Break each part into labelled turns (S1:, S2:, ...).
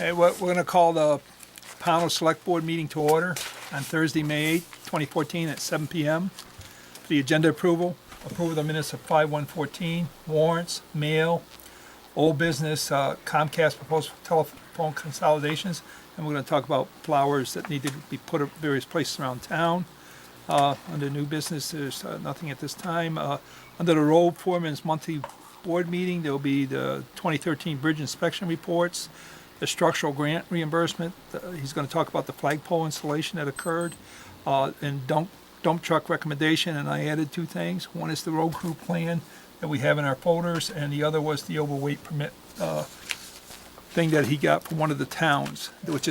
S1: Okay, we're going to call the Pownal Select Board meeting to order on Thursday, May 8th, 2014 at 7 p.m. The agenda approval of the minutes of 5/1/14, warrants, mail, old business, Comcast proposed telephone consolidations, and we're going to talk about flowers that need to be put at various places around town. Under new business, there's nothing at this time. Under the road foreman's monthly board meeting, there'll be the 2013 bridge inspection reports, the structural grant reimbursement. He's going to talk about the flagpole installation that occurred, and dump truck recommendation, and I added two things. One is the road crew plan that we have in our folders, and the other was the overweight permit thing that he got from one of the towns, which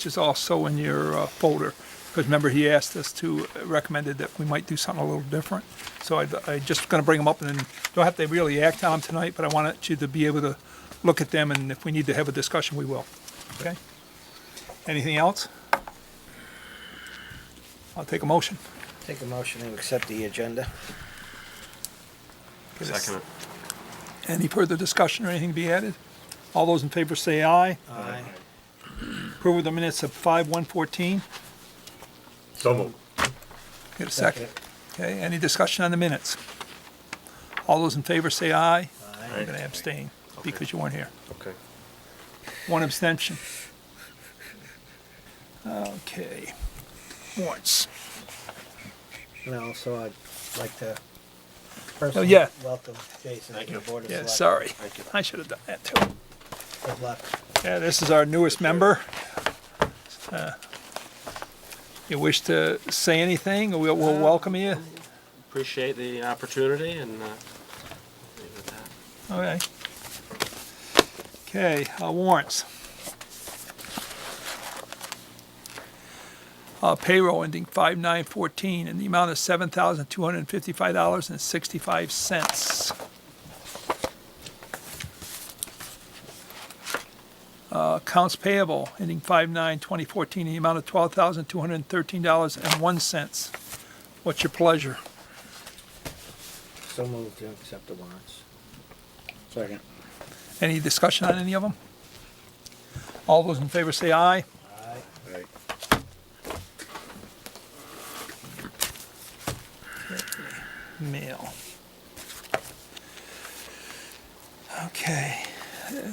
S1: is also in your folder. Because remember, he asked us to, recommended that we might do something a little different. So I just going to bring them up, and then don't have to really act on them tonight, but I wanted you to be able to look at them, and if we need to have a discussion, we will. Okay? Anything else? I'll take a motion.
S2: Take a motion to accept the agenda.
S3: Second.
S1: Any further discussion or anything to be added? All those in favor say aye.
S2: Aye.
S1: Approve of the minutes of 5/1/14.
S3: So moved.
S1: Get a second. Okay, any discussion on the minutes? All those in favor say aye. I'm going to abstain because you weren't here.
S3: Okay.
S1: One abstention. Okay. Warrants.
S2: And also, I'd like to
S1: Oh,
S2: personally
S1: yeah.
S2: welcome Jason to the Board of
S1: Yeah,
S2: Selectmen.
S1: sorry.
S3: Thank you.
S1: I should have done that too.
S2: Good luck.
S1: Yeah, this is our newest member. You wish to say anything? We'll welcome you.
S3: Appreciate the opportunity and leave it at that.
S1: Okay. Okay, warrants. Payroll ending 5/9/14 in the amount of $7,255.65. Accounts payable ending 5/9/2014 in the amount of $12,213.01. What's your pleasure?
S2: So moved to accept the warrants.
S4: Second.
S1: Any discussion on any of them? All those in favor say aye.
S2: Aye.
S4: Right.
S1: Mail. Okay.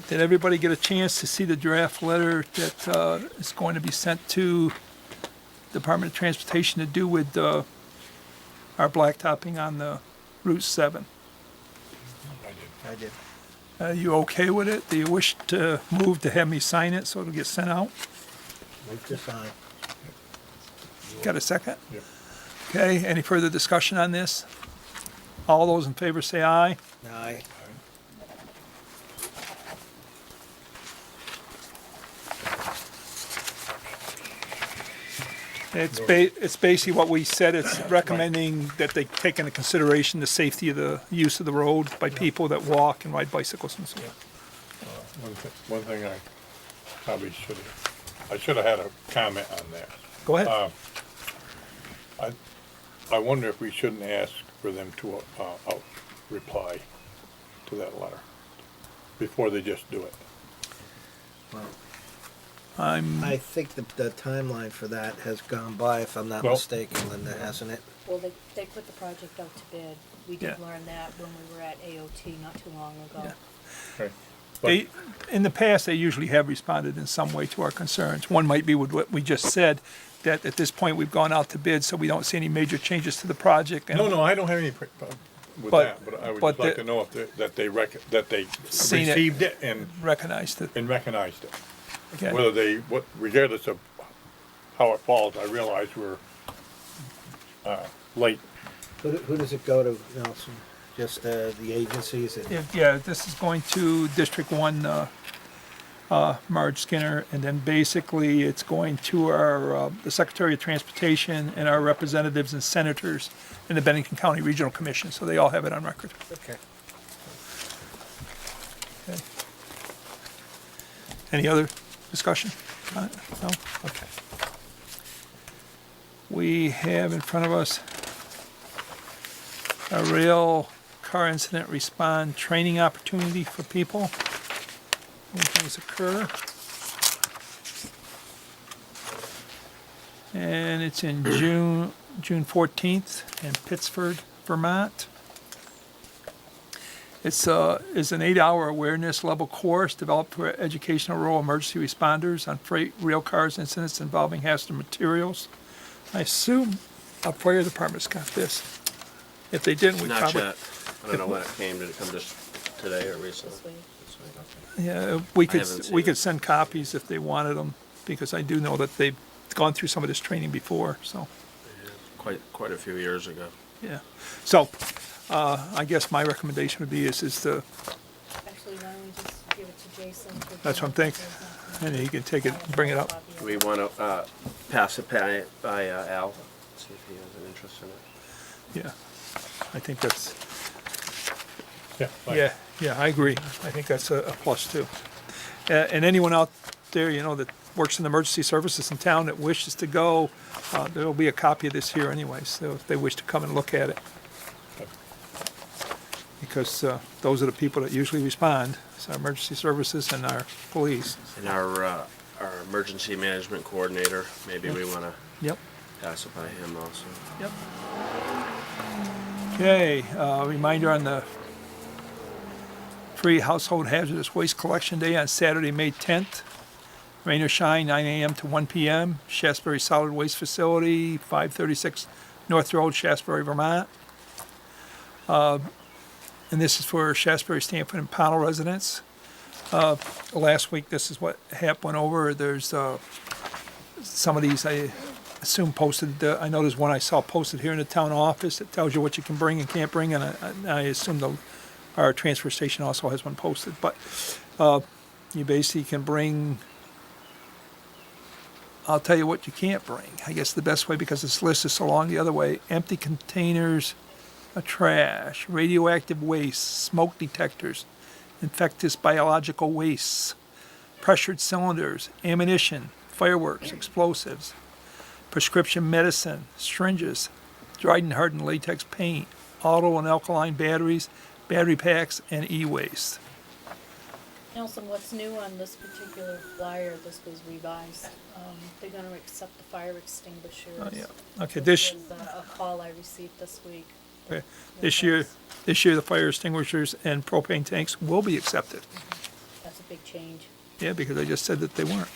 S1: Did everybody get a chance to see the draft letter that is going to be sent to Department of Transportation to do with our blacktopping on the Route 7?
S2: I did.
S1: Are you okay with it? Do you wish to move to have me sign it so it'll get sent out?
S2: Move to sign.
S1: Got a second?
S4: Yep.
S1: Okay, any further discussion on this? All those in favor say aye.
S2: Aye.
S1: It's basically what we said. It's recommending that they take into consideration the safety of the use of the road by people that walk and ride bicycles and so on.
S4: One thing I probably I should have had a comment on that.
S1: Go ahead.
S4: I wonder if we shouldn't ask for them to, reply to that letter before they just do it.
S2: Well,
S1: I'm,
S2: I think the timeline for that has gone by, if I'm not
S4: Well-
S2: mistaken, Linda, hasn't it?
S5: Well, they put the project out to bid. We did
S1: Yeah.
S5: learn that when we were at AOT not too long ago.
S1: Yeah.
S4: Okay.
S1: they, in the past, they usually have responded in some way to our concerns. One might be with what we just said, that at this point, we've gone out to bid, so we don't see any major changes to the project. And
S4: No, I don't have any problem with
S1: But-
S4: that, but I would
S1: but
S4: just like
S1: the-
S4: to know if that they
S1: Seen it.
S4: received it and
S1: Recognized it.
S4: recognized it.
S1: Okay.
S4: Whether regardless of how it falls, I realize we're, late.
S2: Who does it go to, Nelson? Just the agencies?
S1: Yeah, this is going to District 1, Marge Skinner, and then basically it's going to our, the Secretary of Transportation and our representatives and senators in the Bennington County Regional Commission, so they all have it on record.
S2: Okay.
S1: Okay. Any other discussion on it? No? Okay. We have in front of us a rail car incident respond training opportunity for people. when things occur. And it's in June 14th in Pittsford, Vermont. It's an 8-hour awareness level course developed for educational rural emergency responders on freight rail cars incidents involving hazardous materials. I assume our fire department's got this. If they didn't, we
S3: Not
S1: probably.
S3: yet. I don't know when it came. Did it come just today or recently?
S5: This week.
S3: This week, okay.
S1: Yeah,
S3: I haven't seen
S1: we
S3: it.
S1: could send copies if they wanted them, because I do know that they've gone through some of this training before, so,
S3: Quite a few years ago.
S1: yeah. So, I guess my recommendation would be is to,
S5: Actually, why don't we just give it to Jason? for
S1: That's what I'm
S5: the-
S1: thinking. and he can take it, bring it up.
S3: Do we want to pass it by Al? See if he has an interest in it.
S1: Yeah, I think that's,
S4: Yeah. fine.
S1: yeah, I agree. I think that's a plus too. And anyone out there, that works in emergency services in town that wishes to go, there'll be a copy of this here anyway, so if they wish to come and look at it. Because those are the people that usually respond, it's our emergency services and our police.
S3: And our emergency management coordinator, maybe we want to
S1: Yep,
S3: pass it by him also.
S1: yep. Okay, reminder on the free household hazardous waste collection day on Saturday, May 10th. Rain or shine, 9 a.m. to 1 p.m. Shasberry Solid Waste Facility, 536 North Road, Shasberry, Vermont. And this is for Shasberry, Stanford, and Pownal residents. Last week, this is what Hap went over. There's some of these I assume posted. I know there's one I saw posted here in the town office that tells you what you can bring and can't bring, and I assume our transfer station also has one posted. But you basically can bring. I'll tell you what you can't bring. I guess the best way, because this list is so long the other way: empty containers of trash, radioactive waste, smoke detectors, infectious biological wastes, pressured cylinders, ammunition, fireworks, explosives, prescription medicine, syringes, dried and hardened latex paint, auto and alkaline batteries, battery packs, and e-waste.
S5: Nelson, what's new on this particular flyer? This was revised. They're gonna accept the fire extinguishers.
S1: Oh, yeah. Okay,
S5: This was a call I received this week.
S1: okay. This year the fire extinguishers and propane tanks will be accepted.
S5: That's a big change.
S1: Yeah, because I just said that they weren't.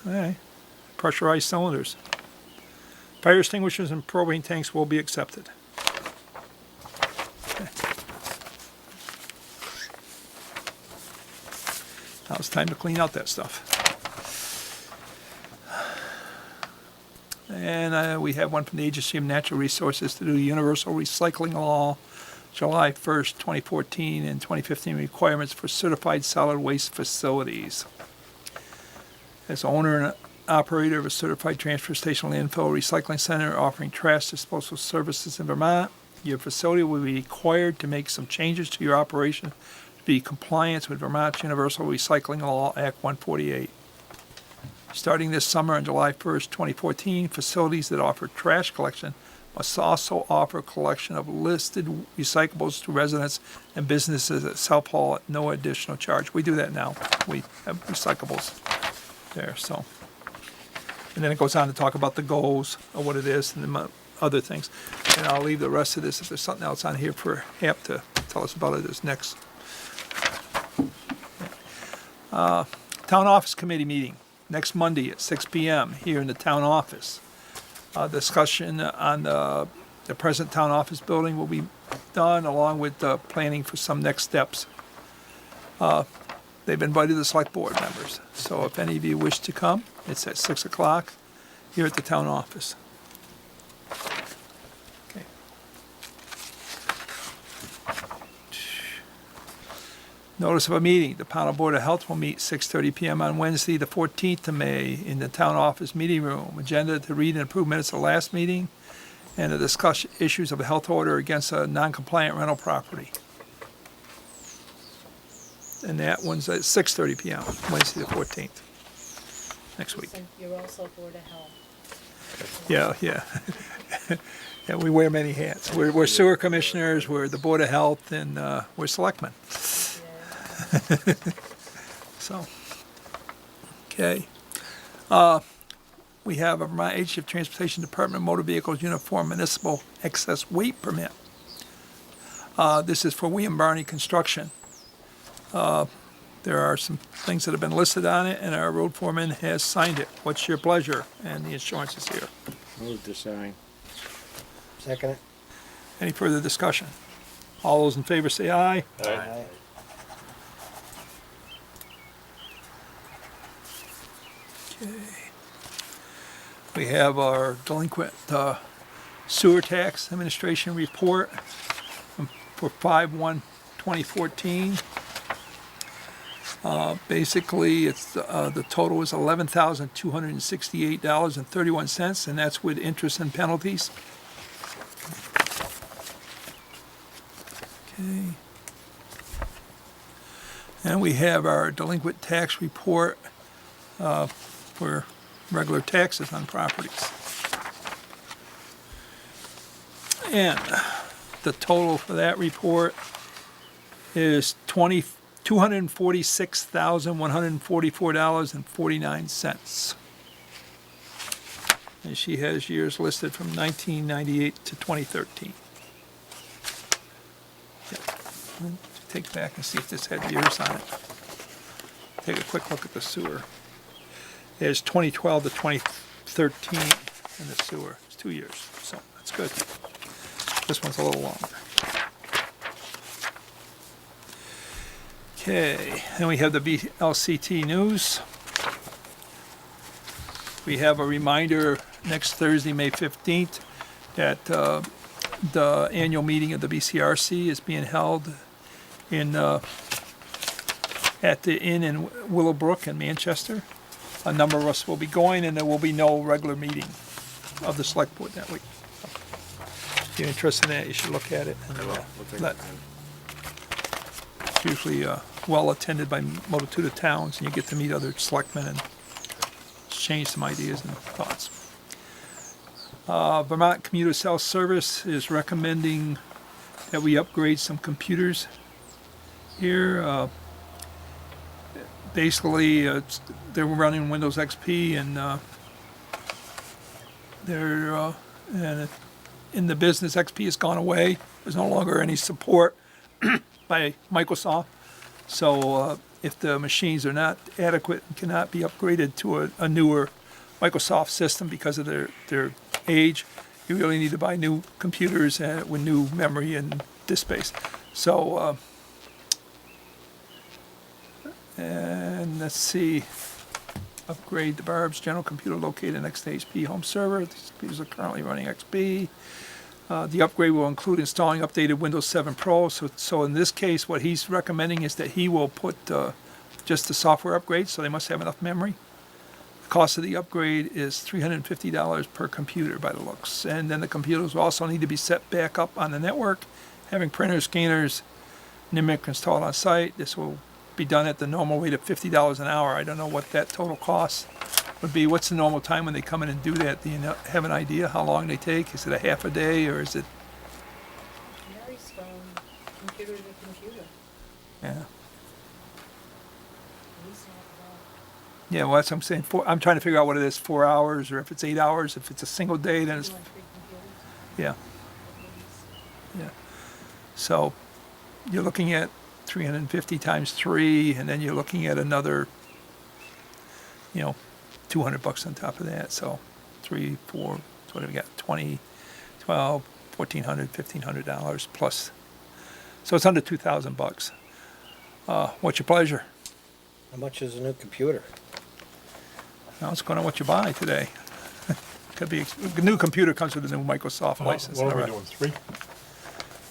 S1: All right. Pressurized cylinders. Fire extinguishers and propane tanks will be accepted. Okay. Now it's time to clean out that stuff. And we have one from the Agency of Natural Resources to do Universal Recycling Law, July 1st, 2014 and 2015 requirements for certified solid waste facilities. As owner and operator of a certified transfer station landfill recycling center offering trash disposal services in Vermont, your facility will be required to make some changes to your operation to be compliant with Vermont's Universal Recycling Law Act 148. Starting this summer on July 1st, 2014, facilities that offer trash collection must also offer collection of listed recyclables to residents and businesses at self-haul at no additional charge. We do that now. We have recyclables there, so. And then it goes on to talk about the goals of what it is and the other things. And I'll leave the rest of this, if there's something else on here for Hap to tell us about it, is next. Town Office Committee meeting, next Monday at 6 p.m. here in the town office. Discussion on the present town office building will be done, along with planning for some next steps. They've invited the select board members, so if any of you wish to come, it's at 6 o'clock here at the town office. Okay. Notice of a meeting. The Pownal Board of Health will meet 6:30 p.m. on Wednesday, the 14th of May, in the town office meeting room. Agenda to read and approve minutes of the last meeting and to discuss issues of a health order against a non-compliant rental property. And that one's at 6:30 p.m., Wednesday the 14th, next week.
S5: Jason, you're also Board of Health.
S1: Yeah, yeah. Yeah, we wear many hats. We're sewer commissioners, we're the Board of Health, and we're selectmen.
S5: Yeah.
S1: So, okay. We have a Vermont Agency of Transportation Department Motor Vehicles Uniform Municipal Excess Weight Permit. This is for William Barney Construction. There are some things that have been listed on it, and our road foreman has signed it. What's your pleasure? And the insurance is here.
S6: Move to sign.
S2: Second it?
S1: Any further discussion? All those in favor say aye.
S2: Aye.
S1: We have our delinquent sewer tax administration report for 5/1/2014. Basically, it's the total is $11,268.31, and that's with interest and penalties. Okay. And we have our delinquent tax report for regular taxes on properties. And the total for that report is $246,144.49. And she has years listed from 1998 to 2013. Yep. Take it back and see if this had years on it. Take a quick look at the sewer. There's 2012 to 2013 in the sewer. It's 2 years, so that's good. This one's a little longer. Okay, then we have the VLCT news. We have a reminder next Thursday, May 15th, that the annual meeting of the BCRC is being held in at the inn in Willowbrook in Manchester. A number of us will be going, and there will be no regular meeting of the select board that week. If you're interested in that, you should look at it. And, it's usually well attended by a multitude of towns, and you get to meet other selectmen and exchange some ideas and thoughts. Vermont Commuter Cell Service is recommending that we upgrade some computers here. Basically, they were running Windows XP, and they're in the business. XP has gone away. There's no longer any support by Microsoft. So if the machines are not adequate and cannot be upgraded to a newer Microsoft system because of their age, you really need to buy new computers with new memory and disk space. So. And let's see, upgrade the Barb's general computer located next to HP home server. These computers are currently running XP. The upgrade will include installing updated Windows 7 Pro. So in this case, what he's recommending is that he will put just the software upgrade, so they must have enough memory. The cost of the upgrade is $350 per computer by the looks. And then the computers will also need to be set back up on the network, having printers, scanners, NIMIC installed on site. This will be done at the normal rate of $50 an hour. I don't know what that total cost would be. What's the normal time when they come in and do that? Do you have an idea how long they take? Is it a half a day, or is it?
S5: Varies from computer to computer.
S1: Yeah.
S5: At least half an hour.
S1: Yeah, well, that's what I'm saying. I'm trying to figure out what it is, 4 hours, or if it's 8 hours. If it's a single day, then it's,
S5: You want 3 computers
S1: yeah,
S5: at least.
S1: yeah. So you're looking at 350 times 3, and then you're looking at another, $200 on top of that. So 3, 4, what have we got? 20, 12, $1,400, $1,500 plus. So it's under $2,000. What's your pleasure?
S2: How much is a new computer?
S1: Now it's going on what you buy today. Could be the new computer comes with a new Microsoft license.
S4: What are we
S1: and
S4: doing, 3?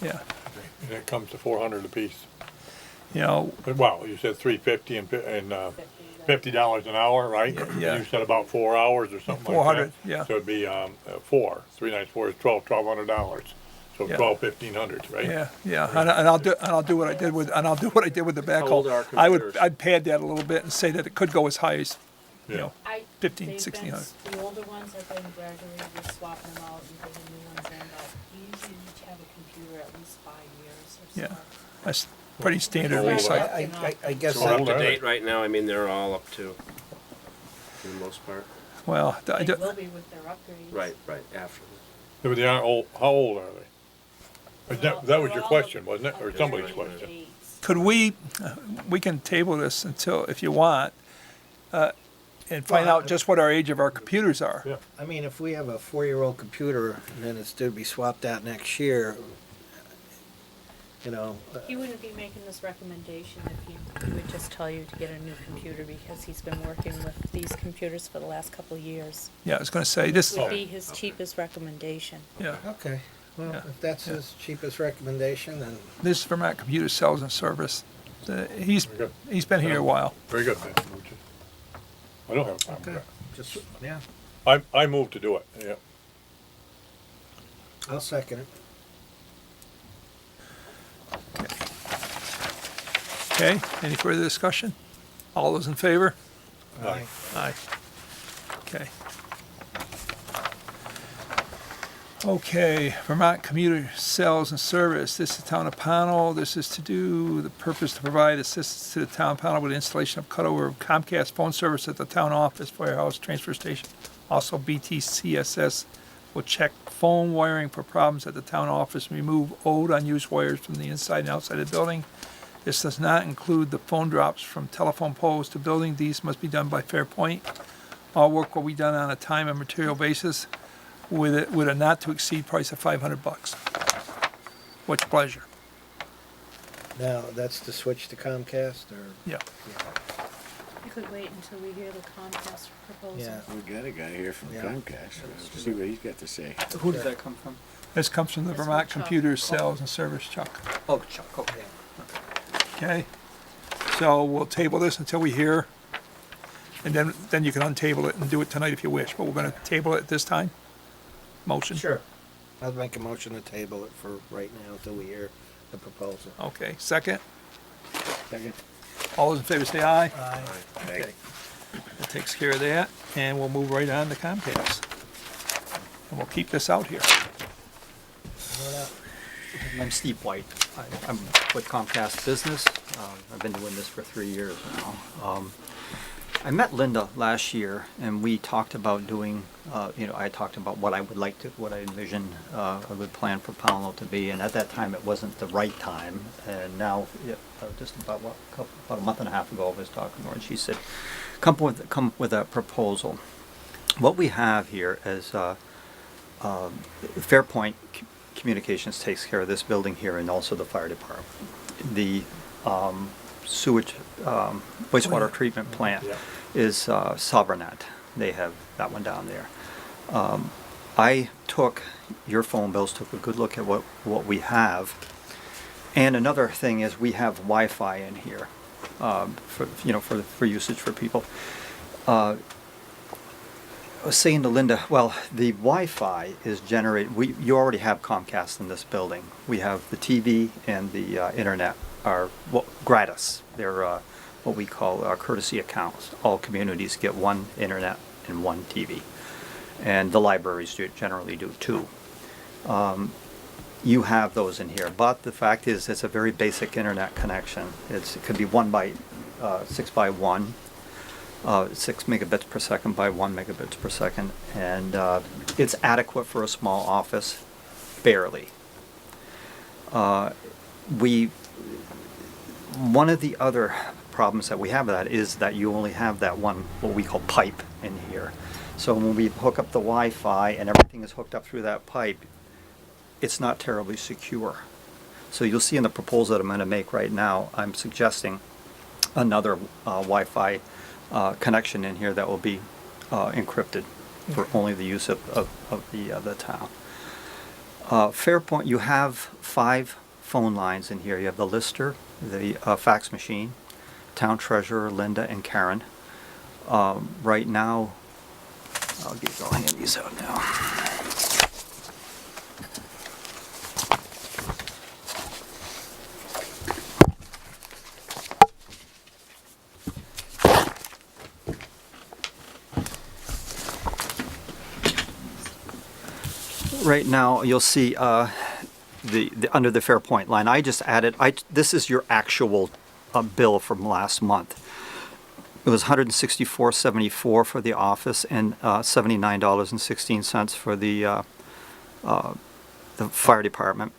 S1: Yeah,
S4: And it comes to 400 apiece.
S1: Well,
S4: You said 350 and $50 an hour, right?
S1: Yeah.
S4: And you said about 4 hours or something like
S1: 400,
S4: that.
S1: yeah.
S4: So it'd be 3 nights 4 is $1,200. So
S1: Yeah.
S4: $1,500, right?
S1: yeah, and I'll do what I did with the backhoe.
S3: old are our computers?
S1: I'd pad that a little bit and say that it could go as high as,
S4: Yeah.
S1: 15,
S5: They've
S1: 1600.
S5: The older ones have been gradually just swapping them out and putting new ones in, but you usually each have a computer at least 5 years or so.
S1: Yeah. pretty standard
S4: So,
S1: recycle.
S2: I guess
S3: So we're up
S4: Hold
S3: to
S4: on.
S3: date right now, I mean, they're all up to, for the most part.
S1: Well, I
S5: They
S1: do,
S5: will be with their upgrades.
S3: Right, after.
S4: Yeah, but they aren't old, how old are they? That was
S5: They're
S4: your
S5: all
S4: question, wasn't it, or
S5: up
S4: somebody's
S5: to
S4: question?
S5: dates.
S1: could we can table this until, if you want, and find
S2: Well,
S1: out just what our age of our computers are.
S4: Yeah.
S2: I mean, if we have a 4-year-old computer and then it's due to be swapped out next year, you know,
S5: He wouldn't be making this recommendation if he would just tell you to get a new computer because he's been working with these computers for the last couple of years.
S1: Yeah, I was gonna say, this,
S5: Would be his cheapest recommendation.
S1: yeah,
S2: okay. Well,
S1: Yeah.
S2: if that's his cheapest recommendation, then
S1: this Vermont Computer Sales and Service, he's
S4: Very good.
S1: he's been here a while.
S4: Very good, man. I don't have a problem
S2: okay.
S4: with
S2: Just yeah,
S4: that. I move to do it, yeah.
S2: I'll second it.
S1: Okay, any further discussion? All those in favor?
S4: Aye.
S1: Aye. Okay. Okay, Vermont Commuter Sales and Service, this is Town of Pownal, this is to do, the purpose to provide assistance to the Town of Pownal with installation of cutover of Comcast phone service at the town office, firehouse, transfer station. Also BTCSS will check phone wiring for problems at the town office, and remove old unused wires from the inside and outside of the building. This does not include the phone drops from telephone poles to building. These must be done by Fairpoint. All work will be done on a time and material basis with a not to exceed price of $500. What's pleasure?
S2: Now that's to switch to Comcast, or
S1: Yeah.
S5: You could wait until we hear the Comcast proposal.
S2: yeah.
S6: We got a guy here from
S2: Yeah.
S6: Comcast. Let's see what he's got to say.
S7: Who did that come from?
S1: This comes from the
S5: That's
S1: Vermont
S5: what Chuck-
S1: Computer Sales and Service, Chuck.
S7: Oh, Chuck, okay.
S1: Okay? So we'll table this until we hear, and then you can untable it and do it tonight if you wish, but we're gonna table it this time? Motion?
S2: Sure. I'll make a motion to table it for right now until we hear the proposal.
S1: Okay, second?
S6: Second.
S1: All those in favor say aye.
S2: Aye.
S1: Okay. That takes care of that, and we'll move right on to Comcast. And we'll keep this out here.
S7: I'm Steve White. I'm with Comcast Business. I've been doing this for 3 years now. I met Linda last year, and we talked about doing, I talked about what I would like to, what I envisioned I would plan for Pownal to be, and at that time it wasn't the right time. And now, just about about a month and a half ago, I was talking to her, and she said, "Come with a proposal." What we have here is Fairpoint Communications takes care of this building here, and also the fire department. The sewage, wastewater treatment plant
S4: Yeah.
S7: is Sovereignat. They have that one down there. I took your phone bills, took a good look at what we have. And another thing is we have Wi-Fi in here for usage for people. I was saying to Linda, well, the Wi-Fi is generated. You already have Comcast in this building. We have the TV and the internet are gratis. They're what we call courtesy accounts. All communities get one internet and one TV, and the libraries generally do too. You have those in here, but the fact is, it's a very basic internet connection. It could be 1 by 6 by 1. 6 megabits per second by 1 megabits per second, and it's adequate for a small office, barely. One of the other problems that we have with that is that you only have that one, what we call pipe in here. So when we hook up the Wi-Fi and everything is hooked up through that pipe, it's not terribly secure. So you'll see in the proposal that I'm going to make right now, I'm suggesting another Wi-Fi connection in here that will be encrypted for only the use of the town. Fairpoint, you have 5 phone lines in here. You have the lister, the fax machine, town treasurer, Linda, and Karen. Right now, I'll hand these out now. Right now, you'll see under the Fairpoint line. I just added, this is your actual bill from last month. It was $164.74 for the office and $79.16 for the fire department.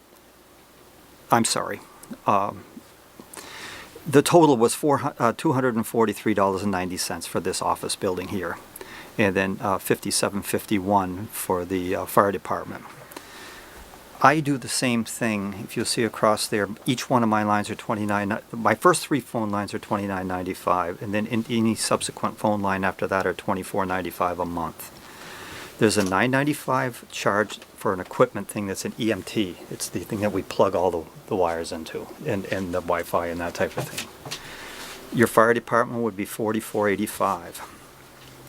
S7: I'm sorry. The total was $243.90 for this office building here, and then $57.51 for the fire department. I do the same thing. If you'll see across there, each one of my lines are $29. My first 3 phone lines are $29.95, and then any subsequent phone line after that are $24.95 a month. There's a $9.95 charge for an equipment thing that's an EMT. It's the thing that we plug all the wires into, and the Wi-Fi and that type of thing. Your fire department would be $44.85.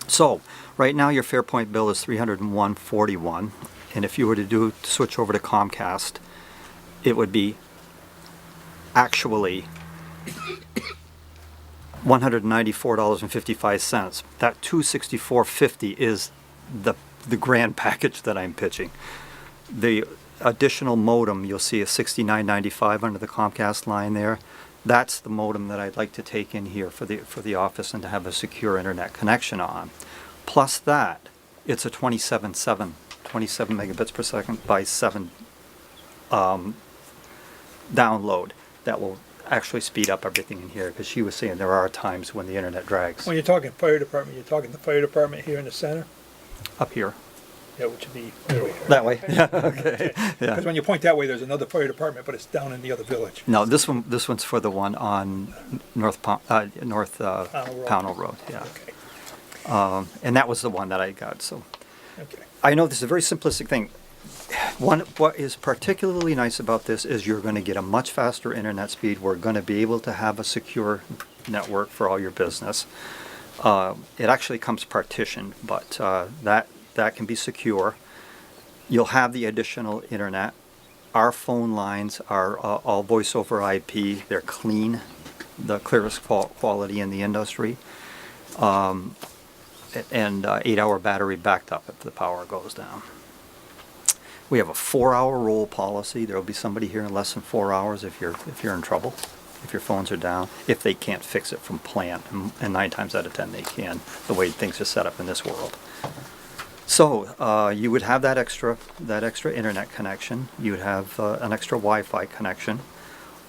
S7: So right now your Fairpoint bill is $301.41, and if you were to switch over to Comcast, it would be actually $194.55. That $264.50 is the grand package that I'm pitching. The additional modem, you'll see a $69.95 under the Comcast line there. That's the modem that I'd like to take in here for the office and to have a secure internet connection on. Plus that, it's a 27 megabits per second by 7 download that will actually speed up everything in here, because she was saying there are times when the internet drags.
S1: When you're talking fire department, you're talking the fire department here in the center?
S7: Up here.
S1: Yeah, which would be
S7: That way? Yeah, okay. Yeah.
S1: Because when you point that way, there's another fire department, but it's down in the other village.
S7: No, this one's for the one on North Pownal Road, yeah.
S1: Okay,
S7: And that was the one that I got, so.
S1: okay.
S7: I know this is a very simplistic thing. What is particularly nice about this is you're going to get a much faster internet speed. We're going to be able to have a secure network for all your business. It actually comes partitioned, but that can be secure. You'll have the additional internet. Our phone lines are all voice over IP. They're clean, the clearest quality in the industry. And 8-hour battery backed up if the power goes down. We have a 4-hour roll policy. There will be somebody here in less than 4 hours if you're in trouble, if your phones are down, if they can't fix it from plant, and 9 times out of 10 they can, the way things are set up in this world. So you would have that extra internet connection. You would have an extra Wi-Fi connection.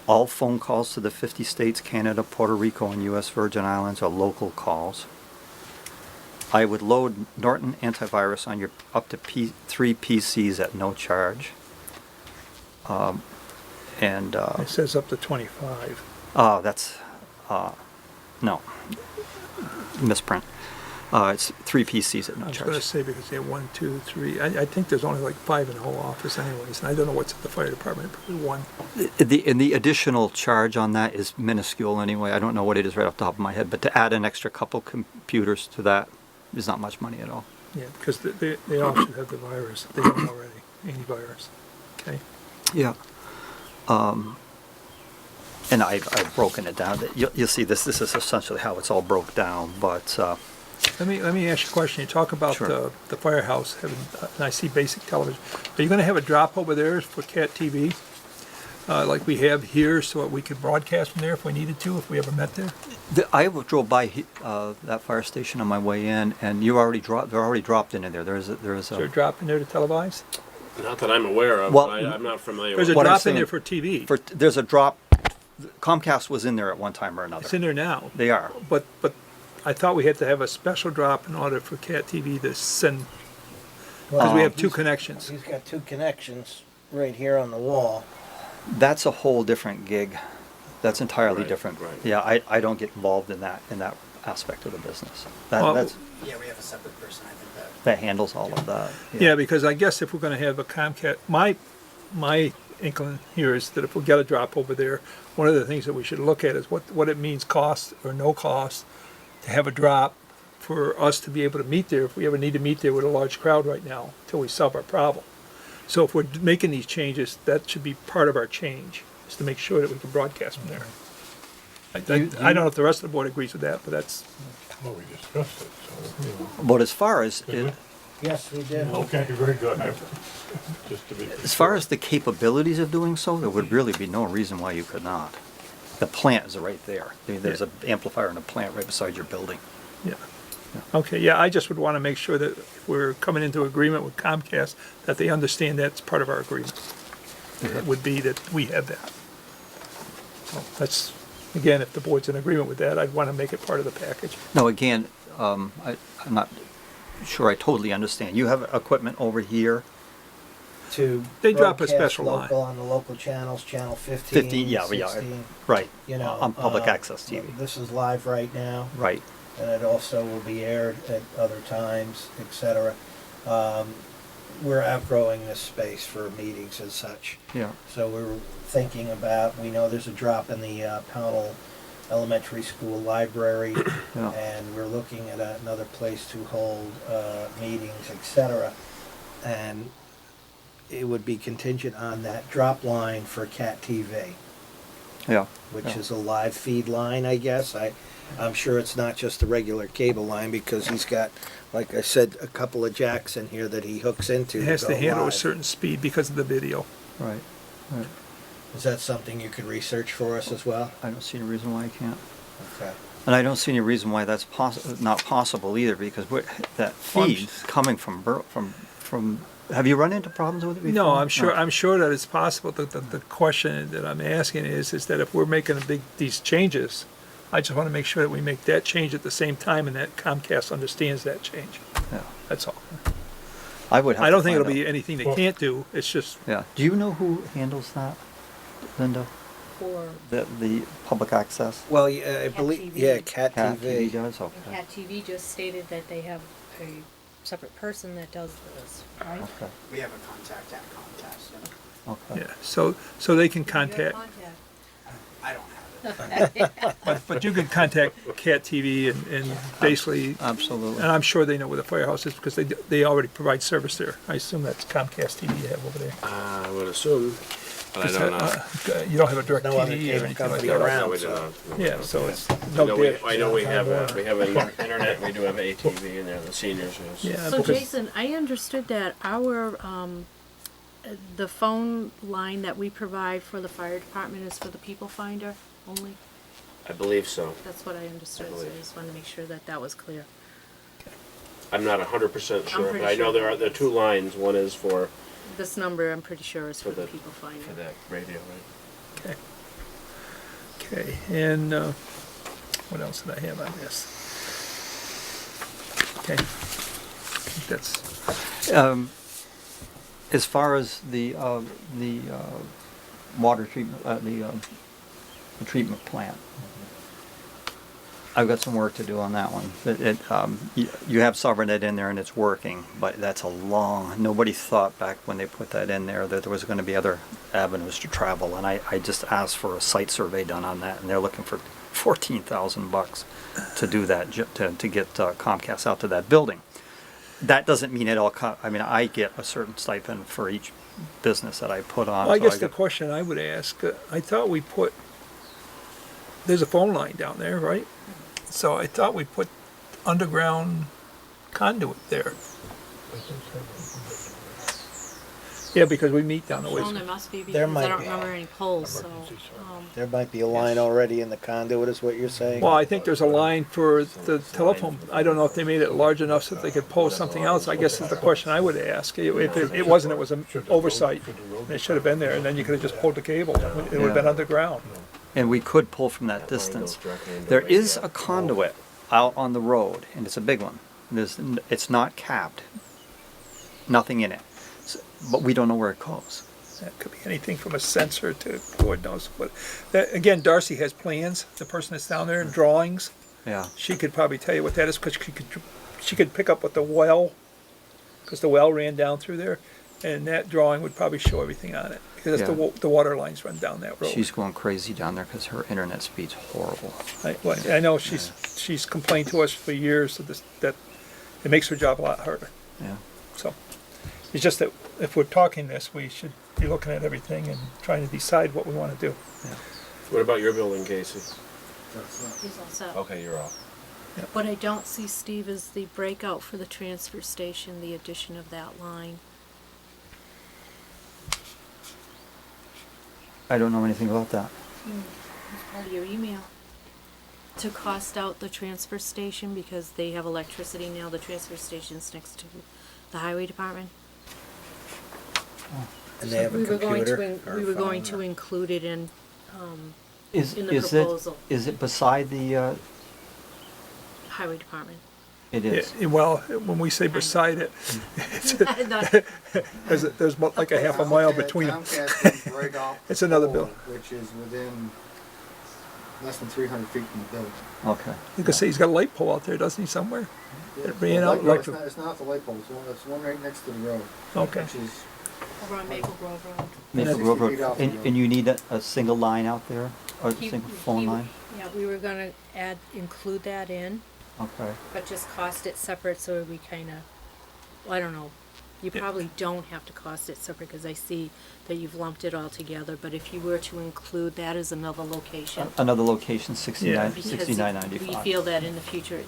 S7: All phone calls to the 50 states, Canada, Puerto Rico, and U.S. Virgin Islands are local calls. I would load Norton antivirus on your up to 3 PCs at no charge.
S1: It says up to 25.
S7: That's no misprint. It's 3 PCs at no
S1: I was going to
S7: charge.
S1: say, because they have 1, 2, 3. I think there's only like 5 in the whole office anyways, and I don't know what's at the fire department, probably 1.
S7: The additional charge on that is minuscule anyway. I don't know what it is right off the top of my head, but to add an extra couple computers to that is not much money at all.
S1: Yeah, because they all should have the virus, if they don't already, antivirus. Okay.
S7: Yeah. And I've broken it down. You'll see this is essentially how it's all broke down, but
S1: Let me ask you a question. You talk about
S7: Sure.
S1: the firehouse having, and I see basic television. Are you going to have a drop over there for Cat TV, like we have here, so that we could broadcast from there if we needed to, if we ever met there?
S7: I drove by that fire station on my way in, and they're already dropped in there. There is
S1: Is there a drop in there to televise?
S3: Not that I'm aware of.
S7: Well,
S3: I'm not familiar
S1: There's
S3: with
S1: a
S7: What I'm
S1: drop in
S7: saying-
S1: there for TV.
S7: there's a drop. Comcast was in there at one time or another.
S1: It's in there now.
S7: They are.
S1: But I thought we had to have a special drop in order for Cat TV to send, because we have 2 connections.
S2: He's got 2 connections right here on the wall.
S7: That's a whole different gig. That's entirely
S3: Right,
S7: different.
S3: right.
S7: Yeah, I don't get involved in that aspect of the business.
S1: Well,
S7: That's
S8: Yeah, we have a separate person, I think,
S7: that handles all of that.
S1: Yeah, because I guess if we're going to have a Comcast, my inkling here is that if we get a drop over there, one of the things that we should look at is what it means, cost or no cost, to have a drop for us to be able to meet there if we ever need to meet there with a large crowd right now until we solve our problem. So if we're making these changes, that should be part of our change, is to make sure that we can broadcast from there. I don't know if the rest of the board agrees with that, but that's,
S4: Well, we discussed it, so, you know.
S7: But as far as
S4: Did we?
S2: Yes, we did.
S4: Okay, very good. Just to be.
S7: As far as the capabilities of doing so, there would really be no reason why you could not. The plant is right there. There's an amplifier and a plant right beside your building.
S1: Yeah. Okay, yeah, I just would want to make sure that if we're coming into agreement with Comcast, that they understand that's part of our agreement. It would be that we have that. So that's, again, if the board's in agreement with that, I'd want to make it part of the package.
S7: No, again, I'm not sure I totally understand. You have equipment over here,
S2: To
S1: They drop a
S2: broadcast
S1: special line.
S2: local on the local channels, channel 15,
S7: 15, yeah,
S2: 16,
S7: right,
S2: you know.
S7: on public access TV,
S2: This is live right now,
S7: right.
S2: and it also will be aired at other times, etc. We're outgrowing this space for meetings and such.
S7: Yeah.
S2: So we're thinking about, we know there's a drop in the Pownal Elementary School library,
S7: Yeah.
S2: and we're looking at another place to hold meetings, etc. And it would be contingent on that drop line for Cat TV,
S7: Yeah.
S2: which
S7: Yeah.
S2: is a live feed line, I guess. I'm sure it's not just the regular cable line, because he's got, like I said, a couple of jacks in here that he hooks into
S1: It has
S2: go
S1: to handle a
S2: live.
S1: certain speed because of the video.
S7: Right. Right.
S2: Is that something you could research for us as well?
S7: I don't see any reason why I can't.
S2: Okay.
S7: And I don't see any reason why that's not possible either, because that feed coming from, have you run into problems with it before?
S1: No, I'm sure that it's possible. The question that I'm asking is that if we're making these changes, I just want to make sure that we make that change at the same time and that Comcast understands that change.
S7: Yeah.
S1: That's all.
S7: I would have
S1: I
S7: to
S1: don't think
S7: find
S1: it'll
S7: out.
S1: be anything they can't do. It's just,
S7: Yeah. Do you know who handles that, Linda?
S5: For,
S7: The public access?
S2: Well, yeah, I believe,
S5: TV.
S2: yeah, Cat
S7: Cat TV
S2: TV.
S7: does,
S5: and
S7: okay.
S5: Cat TV just stated that they have a separate person that does this, right?
S7: Okay,
S8: We have a contact at Comcast.
S7: okay.
S1: yeah, so they can
S5: You have
S1: contact,
S8: I don't have it.
S1: but you can contact Cat TV and basically,
S7: Absolutely.
S1: and I'm sure they know where the firehouse is because they already provide service there. I assume that's Comcast TV you have over there.
S3: I would assume, but I don't know.
S1: You don't have a direct
S2: No other
S1: TV or
S2: cable
S1: anything like
S2: company
S1: that.
S2: around.
S3: No, we do
S2: so-
S3: not.
S1: Yeah, so it's
S3: I
S1: no
S3: know
S1: dish.
S3: we have an internet, we do have ATV in there, the seniors use.
S1: Yeah,
S5: So
S1: because-
S5: Jason, I understood that our, the phone line that we provide for the fire department is for the people finder only?
S3: I believe so.
S5: That's what I understood, so I
S3: believe.
S5: just wanted to make sure that that was clear.
S3: I'm not 100% sure,
S5: pretty
S3: but I know
S5: sure.
S3: there are two lines. One is for
S5: This number, I'm pretty sure, is for the
S3: the-
S5: people finder.
S3: that radio, right?
S1: Okay. Okay, and what else did I have on this? Okay. I think that's,
S7: As far as the water treatment, the treatment plant, I've got some work to do on that one. You have Sovereignit in there and it's working, but that's nobody thought back when they put that in there that there was gonna be other avenues to travel, and I just asked for a site survey done on that, and they're looking for $14,000 to do that, to get Comcast out to that building. That doesn't mean it all, I mean, I get a certain stipend for each business that I put on.
S1: well, I
S7: so
S1: guess the
S7: get-
S1: question I would ask, I thought we put, there's a phone line down there, right? So I thought we put underground conduit there. Yeah, because we meet down the
S5: Well,
S1: ways.
S5: there must be,
S2: There
S5: because I
S2: might
S5: don't
S2: be.
S5: remember any polls, so,
S2: There might be a line already in the conduit, is what you're saying?
S1: Well, I think there's a line for the telephone. I don't know if they made it large enough so that they could post something else. I guess is the question I would ask. If it wasn't, it was an oversight. It should have been there, and then you could have just pulled the cable. It would have been underground.
S7: And we could pull from that distance. There is a conduit out on the road, and it's a big one. It's not capped, nothing in it, but we don't know where it goes.
S1: That could be anything from a sensor to Lord knows what. Again, Darcy has plans. The person that's down there and drawings.
S7: Yeah,
S1: She could probably tell you what that is because she could pick up with the well, because the well ran down through there, and that drawing would probably show everything on it because
S7: Yeah.
S1: the water lines run down that road.
S7: she's going crazy down there because her internet speed's horrible.
S1: I know she's complained to us for years that it makes her job a lot harder.
S7: Yeah.
S1: So it's just that if we're talking this, we should be looking at everything and trying to decide what we want to do.
S3: What about your building, Casey?
S5: he's all set.
S3: Okay, you're off.
S5: What I don't see, Steve, is the breakout for the transfer station, the addition of that line.
S7: I don't know anything about that.
S5: It's part of your email. To cost out the transfer station because they have electricity now, the transfer station's next to the highway department.
S2: And they have a
S5: We were going
S2: computer
S5: to,
S2: or
S5: we were going
S2: phone
S5: to
S2: or-
S5: include it in
S7: Is
S5: the
S7: is
S5: proposal.
S7: Is it beside the?
S5: highway department.
S7: It is.
S1: Yeah, well, when we say beside it,
S5: Not-
S1: there's about like a half a mile between them.
S8: Comcast can break off
S1: It's
S8: the
S1: another
S8: pole,
S1: bill.
S8: which is within less than 300 feet from the building.
S7: Okay.
S1: You can see he's got a light pole out there, doesn't he, somewhere? It ran out
S8: No,
S1: electric.
S8: it's not the light pole, it's one right next to the road.
S1: Okay.
S8: Which is,
S5: Over on Maple Grove Road.
S7: Maple
S8: 60
S7: Grove Road.
S8: feet off the road.
S7: And you need a single line out there, or a
S5: He-
S7: single phone
S5: he-
S7: line?
S5: Yeah, we were gonna include that in,
S7: Okay.
S5: but just cost it separate so we kinda, well, I don't know. You
S1: Yeah.
S5: probably don't have to cost it separate, cause I see that you've lumped it all together, but if you were to include that as another location.
S7: Another location, 69,
S5: because
S7: 6995.
S5: we feel that in the future,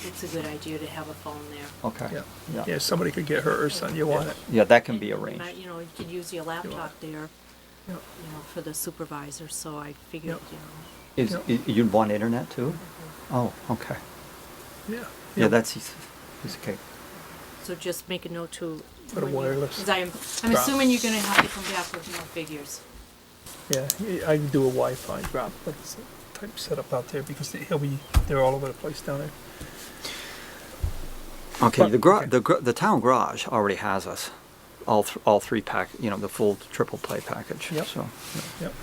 S5: it's a good idea to have a phone there.
S7: Okay.
S1: Yeah,
S7: Yeah.
S1: yeah, somebody could get hurt or something, you want it.
S7: Yeah, that can be
S5: And
S7: arranged.
S5: You know, you could use your laptop there, you know, for the supervisor, so I figured,
S1: Yep.
S5: you know.
S7: You'd want internet too? Oh, okay.
S1: Yeah.
S7: Yeah, that's piece of cake.
S5: So just make a note to.
S1: Put a
S5: when you-
S1: wireless
S5: 'cause I'm
S1: drop.
S5: assuming you're gonna have to come back with more figures.
S1: Yeah, I can do a Wi-Fi drop, but it's a type setup out there because they're all over the place down there.
S7: Okay,
S1: But-
S7: the town garage already has us, all three pack, the full triple play package.
S1: Yep.
S7: So,
S1: Yep.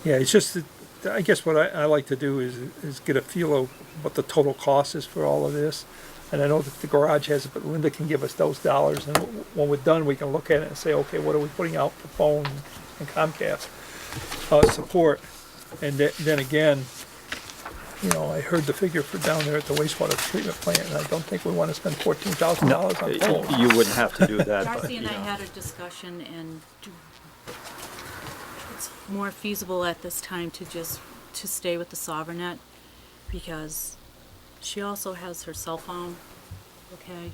S1: Yeah, it's just that, I guess what I like to do is get a feel of what the total cost is for all of this. And I know that the garage has it, but Linda can give us those dollars, and when we're done, we can look at it and say, okay, what are we putting out for phone and Comcast support? And then again, I heard the figure for down there at the wastewater treatment plant, and I don't think we want to spend $14,000 on phone.
S7: you wouldn't have to do that, but,
S5: Darcy and I had a discussion and it's more feasible at this time to stay with the Sovereignnet because she also has her cell phone, okay,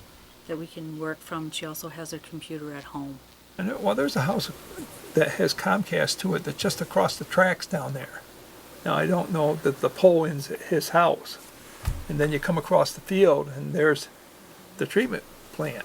S5: that we can work from. She also has her computer at home.
S1: And well, there's a house that has Comcast to it that's just across the tracks down there. Now, I don't know that the pole ends at his house. And then you come across the field and there's the treatment plant.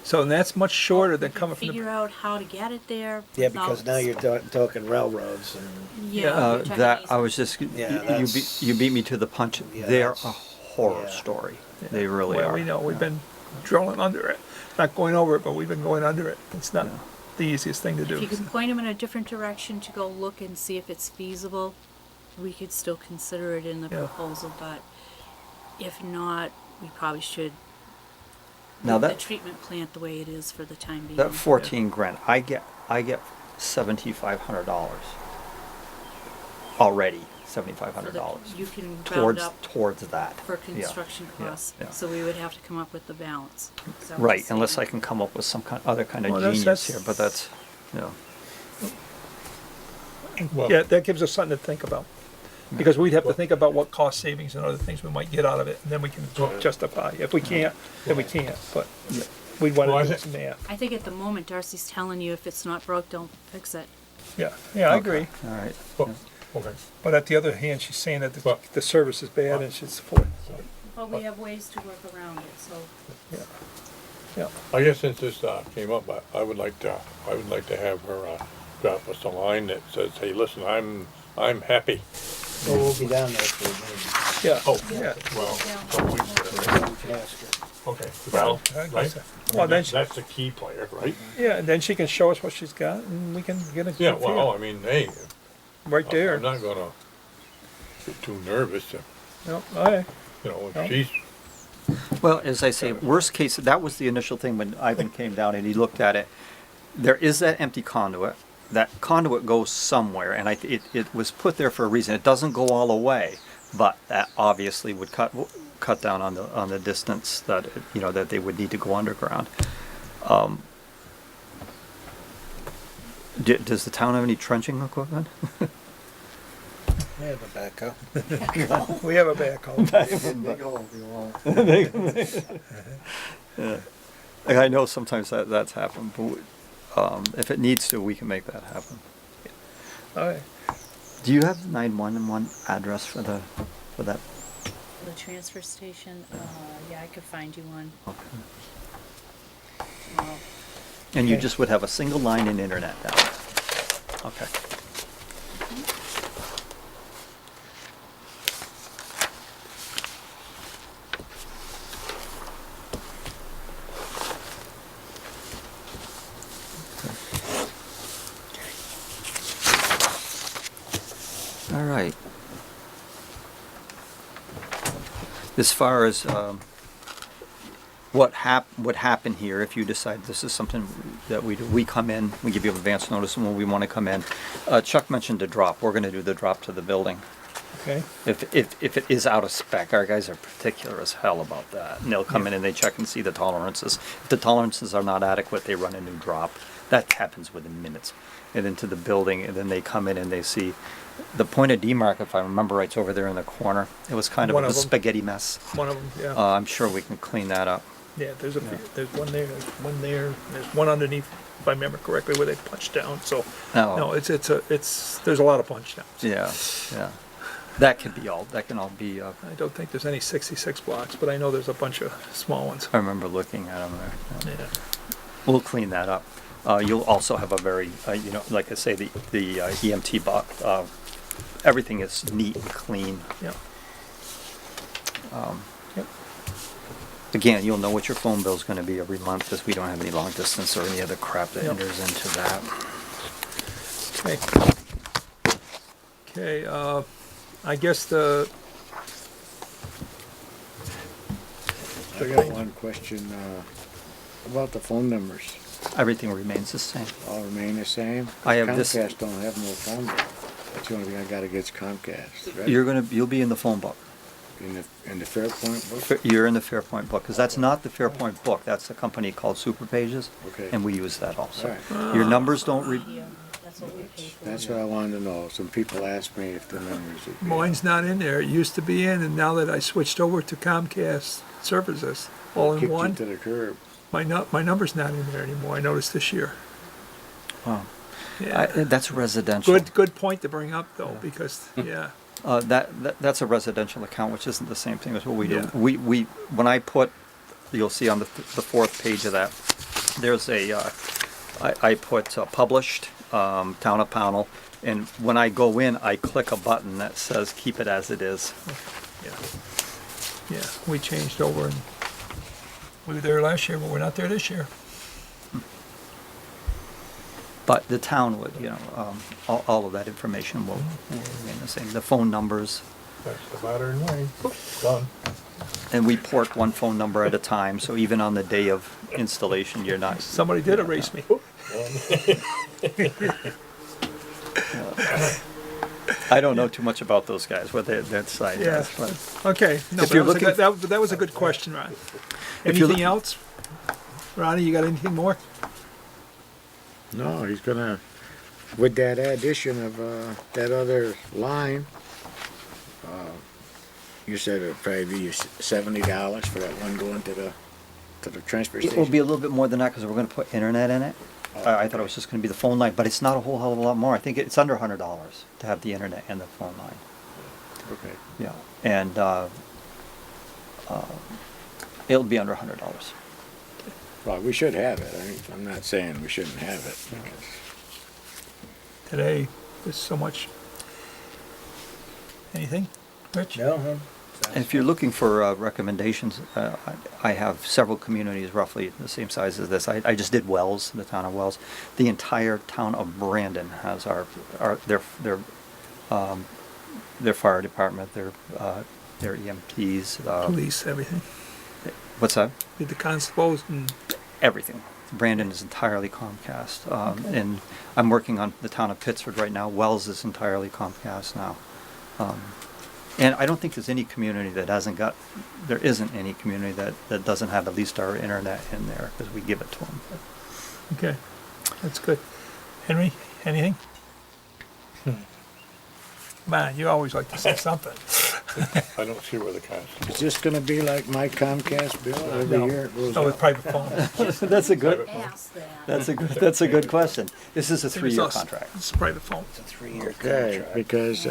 S1: So and that's much shorter than coming from
S5: Figure
S1: the...
S5: out how to get it there.
S2: Yeah, because now you're talking railroads and,
S5: Yeah. you're trying to
S7: that,
S5: ease-
S7: I was just,
S2: Yeah,
S7: you beat me to the punch.
S2: Yeah,
S7: They're a
S2: that's-
S7: horror
S2: yeah.
S7: story. They really
S1: Well,
S7: are.
S1: we know, we've been drilling under it. Not going over it, but we've been going under it. It's not the easiest thing to do.
S5: If you can point them in a different direction to go look and see if it's feasible, we could still consider it in the
S1: Yeah.
S5: proposal, but if not, we probably should
S7: Now
S5: leave the
S7: that,
S5: treatment plant the way it is for the time being.
S7: that 14 grand, I get $7,500 already,
S5: So that
S7: $7,500
S5: you can round
S7: towards
S5: up
S7: towards that.
S5: for
S7: Yeah,
S5: construction
S7: yeah,
S5: costs,
S7: yeah.
S5: so we would have to come up with the balance. Is that what
S7: Right,
S5: you're
S7: unless I
S5: saying?
S7: can come up with some other kind of
S1: Well,
S7: genius
S1: that's-
S7: here, but that's,
S4: Well-
S1: Yeah, that gives us something to think about. Because we'd have to think about what cost savings and other things we might get out of it, and then we can justify. If we can't, then we can't, but we'd
S4: Well, I
S1: want to do
S4: thi-
S1: some math.
S5: I think at the moment Darcy's telling you if it's not broke, don't fix it.
S1: Yeah, I agree.
S7: all right.
S4: Well, okay.
S1: But at the other hand, she's saying that
S4: Well-
S1: the service is bad and she's for it.
S5: But we have ways to work around it, so.
S1: Yeah,
S4: I guess since this came up, I would like to have her drop us a line that says, "Hey, listen, I'm happy."
S2: well, we'll be down there for a
S1: yeah.
S4: Oh,
S1: Yeah.
S4: well,
S2: meeting. We can ask her.
S4: okay.
S1: Well, I
S4: right?
S1: guess- well, then she-
S4: That's the key player, right?
S1: Yeah, and then she can show us what she's got and we can get a
S4: Yeah,
S1: good
S4: well,
S1: feel.
S4: I mean, hey,
S1: Right there.
S4: I'm not gonna get too nervous.
S1: No, all right.
S4: If
S1: No.
S4: she's
S7: Well, as I say, worst case, that was the initial thing when Ivan came down and he looked at it. There is that empty conduit. That conduit goes somewhere, and it was put there for a reason. It doesn't go all the way, but that obviously would cut down on the distance that that they would need to go underground. Does the town have any trenching equipment?
S2: We have a backup.
S1: We have a backhoe.
S8: Big hole if you want.
S7: Like, I know sometimes that's happened, but if it needs to, we can make that happen.
S1: All right.
S7: Do you have 911 address for that?
S5: For the transfer station, yeah, I could find you one.
S7: Okay.
S5: Well,
S7: And you
S2: Okay.
S7: just would have a single line in internet down there. Okay. All right. As far as what would happen here if you decide this is something that we do, we come in, we give you advance notice when we want to come in. Chuck mentioned the drop. We're going to do the drop to the building.
S1: Okay.
S7: If it is out of spec, our guys are particular as hell about that. And they'll come in and they check and see the tolerances. If the tolerances are not adequate, they run a new drop. That happens within minutes. And into the building, and then they come in and they see the point of demarc, if I remember right, it's over there in the corner. It was kind of
S1: One
S7: a
S1: of 'em.
S7: spaghetti mess.
S1: One of them, yeah.
S7: I'm sure we can clean that up.
S1: Yeah, there's there's one there, there's one underneath, if I remember correctly, where they punched down, so.
S7: Oh.
S1: No, it's, there's a lot of punch downs.
S7: Yeah, yeah. That can all be,
S1: I don't think there's any 66 blocks, but I know there's a bunch of small ones.
S7: I remember looking at them there. Yeah.
S1: Yeah.
S7: We'll clean that up. You'll also have a very, like I say, the EMT box, everything is neat and clean.
S1: Yeah. Yep.
S7: Again, you'll know what your phone bill's gonna be every month, because we don't have any long distance or any other crap that
S1: Yep.
S7: enters into that.
S1: Okay. Okay, I guess
S6: I got one question, about the phone numbers.
S7: Everything remains the same.
S6: All remain the same?
S7: I have this-
S6: Comcast don't have no phone number. That's the only thing I gotta get is Comcast, right?
S7: You'll be in the phone book.
S6: In the Fairpoint book?
S7: You're in the Fairpoint book, because that's not the Fairpoint book, that's a company called Super Pages.
S6: Okay.
S7: And we use that also.
S6: Alright.
S7: Your numbers don't
S5: yeah, that's what we pay for.
S6: That's what I wanted to know. Some people asked me if the numbers would be.
S1: mine's not in there. It used to be in, and now that I switched over to Comcast services, all in
S6: Kicked you
S1: one,
S6: to the curb.
S1: my number's not in there anymore. I noticed this year.
S7: Wow.
S1: Yeah.
S7: That's residential.
S1: Good point to bring up though, because, yeah,
S7: That's a residential account, which isn't the same thing as what we do.
S1: Yeah.
S7: We when I put, you'll see on the fourth page of that, there's I put published, town of Pownal, and when I go in, I click a button that says keep it as it is.
S1: yeah. Yeah, we changed over and we were there last year, but we're not there this year.
S7: But the town would, all of that information will remain the same. The phone numbers,
S4: That's the matter in way. Done.
S7: and we port one phone number at a time, so even on the day of installation, you're not.
S1: Somebody did erase me.
S7: I don't know too much about those guys, what their side
S1: Yeah.
S7: is, but.
S1: Okay, no,
S7: If
S1: but
S7: you're
S1: that was a
S7: looking-
S1: good- that was a good question, Ron.
S7: If you're
S1: Anything else? Ronnie, you got anything more?
S6: No, he's gonna, with that addition of, that other line, you said it'd probably be $70 for that one going to the transfer
S7: It will
S6: station?
S7: be a little bit more than that, because we're gonna put internet in it. I thought it was just gonna be the phone line, but it's not a whole hell of a lot more. I think it's under $100 to have the internet and the phone line.
S6: Okay.
S7: Yeah, and, it'll be under $100.
S6: Well, we should have it. I'm not saying we shouldn't have it. because-
S1: Today, there's so much. Anything, Rich?
S2: No?
S7: And if you're looking for recommendations, I have several communities roughly the same size as this. I just did Wells, the town of Wells. The entire town of Brandon has their fire department, their EMTs.
S1: Police, everything.
S7: What's that?
S1: With the constables and,
S7: Everything. Brandon is entirely Comcast, and I'm working on the town of Pittsford right now. Wells is entirely Comcast now. And I don't think there's any community that there isn't any community that doesn't have at least our internet in there, because we give it to them.
S1: okay, that's good. Henry, anything? Man, you always like to say something.
S4: I don't see where the constable.
S6: Is this gonna be like my Comcast bill every
S1: No.
S6: year? It goes
S1: No, with
S6: up?
S1: private phone.
S7: That's a good,
S5: Ask that.
S7: that's a good question. This is a 3-year contract.
S1: It's a private phone.
S2: It's a 3-year
S6: Okay,
S2: contract.
S6: because,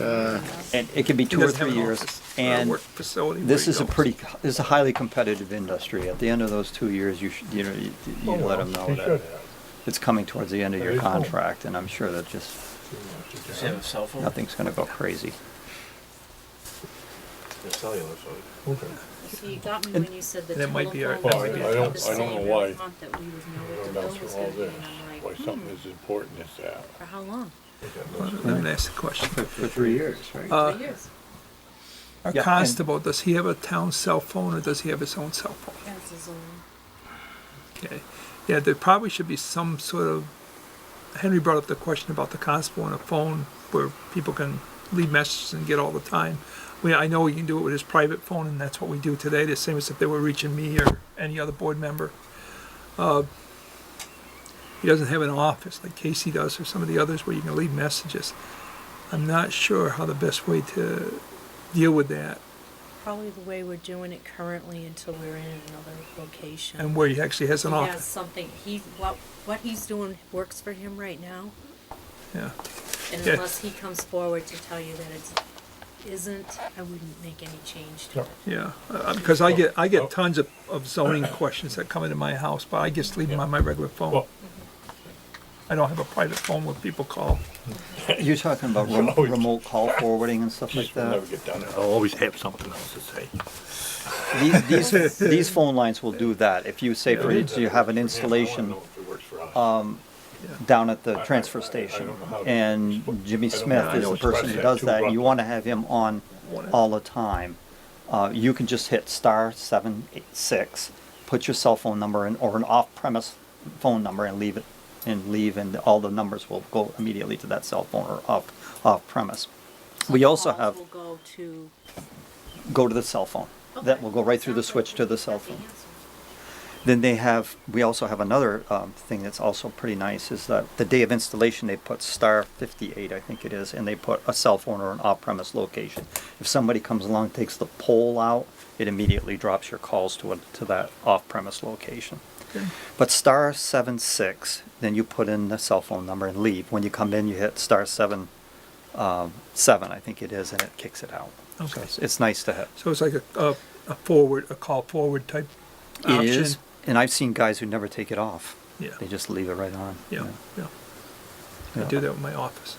S7: And it can be
S1: He
S7: 2 or
S1: doesn't have
S7: 3
S1: an
S7: years.
S1: office or a
S7: And
S1: work facility
S7: this
S1: where
S7: is
S1: he
S7: a
S1: goes.
S7: pretty, this is a highly competitive industry. At the end of those 2 years, you should, you know, you
S4: Oh,
S7: let
S4: well,
S7: them know
S4: he
S7: that
S4: should have.
S7: it's coming towards the end of your
S4: Very cool.
S7: contract, and I'm sure that just,
S3: Does he have a cell phone?
S7: nothing's gonna go crazy.
S3: A cellular phone.
S4: Okay.
S5: So you got me when you said the
S1: And it might
S5: telephone
S1: be our-
S5: was
S1: Well,
S5: gonna
S1: I
S5: be
S4: don't-
S5: the
S4: I don't
S5: same
S4: know
S5: every
S4: why.
S5: month, that we would know what
S4: Going
S5: the
S4: down
S5: bill was
S4: through all
S5: gonna be,
S4: this,
S5: and I'm
S4: why
S5: like,
S4: something as important as that.
S5: for how long?
S1: Let me ask a question.
S6: for 3 years, right?
S5: 3 years.
S1: Our
S7: Yeah, and-
S1: constable, does he have a town cell phone or does he have his own cell phone?
S5: Has his own.
S1: Okay. Yeah, there probably should be some sort of, Henry brought up the question about the constable and a phone where people can leave messages and get all the time. I know he can do it with his private phone, and that's what we do today, the same as if they were reaching me or any other board member. He doesn't have an office like Casey does or some of the others where you can leave messages. I'm not sure how the best way to deal with that
S5: Probably the way we're doing it currently until we're in another location.
S1: and where he actually has an
S5: He has
S1: office.
S5: something, what he's doing works for him right now,
S1: Yeah.
S5: and
S1: Yeah.
S5: unless he comes forward to tell you that it isn't, I wouldn't make any change to it.
S1: Yeah, because I get tons of zoning questions that come into my house, but I just leave them on my regular phone.
S4: Well-
S1: I don't have a private phone where people call.
S7: You're talking about
S4: Always.
S7: remote call forwarding and stuff like
S4: Just will never
S7: that?
S4: get done. I'll always have something else to say.
S7: These phone lines will do that. If you say, for instance, you have an installation down at the transfer station, and Jimmy Smith is the person who does that, and you want to have him on all the time, you can just hit *786, put your cell phone number in, or an off-premise phone number, and leave, and all the numbers will go immediately to that cell phone or off-premise. We also have,
S5: Calls will go to.
S7: go to the cell phone. That
S5: Okay.
S7: will go right through the
S5: Sounds
S7: switch
S5: like
S7: to the
S5: we
S7: cell
S5: got the
S7: phone.
S5: answer.
S7: Then we also have another thing that's also pretty nice, is that the day of installation, they put *58, I think it is, and they put a cell phone or an off-premise location. If somebody comes along, takes the pole out, it immediately drops your calls to that off-premise location.
S1: Okay.
S7: But *76, then you put in the cell phone number and leave. When you come in, you hit *7, I think it is, and it kicks it out.
S1: Okay.
S7: So it's nice to have.
S1: So it's like a call forward type
S7: It
S1: option.
S7: is, and I've seen guys who never take it off.
S1: Yeah,
S7: They just leave it right on.
S1: yeah, yeah. I
S7: Yeah.
S1: do that with my office.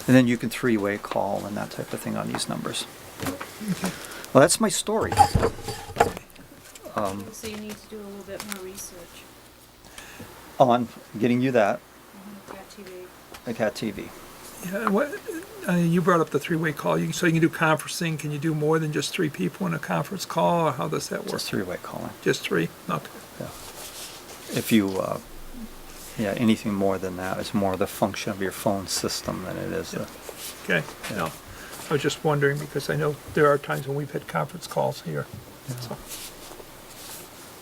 S7: And then you can 3-way call and that type of thing on these numbers. Well, that's my story.
S5: So you need to do a little bit more research.
S7: On getting you that,
S5: Cat TV.
S7: a Cat TV.
S1: Yeah, you brought up the 3-way call. So you can do conferencing. Can you do more than just 3 people in a conference call, or how does that work?
S7: Just 3-way calling.
S1: Just 3? Okay.
S7: Yeah. If you, anything more than that, it's more the function of your phone system than it is the.
S1: Okay, no. I was just wondering because I know there are times when we've had conference calls here. So-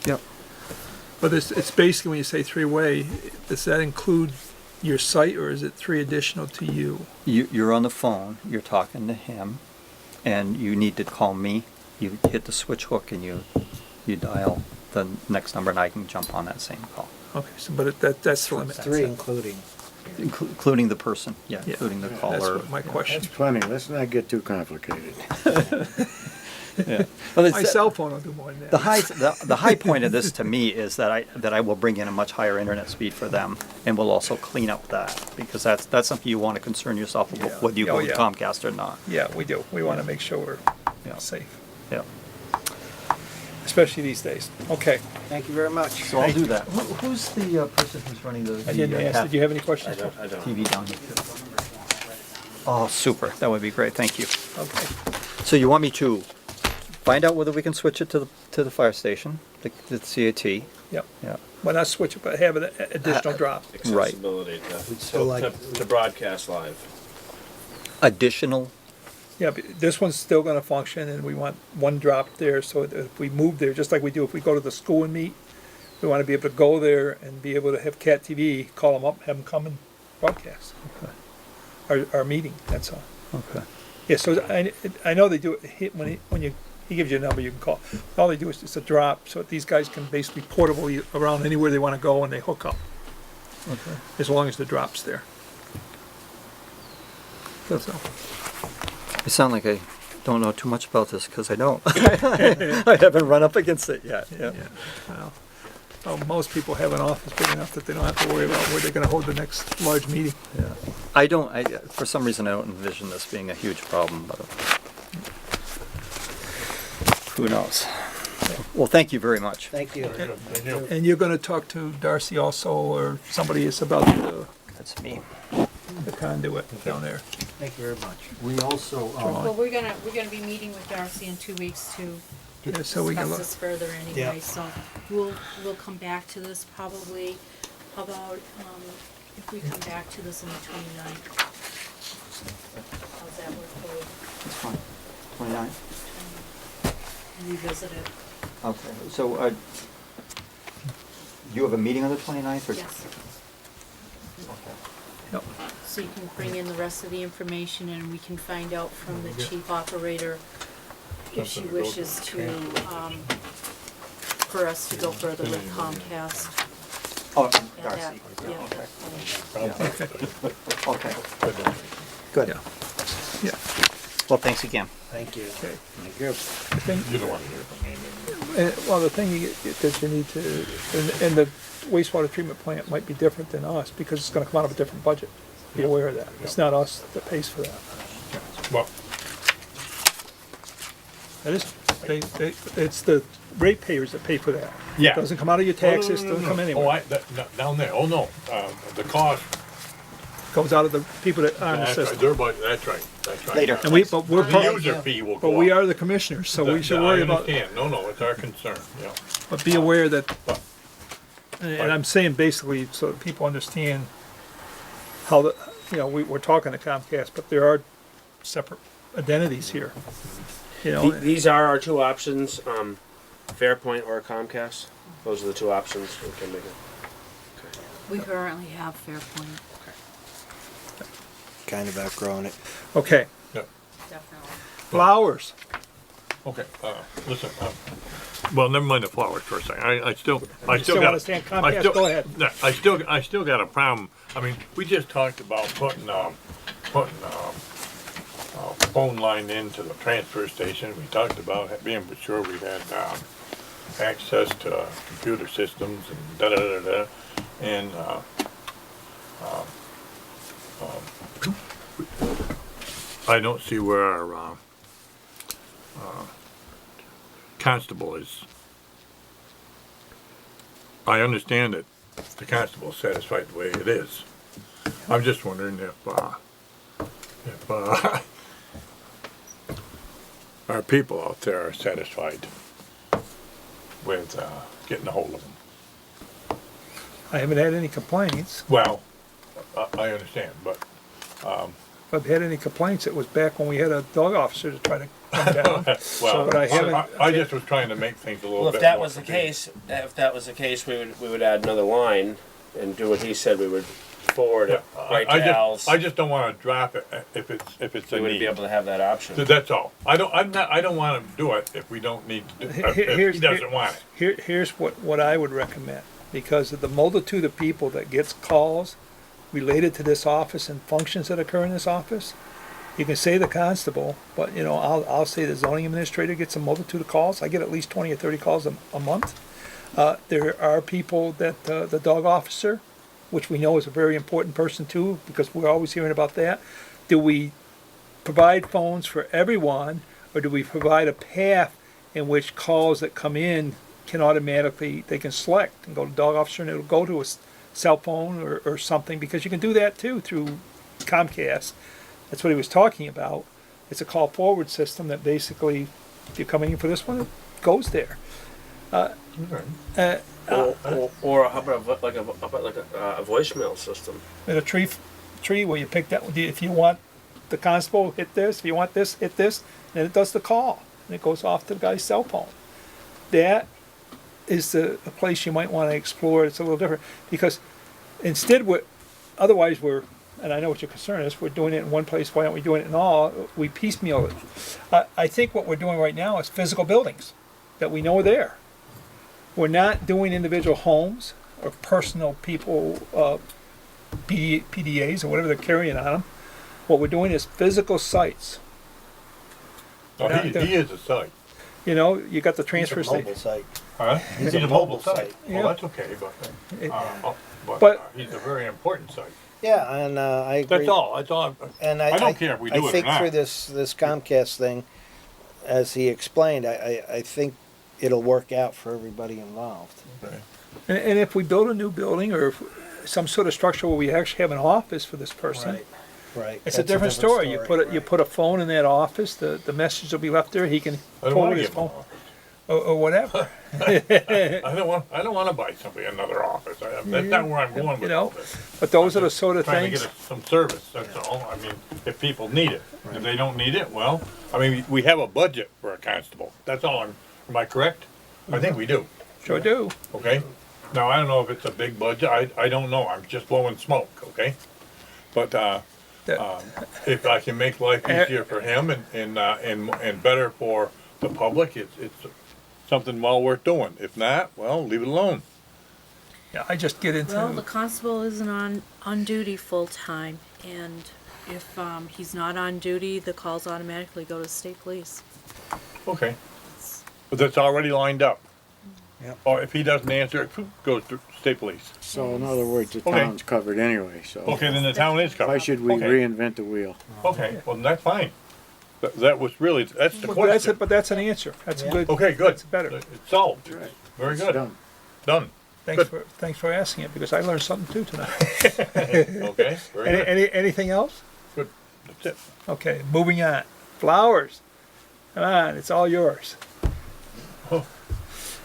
S7: Yep.
S1: But it's basically when you say 3-way, does that include your site or is it 3 additional to you?
S7: You're on the phone, you're talking to him, and you need to call me. You hit the switch hook and you dial the next number, and I can jump on that same call.
S1: Okay, so but that's the limit.
S2: 3 including.
S7: Including the person, yeah,
S1: Yeah.
S7: including the
S1: That's
S7: caller.
S1: what my question.
S6: That's plenty, let's not get too complicated.
S7: Yeah. Well, it's
S1: My cell phone will do more than that.
S7: the high point of this to me is that I will bring in a much higher internet speed for them, and we'll also clean up that, because that's something you want to concern yourself about,
S1: Yeah.
S7: whether you
S1: Oh,
S7: go with
S1: yeah.
S7: Comcast or not.
S1: Yeah, we do. We want to make sure we're
S7: Yeah.
S1: safe,
S7: Yeah.
S1: especially these days. Okay.
S2: Thank you very much.
S7: So I'll do that. Who's the person who's running the?
S1: I didn't ask, did you have any questions?
S3: I don't.
S7: TV down here? Oh, super. That would be great. Thank you.
S1: Okay.
S7: So you want me to find out whether we can switch it to the fire station, the CAT?
S1: Yep.
S7: Yeah.
S1: Well, not switch it, but have an additional drop.
S7: Right.
S3: Accessibility
S2: still like-
S3: to broadcast live.
S7: Additional.
S1: Yeah, but this one's still gonna function and we want one drop there, so that if we move there, just like we do if we go to the school and meet, we wanna be able to go there and be able to have Cat TV, call them up, have them come and broadcast. Our meeting, that's all.
S7: Okay.
S1: Yeah, so I know they do it, he gives you a number you can call. All they do is just a drop, so these guys can basically portable around anywhere they wanna go and they hook up. Okay. As long as the drop's there. That's all.
S7: I sound like I don't know too much about this, because I don't. I haven't run up against it yet, yeah.
S1: Yeah, well, most people have an office big enough that they don't have to worry about where they're gonna hold the next large meeting.
S7: Yeah. For some reason, I don't envision this being a huge problem, but who knows? Well, thank you very much.
S2: Thank you.
S4: Thank you.
S1: And you're gonna talk to Darcy also, or somebody is about
S7: That's me.
S1: the conduit down there.
S2: Thank you very much.
S8: We also,
S5: Well, we're gonna be meeting with Darcy in 2 weeks to
S1: Yeah, so we can
S5: discuss
S1: look.
S5: this further anyway,
S2: Yeah.
S5: so we'll come back to this probably. How about, if we come back to this on the 29th? How's that work for you?
S7: That's fine. 29?
S5: Revisit it,
S7: Okay, so, you have a meeting on the 29th, or?
S5: yes.
S7: Okay.
S1: Yep.
S5: So you can bring in the rest of the information and we can find out from the chief operator if she
S4: Something to go to
S5: wishes
S4: the
S5: to, for us to go further with Comcast.
S7: Oh,
S5: at that-
S7: Darcy.
S5: Yeah,
S7: Okay.
S5: that point.
S1: Okay,
S7: Okay. Good.
S1: yeah, yeah.
S7: Well, thanks again.
S2: Thank you.
S1: Okay.
S2: Thank you.
S1: The thing,
S4: You don't want to hear from me.
S1: well, the thing that you need to, and the wastewater treatment plant might be different than us, because it's gonna come out of a different budget. Be aware of that. It's not us that pays for that.
S4: Well,
S1: That is, it's the ratepayers that pay for that.
S4: yeah.
S1: Doesn't come out of your taxes, doesn't come
S4: Oh,
S1: anywhere.
S4: down there, oh, no, the cost,
S1: Goes out of the people that are in the
S4: that's right,
S1: system.
S4: their budget, that's right.
S7: Later.
S1: And but we're,
S4: The
S1: part-
S4: user fee will go
S1: but
S4: up.
S1: we are the commissioners, so we should worry about,
S4: I understand, no, it's our concern, yeah.
S1: but be aware that,
S4: But-
S1: and I'm saying basically so that people understand how the, we're talking to Comcast, but there are separate identities here.
S3: These are our two options, Fairpoint or Comcast. Those are the two options we can make it.
S5: We currently have Fairpoint,
S2: Kind of outgrown it.
S1: Okay,
S4: Yeah,
S5: definitely.
S1: flowers.
S4: okay, listen, well, never mind the flowers for a second, I still
S1: still
S4: got.
S1: wanna stay on Comcast? Go ahead.
S4: Yeah, I still got a problem, I mean, we just talked about putting phone line into the transfer station, we talked about being sure we had, access to computer systems and da-da-da-da, and, I don't see where our, constable is. I understand that the constable is satisfied the way it is. I'm just wondering if our people out there are satisfied with, getting a hold of them.
S1: I haven't had any complaints.
S4: Well, I understand, but,
S1: If I've had any complaints, it was back when we had a dog officer to try to come down.
S4: well,
S1: But I haven't-
S4: I just was trying to make things a little
S3: Well,
S4: bit
S3: if that
S4: more
S3: was the
S4: convenient.
S3: case, we would add another line and do what he said. We would forward it right to Al's.
S4: I just don't wanna drop it if it's a
S3: We wouldn't be
S4: need.
S3: able to have that option.
S4: That's all. I don't wanna do it if we don't need to do, if he doesn't want it.
S1: Here's what I would recommend, because of the multitude of people that gets calls related to this office and functions that occur in this office. You can say the constable, but I'll say the zoning administrator gets a multitude of calls. I get at least 20 or 30 calls a month. There are people that, the dog officer, which we know is a very important person too, because we're always hearing about that. Do we provide phones for everyone, or do we provide a path in which calls that come in can automatically, they can select and go to dog officer and it'll go to a cell phone or something, because you can do that too through Comcast. That's what he was talking about. It's a call forward system that basically, if you're coming in for this one, it goes there.
S3: Or how about a voicemail system?
S1: In a tree where you pick that, if you want the constable, hit this, if you want this, hit this, and it does the call, and it goes off to the guy's cell phone. That is a place you might want to explore. It's a little different, because instead otherwise we're and I know what your concern is, we're doing it in one place, why aren't we doing it in all? We piecemeal it. I think what we're doing right now is physical buildings that we know are there. We're not doing individual homes or personal people, PDAs or whatever they're carrying on them. What we're doing is physical sites.
S4: No, he is a site.
S1: You know, you got the transfer
S2: It's a mobile
S1: station.
S2: site.
S4: Huh?
S2: He's a mobile site.
S1: Yeah.
S4: Well, that's okay, but
S1: But-
S4: he's a very important site.
S2: Yeah, and I agree.
S4: That's all, that's all.
S2: And
S4: I don't care if we do it or
S2: I think
S4: not.
S2: through this Comcast thing, as he explained, I think it'll work out for everybody involved.
S1: And if we build a new building or if some sort of structure where we actually have an office for this person,
S2: Right.
S1: it's
S2: That's
S1: a different story. You
S2: right.
S1: put a phone in that office, the message will be left there, he can
S4: I don't
S1: forward
S4: wanna
S1: his
S4: give him an
S1: phone
S4: office.
S1: or whatever.
S4: I don't wanna buy somebody another office. That's not where I'm going
S1: You
S4: with
S1: know,
S4: all this.
S1: but those are the sort of
S4: Trying to
S1: things.
S4: get us some service, that's all. I mean, if people need it. If they don't need it, well, I mean, we have a budget for a constable. That's all am I correct? I think we do,
S1: Sure do.
S4: okay? Now, I don't know if it's a big budget. I don't know. I'm just blowing smoke, okay? But, if I can make life easier for him and better for the public, it's something well worth doing. If not, well, leave it alone.
S1: Yeah, I just get into.
S5: Well, the constable isn't on duty full-time, and if, he's not on duty, the calls automatically go to state police.
S4: Okay. But that's already lined up.
S2: Yep.
S4: Or if he doesn't answer, it goes to state police.
S6: So in other words, the
S4: Okay.
S6: town's covered anyway, so.
S4: Okay, then the town is covered.
S6: Why should we
S4: Okay.
S6: reinvent the wheel?
S4: Okay, well, that's fine. That was really, that's the
S1: Well, that's
S4: question.
S1: it, but that's an answer. That's a
S2: Yeah.
S1: good.
S4: Okay, good.
S1: That's better.
S4: It's solved.
S6: Right.
S4: Very
S6: It's
S4: good.
S6: done.
S4: Done.
S1: Thanks for asking it because I learned something too tonight.
S4: Okay, very good.
S1: Anything else?
S4: Good. That's it.
S1: Okay, moving on. Flowers. Come on, it's all yours.
S4: Oh.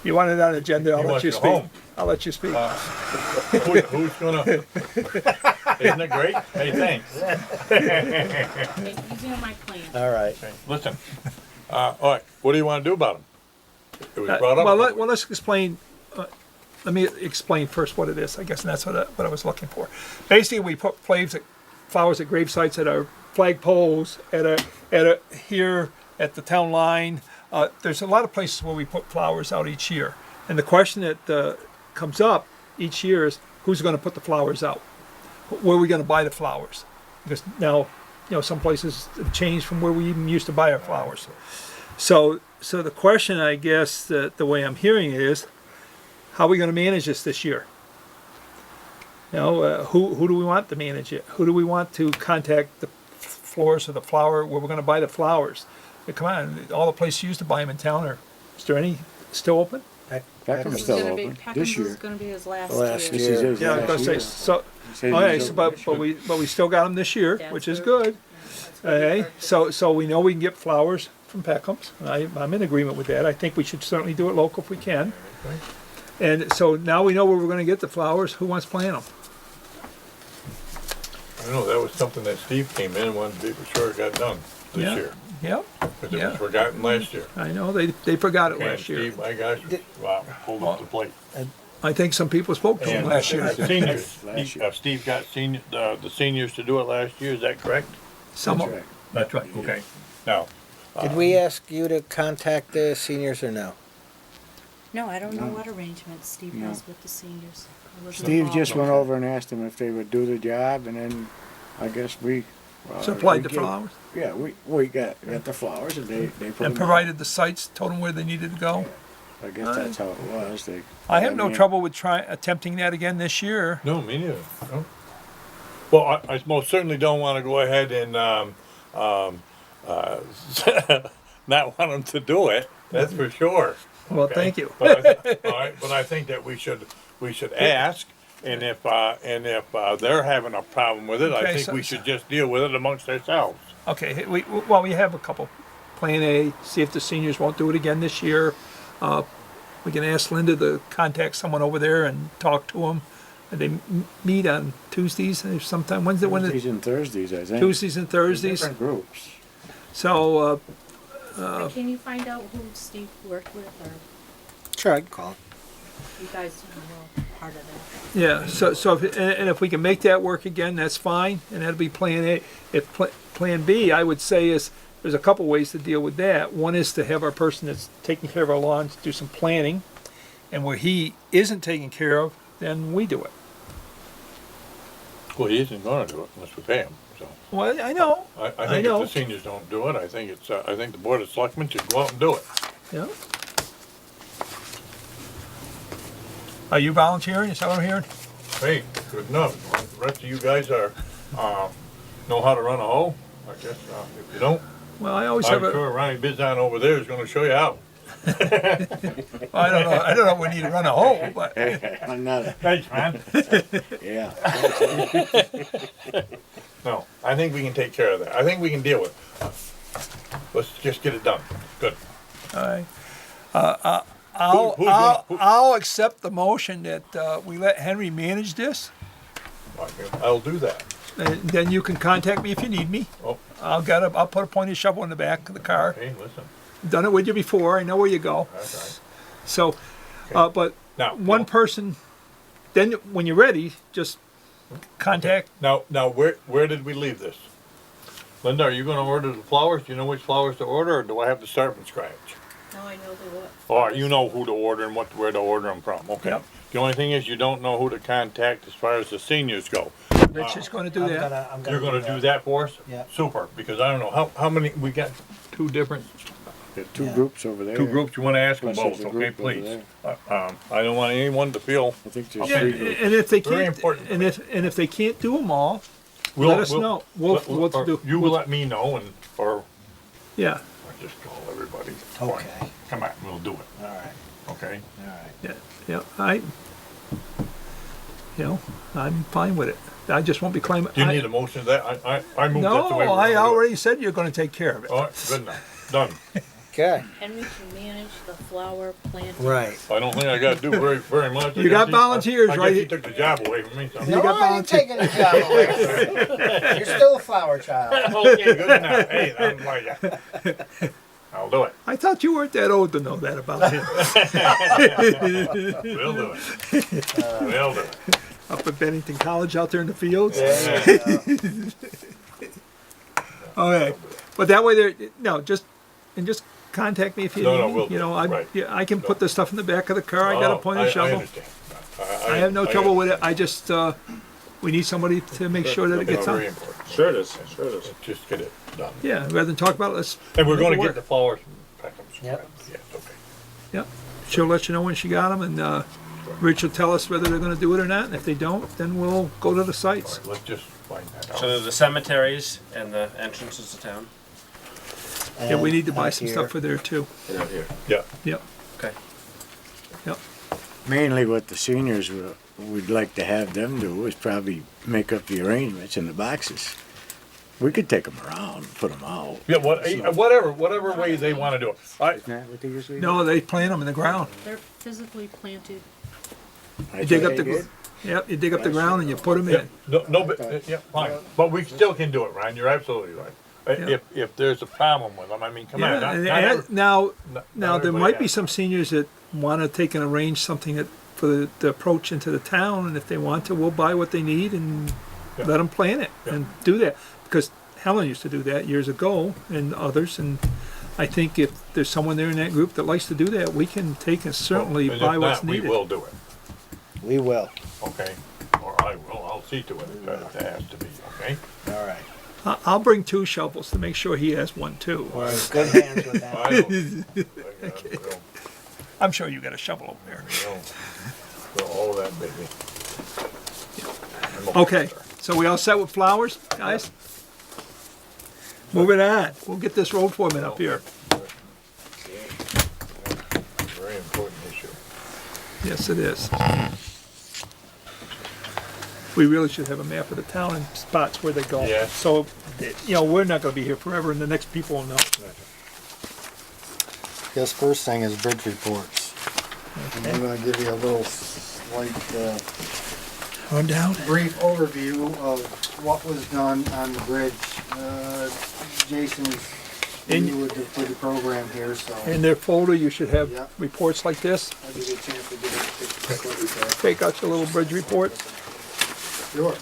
S1: You want it on the agenda? I'll
S4: You
S1: let
S4: want
S1: you
S4: your
S1: speak.
S4: home.
S1: I'll let you speak.
S4: Who's gonna? Isn't it great? Hey, thanks.
S5: These are my plans.
S2: All right.
S4: Okay, listen, all right, what do you wanna do about them? It was brought up.
S1: Well, let's explain. Let me explain first what it is, I guess, and that's what I was looking for. Basically, we put flowers at grave sites, at our flag poles, here at the town line. There's a lot of places where we put flowers out each year, and the question that comes up each year is who's going to put the flowers out? Where are we going to buy the flowers? Because now, some places have changed from where we even used to buy our flowers. So the question, I guess, the way I'm hearing it is, how are we going to manage this year? Who do we want to manage it? Who do we want to contact the florist or the flower where we're going to buy the flowers? Come on, all the places you used to buy them in town is there any still open?
S6: Peckham's
S5: It's
S6: still
S5: gonna be,
S6: open
S5: Peckham's
S6: this
S5: is
S6: year.
S5: gonna be his last
S2: Last
S5: year.
S6: This is his
S1: Yeah, I was
S6: last
S1: going to say,
S6: year.
S1: so,
S6: He said
S1: okay,
S6: he's
S1: so,
S6: open.
S1: but we still got them this year,
S5: That's
S1: which is
S5: what-
S1: good.
S5: That's what we
S1: Okay,
S5: purchased.
S1: so we know we can get flowers from Peckham's. I'm in agreement with that. I think we should certainly do it local if we can. And so now we know where we're going to get the flowers. Who wants to plant them?
S4: I don't know, that was something that Steve came in and wanted to be for sure it got done this
S1: Yeah.
S4: year.
S1: Yep,
S4: Because it
S1: Yeah.
S4: was forgotten last year.
S1: I know they forgot it
S4: And
S1: last year.
S4: Steve, my gosh, wow, pulled up the plate.
S1: I think some people spoke to him
S4: And
S1: last year.
S4: the seniors,
S6: Last year.
S4: Steve got the seniors to do it last year, is that correct?
S1: Some
S6: That's
S1: of
S6: right.
S4: That's right, okay. Now,
S2: Did we ask you to contact the seniors or no?
S5: No, I don't know
S6: No.
S5: what arrangements Steve
S6: No.
S5: has with the seniors. I wasn't
S6: Steve
S5: involved.
S6: just went over and asked them if they would do the job, and then I guess we.
S1: supplied
S6: we
S1: the
S6: gave-
S1: flowers
S6: Yeah, we got the flowers, and they put
S1: and
S6: them out.
S1: provided the sites, told them where they needed to go.
S6: I guess that's how it was. They.
S1: I have no
S6: mean,
S1: trouble with attempting that again this year.
S4: no, me neither. No. Well, I most certainly don't want to go ahead and not want them to do it. That's for sure.
S1: Well,
S4: Okay?
S1: thank you.
S4: All right, but I think that we should ask, and if they're having a problem with it, I
S1: Okay,
S4: think
S1: so-
S4: we should just deal with it amongst ourselves.
S1: Okay, we have a couple. Plan A, see if the seniors won't do it again this year. We can ask Linda to contact someone over there and talk to them. And they meet on Tuesdays, sometime, Wednesday,
S6: Tuesdays and Thursdays, I think.
S1: Tuesdays and Thursdays.
S6: Different groups.
S1: So,
S5: Can you find out who Steve worked with, or
S2: Sure, I can call.
S5: you guys don't know? part of that.
S1: Yeah, so and if we can make that work again, that's fine, and that'll be plan A. If plan B, I would say is, there's a couple ways to deal with that. One is to have our person that's taking care of our lawns do some planning, and where he isn't taken care of, then we do it.
S4: Well, he isn't gonna do it unless we pay him, so.
S1: Well, I know,
S4: I
S1: I
S4: think
S1: know.
S4: if the seniors don't do it, I think it's, I think the Board of Selectmen should go out and do it.
S1: yeah. Are you volunteering, is that what I'm hearing?
S4: Hey, good enough. The rest of you guys are, know how to run a hoe, I guess, if you don't,
S1: Well, I always
S4: I'm
S1: have a,
S4: sure Ronnie Bizon over there is gonna show you how.
S1: I don't know if we need to run a hole, but,
S6: I'm not,
S4: Thanks, man.
S6: yeah.
S4: No, I think we can take care of that. I think we can deal with it. Let's just get it done. Good.
S1: alright.
S4: Who's gonna-
S1: I'll accept the motion that, we let Henry manage this,
S4: I'll do that.
S1: and then you can contact me if you need me.
S4: Oh,
S1: I'll put a pointy shovel in the back of the car.
S4: hey, listen,
S1: Done it with you before, I know where you go.
S4: that's right.
S1: So, but
S4: Now,
S1: one person, then when you're ready, just contact,
S4: now, where did we leave this? Linda, are you gonna order the flowers? Do you know which flowers to order, or do I have to start from scratch?
S5: No, I know the what.
S4: Or you know who to order and where to order them from, okay?
S1: Yep.
S4: The only thing is you don't know who to contact as far as the seniors go.
S1: Rich is gonna do
S2: I'm
S1: that.
S2: gonna
S4: You're gonna do that for us?
S2: Yeah.
S4: Super, because I don't know, how many, we got two different,
S6: There are two
S2: Yeah.
S6: groups over there.
S4: two groups, you wanna ask them
S6: Plus
S4: both,
S6: there's a
S4: okay,
S6: group over
S4: please?
S6: there.
S4: I don't want anyone to feel,
S6: I think there's
S1: Yeah,
S6: three groups.
S1: and if they
S4: Very
S1: can't,
S4: important.
S1: and if they can't do them all,
S4: we'll,
S1: let us know. We'll
S4: or
S1: do,
S4: you let me know or
S1: yeah,
S4: I'll just call everybody.
S2: Okay.
S4: Fine. Come on, we'll do it,
S2: All right,
S4: okay?
S2: all right.
S1: yeah, I'm fine with it. I just won't be claiming.
S4: Do you need a motion to that? I moved that the way
S1: No,
S4: we're
S1: I
S4: gonna do it.
S1: already said you're gonna take care of it.
S4: All right, good enough, done.
S2: Okay.
S5: Henry can manage the flower planting.
S2: Right.
S4: I don't think I gotta do very much.
S1: You got volunteers,
S4: I
S1: right?
S4: guess he took the job away from me, so.
S1: You
S2: No,
S1: got
S2: I ain't
S1: volunteer-
S2: taking the job away. You're still a flower child.
S4: Okay, good enough. Hey, I'm like, I'll do it.
S1: I thought you weren't that old to know that about him.
S4: We'll do it. We'll do it.
S1: Up at Bennington College out there in the fields.
S2: There you go.
S1: Okay, but that way just contact me if you
S4: No,
S1: need
S4: no,
S1: me.
S4: we'll do
S1: You know,
S4: it, right.
S1: I can put the stuff in the back of the car. I got a
S4: Oh,
S1: pointy
S4: I
S1: shovel.
S4: understand.
S1: I have no trouble with it. I just, we need somebody to make sure that it gets
S4: Very
S1: on.
S4: important.
S3: Sure it is, sure it is.
S4: Just get it done.
S1: Yeah, rather than talk about it, let's.
S4: And we're
S1: make
S4: gonna
S1: it
S4: get
S1: work.
S4: the flowers back up.
S2: Yep.
S4: Yes, okay.
S1: Yep. She'll let you know when she got them, and Rich will tell us whether they're gonna do it or not, and if they don't, then we'll go to the sites.
S4: All right, let's just find that out.
S3: So there's the cemeteries and the entrances to town,
S1: Yeah, we need to
S2: And
S1: buy
S2: out
S1: some
S2: here.
S1: stuff for there too.
S3: and out here.
S4: Yeah,
S1: Yep,
S3: Okay.
S1: yep.
S6: Mainly what the seniors would like to have them do is probably make up the arrangements in the boxes. We could take them around, put them out.
S4: yeah, whatever way they wanna do it.
S6: Isn't that what they usually do?
S1: No, they plant them in the ground.
S5: They're physically planted.
S6: I
S1: You dig
S6: thought
S1: up
S6: they
S1: the,
S6: did.
S1: yep, you dig up the ground and you put them
S4: Yeah,
S1: in.
S4: no, but, yeah, fine, but we still can do it, Ryan, you're absolutely right.
S1: Yeah.
S4: If there's a problem with them, I mean, come on.
S1: Yeah,
S4: not-
S1: and
S4: not every-
S1: now
S4: not
S1: there
S4: everybody
S1: might be
S4: has.
S1: some seniors that wanna take and arrange something that, for the approach into the town, and if they want to, we'll buy what they need and
S4: Yeah.
S1: let them plan it
S4: Yeah.
S1: and do that. Because Helen used to do that years ago, and others, and I think if there's someone there in that group that likes to do that, we can take and certainly
S4: And if
S1: buy what's
S4: not,
S1: needed.
S4: We will do it,
S2: We will.
S4: okay? Or I will, I'll see to it if it has to be, okay?
S2: All right.
S1: I'll bring 2 shovels to make sure he has one too.
S2: We're in good hands with that.
S4: I will,
S1: I'm sure you got a shovel over there.
S4: we'll hold that baby.
S1: Okay, so we all set with flowers, guys? Moving on, we'll get this road foreman up here.
S4: Very important issue.
S1: Yes, it is. We really should have a map of the town and spots where they go.
S4: Yeah.
S1: So, we're not gonna be here forever, and the next people will know.
S8: Guess first thing is bridge reports. And I'm gonna give you a little slight,
S1: Rundown?
S8: brief overview of what was done on the bridge. Jason is
S1: In-
S8: new with the program here, so
S1: In their folder, you should have
S8: Yeah.
S1: reports like this.
S8: I'll give you a chance to get it.
S1: Take out your little bridge report.
S8: Sure.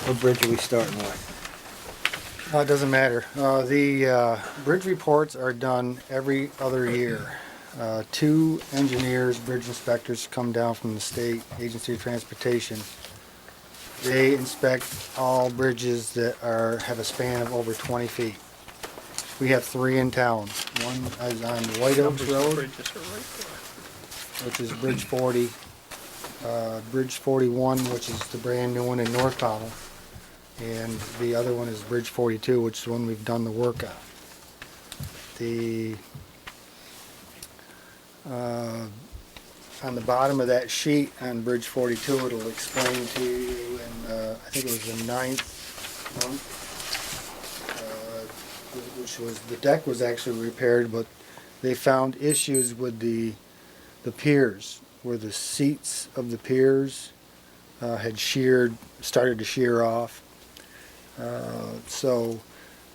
S2: What bridge are we starting with?
S8: It doesn't matter. The bridge reports are done every other year. Two engineers, bridge inspectors come down from the state agency of transportation. They inspect all bridges that have a span of over 20 feet. We have three in town. One is on White Oaks Road, which is Bridge 40. Bridge 41, which is the brand new one in North Pownal. And the other one is Bridge 42, which is the one we've done the work on. On the bottom of that sheet on Bridge 42, it'll explain to you, and I think it was the 9th month, which was, the deck was actually repaired, but they found issues with the piers, where the seats of the piers had started to shear off. So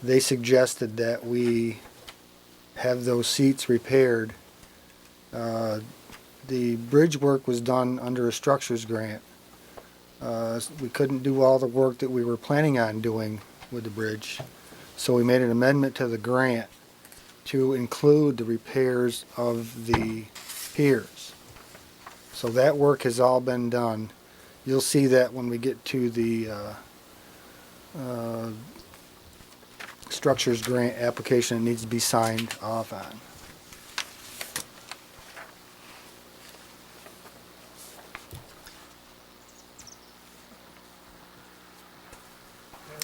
S8: they suggested that we have those seats repaired. The bridge work was done under a structures grant. We couldn't do all the work that we were planning on doing with the bridge, so we made an amendment to the grant to include the repairs of the piers. So that work has all been done. You'll see that when we get to the structures grant application, it needs to be signed off on.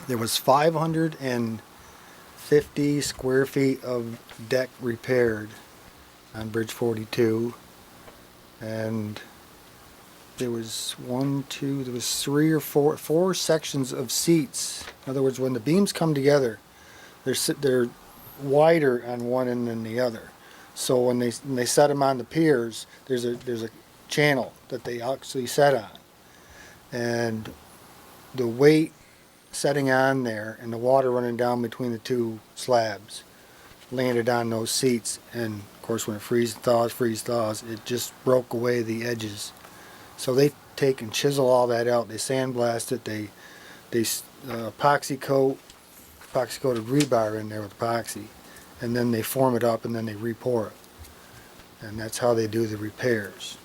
S8: There was 550 square feet of deck repaired on Bridge 42, and there was three or four sections of seats. In other words, when the beams come together, they're wider on one end than the other. So when they set them on the piers, there's a channel that they actually set on, and the weight setting on there and the water running down between the two slabs landed on those seats, and of course when it freeze thaws, it just broke away the edges. So they take and chisel all that out. They sandblast it. They epoxy coated rebar in there with epoxy, and then they form it up and then they re-pour it. And that's how they do the repairs.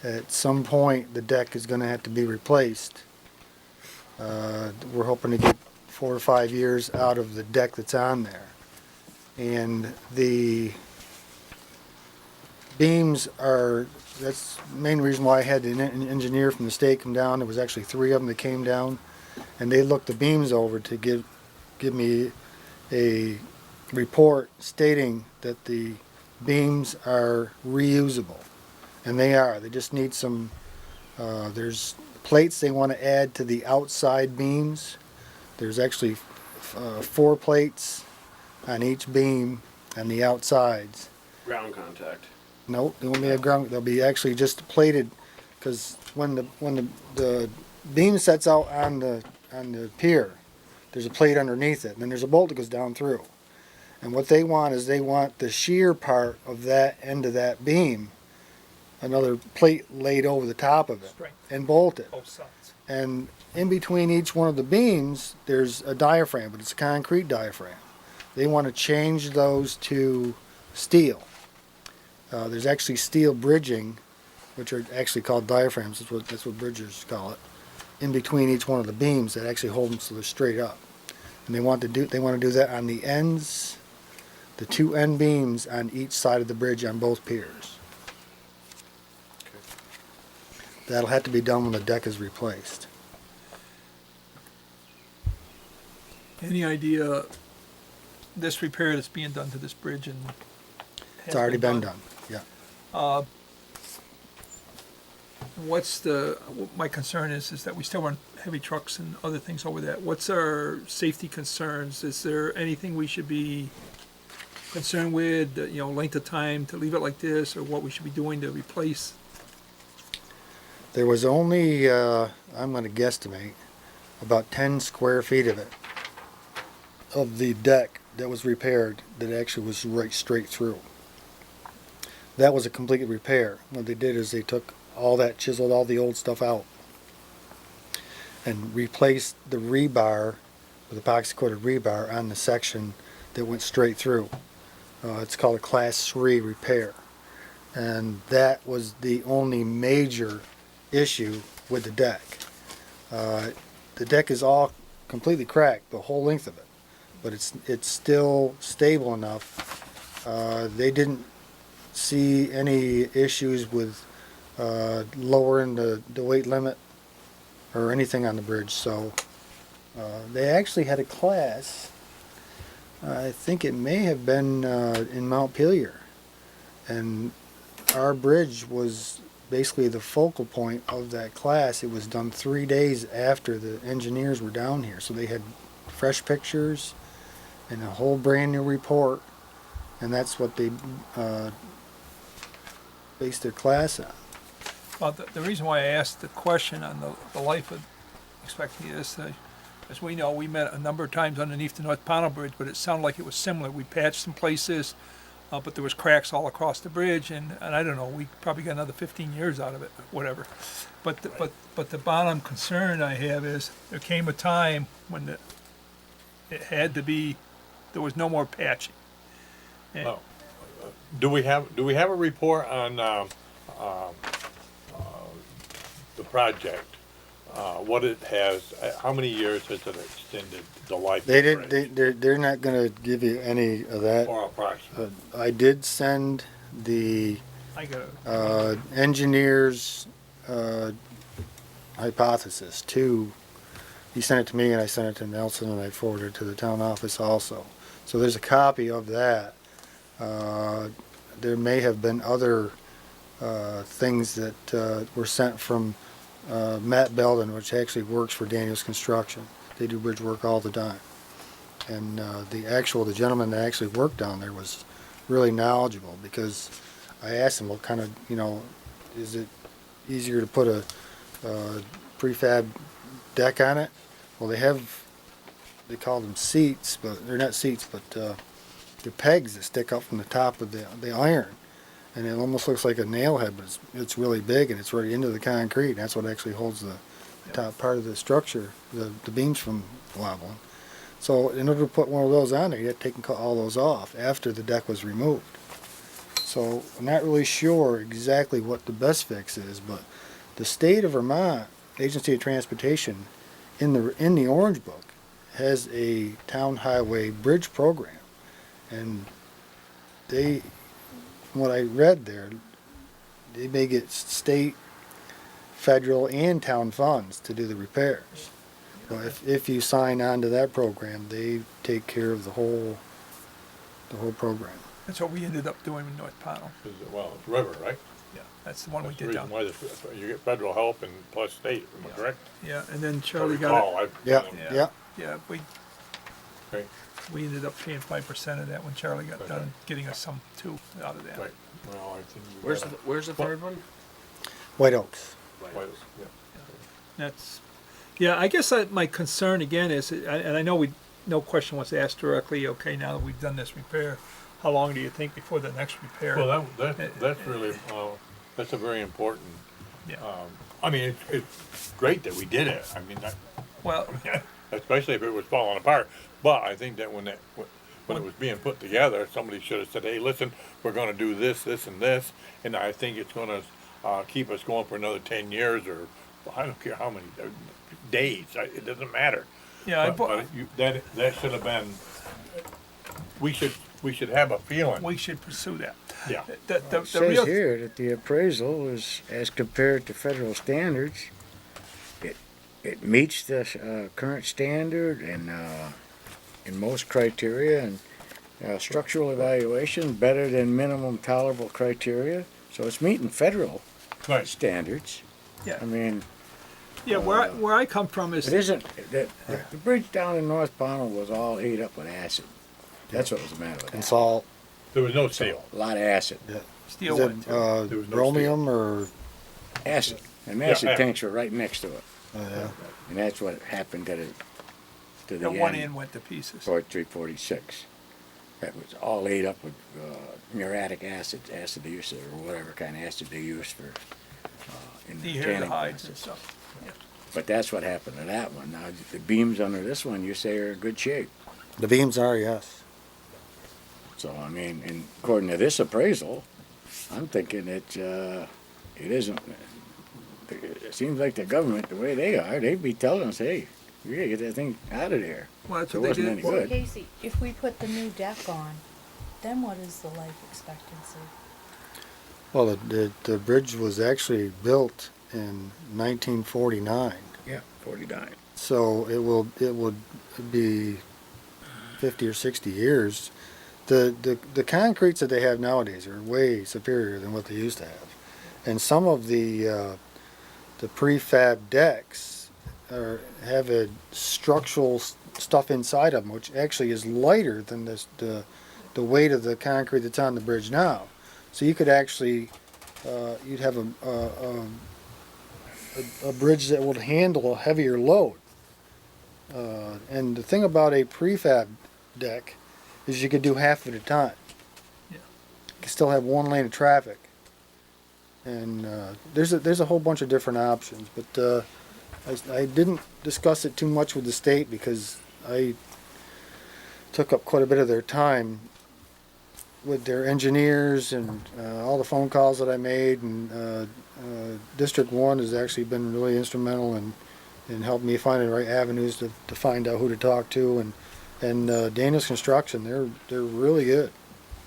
S8: At some point, the deck is going to have to be replaced. We're hoping to get 4 or 5 years out of the deck that's on there. And the beams that's the main reason why I had an engineer from the state come down. There was actually 3 of them that came down, and they looked the beams over to give me a report stating that the beams are reusable. And they are. They just need some, there's plates they want to add to the outside beams. There's actually 4 plates on each beam on the outsides.
S3: Ground contact.
S8: No, they won't be a ground. They'll be actually just plated, because when the beam sets out on the pier, there's a plate underneath it, and then there's a bolt that goes down through. And what they want is the shear part of that end of that beam, another plate laid over the top of it,
S1: Strength.
S8: and bolted.
S1: Both sides.
S8: And in between each one of the beams, there's a diaphragm, but it's a concrete diaphragm. They want to change those to steel. There's actually steel bridging, which are actually called diaphragms. That's what bridgers call it. In between each one of the beams, that actually hold them so they're straight up. And they want to do that on the ends, the 2 end beams on each side of the bridge on both piers. That'll have to be done when the deck is replaced.
S1: Any idea this repair that's being done to this bridge and
S8: It's already been done. Yeah.
S1: My concern is that we still run heavy trucks and other things over that. What's our safety concerns? Is there anything we should be concerned with, length of time to leave it like this, or what we should be doing to replace?
S8: There was only, I'm going to guesstimate, about 10 square feet of it, of the deck that was repaired that actually was right straight through. That was a complete repair. What they did is they took all that, chiseled all the old stuff out, and replaced the rebar with epoxy coated rebar on the section that went straight through. It's called a class 3 repair. And that was the only major issue with the deck. The deck is all completely cracked, the whole length of it, but it's still stable enough. They didn't see any issues with lowering the weight limit or anything on the bridge. So they actually had a class, I think it may have been in Montpelier, and our bridge was basically the focal point of that class. It was done 3 days after the engineers were down here, so they had fresh pictures and a whole brand new report, and that's what they based their class on.
S1: Well, the reason why I asked the question on the life of expectancy is, as we know, we met a number of times underneath the North Pownal Bridge, but it sounded like it was similar. We patched some places, but there was cracks all across the bridge, and I don't know, we probably got another 15 years out of it, whatever. But the bottom concern I have is there came a time when it had to be, there was no more patching. And
S4: Oh. Do we have a report on the project? What it has? How many years has it extended the life?
S8: They
S4: of the
S8: did.
S4: bridge?
S8: They're not going to give you any of that.
S4: Or approximately.
S8: I did send the
S1: I got
S8: engineer's hypothesis to. He sent it to me, and I sent it to Nelson, and I forwarded it to the town office also. So there's a copy of that. There may have been other things that were sent from Matt Belden, which actually works for Daniels Construction. They do bridge work all the time. And the gentleman that actually worked down there was really knowledgeable, because I asked him what kind of, is it easier to put a prefab deck on it? Well, they call them seats, but they're not seats, but they're pegs that stick up from the top of the iron. And it almost looks like a nail head, but it's really big, and it's right into the concrete. And that's what actually holds the top part of the structure, the beams from wobbling. So in order to put one of those on there, you had to take and cut all those off after the deck was removed. So I'm not really sure exactly what the best fix is, but the state of Vermont Agency of Transportation in the Orange Book has a town highway bridge program, and they, from what I read there, they may get state, federal, and town funds to do the repairs. So if you sign on to that program, they take care of the whole program.
S1: That's what we ended up doing with North Pownal.
S4: Well, it's river, right?
S1: Yeah, that's the one we
S4: That's the
S1: did
S4: reason
S1: down.
S4: why you get federal help and plus state, am I correct?
S1: Yeah, and then
S4: I
S1: Charlie
S4: recall,
S1: got it.
S8: Yeah,
S1: Yeah.
S8: yeah.
S1: Yeah,
S4: Right,
S1: we ended up paying 5% of that when Charlie got
S4: Okay.
S1: done getting us some too out of that.
S4: right. Well, I think.
S3: Where's the third one?
S8: White Oaks.
S4: Yeah.
S1: That's, yeah, I guess my concern again is, and I know no question was asked directly, okay, now that we've done this repair, how long do you think before the next repair?
S4: Well, that's really, that's a very important,
S1: Yeah,
S4: I mean, it's great that we did it. I mean,
S1: well,
S4: especially if it was falling apart. But I think that when it was being put together, somebody should have said, hey, listen, we're gonna do this, this, and this, and I think it's gonna keep us going for another 10 years, or I don't care how many days, it doesn't matter.
S1: yeah,
S4: But that should have been, we should have a feeling.
S1: we should pursue that.
S4: Yeah.
S1: The
S6: It says
S1: real,
S6: here that the appraisal is, as compared to federal standards, it meets the current standard and in most criteria, and structural evaluation better than minimum tolerable criteria. So it's meeting federal
S4: Right.
S6: standards.
S1: yeah,
S6: I mean,
S1: yeah, where I come from is,
S6: it isn't that the bridge down in North Pownal was all ate up with acid. That's what was the matter with
S8: And
S6: that.
S8: salt.
S4: There was no sale.
S6: A lot of acid.
S1: steel
S8: Is
S1: one
S8: it
S1: too.
S4: There was no
S8: chromium or?
S6: Acid. And
S4: Yeah,
S6: acid
S4: yeah.
S6: tanks were right next to it.
S8: Yeah.
S6: And that's what happened to the
S1: The one
S6: end.
S1: end went to pieces.
S6: 4346. that was all ate up with muriatic acid use, or whatever kind of acid they use for in the
S1: The
S6: tanning
S1: hides
S6: process.
S1: and stuff. Yeah.
S6: But that's what happened to that one. Now the beams under this one, you say, are in good shape.
S8: The beams are, yes.
S6: So I mean, and according to this appraisal, I'm thinking it isn't. It seems like the government, the way they are, they'd be telling us, "Hey, you gotta get that thing out of there."
S1: Well, that's
S6: It
S1: what they
S6: wasn't
S1: did.
S6: any
S9: Well,
S6: good.
S9: Casey, if we put the new deck on, then what is the life expectancy?
S8: Well, the bridge was actually built in 1949,
S6: Yeah, 49.
S8: so it would be 50 or 60 years. The concretes that they have nowadays are way superior than what they used to have, and some of the prefab decks have a structural stuff inside of them, which actually is lighter than the weight of the concrete that's on the bridge now. So you could actually you'd have a bridge that would handle a heavier load. And the thing about a prefab deck is you could do half at a time.
S1: Yeah.
S8: You can still have one lane of traffic. And there's a whole bunch of different options, but I didn't discuss it too much with the state because I took up quite a bit of their time with their engineers and all the phone calls that I made, and District 1 has actually been really instrumental in helping me find the right avenues to find out who to talk to, and Daniels Construction, they're really good.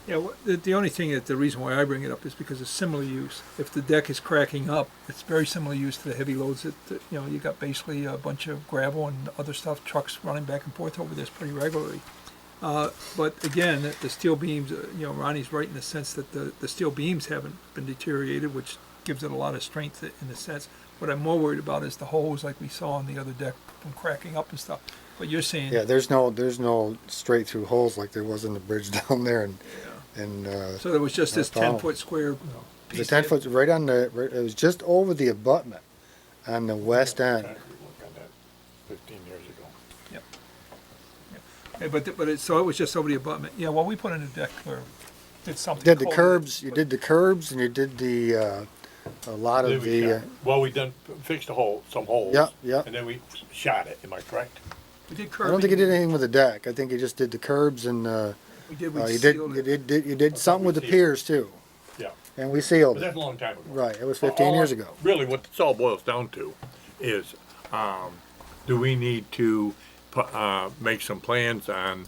S1: Yeah, the only thing the reason why I bring it up is because it's similar use. If the deck is cracking up, it's very similar use to the heavy loads that you got basically a bunch of gravel and other stuff, trucks running back and forth over this pretty regularly. But again, the steel beams, Ronnie's right in the sense that the steel beams haven't been deteriorated, which gives it a lot of strength in the sense. What I'm more worried about is the holes like we saw on the other deck from cracking up and stuff. But you're saying,
S8: Yeah, there's no straight through holes like there was in the bridge down there, and
S1: so there was just this
S8: Pownal.
S1: 10-foot square
S8: the
S1: piece.
S8: 10 foot right on it was just over the abutment on the west end.
S4: Concrete work on that 15 years ago.
S1: But so it was just over the abutment. Yeah, well, we put in a deck or did something.
S8: Did the
S1: called-
S8: curbs? You did the curbs, and you did the a lot
S4: Then
S8: of
S4: we
S8: the.
S4: shot it. Well, we done fixed some holes.
S8: Yeah, yeah.
S4: And then we shot it. Am I correct?
S1: We did
S8: I
S1: curbing.
S8: don't think you did anything with the deck. I think you just did the curbs, and
S1: We did. We
S8: you
S1: sealed it.
S8: you did something with the
S4: sealed.
S8: piers too,
S4: Yeah.
S8: and we sealed
S4: But
S8: it.
S4: that's a long time ago.
S8: Right, it was 15 years ago.
S4: Really, what this all boils down to is, do we need to make some plans on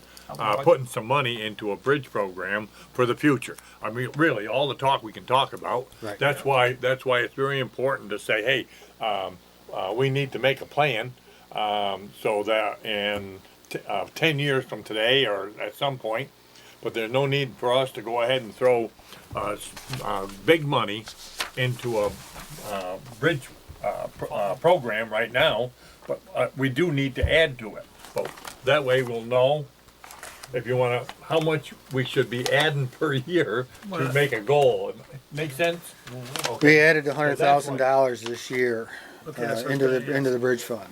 S4: putting some money into a bridge program for the future? I mean, really, all the talk we can talk about.
S8: Right.
S4: That's why it's very important to say, hey, we need to make a plan so that in 10 years from today or at some point, but there's no need for us to go ahead and throw big money into a bridge program right now, but we do need to add to it. But that way we'll know if you want to, how much we should be adding per year to make a goal. Make sense?
S8: We added $100,000 this year
S1: Okay, that's what
S8: into
S1: I'm
S8: the
S1: gonna
S8: into the bridge fund.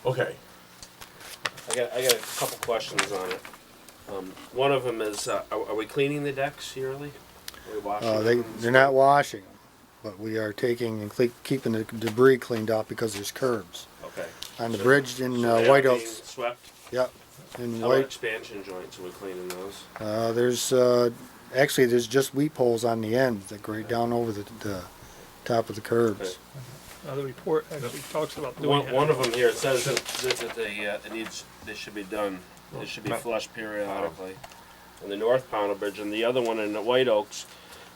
S4: Okay.
S3: I got a couple questions on it. One of them is, are we cleaning the decks yearly? Are we washing them?
S8: They're not washing them, but we are taking and keeping the debris cleaned out because there's curbs
S3: Okay.
S8: on the
S3: So-
S8: bridge in
S3: so they are
S8: White
S3: being
S8: Oaks.
S3: Swept?
S8: Yep, in
S3: How about
S8: White.
S3: expansion joints, are we cleaning those?
S8: There's actually there's just weep holes on the ends that grade down over the top of the curbs.
S1: The report actually talks about doing that.
S3: One of them here says that they should be done, they should be flushed periodically. On the North Pownal Bridge, and the other one in the White Oaks,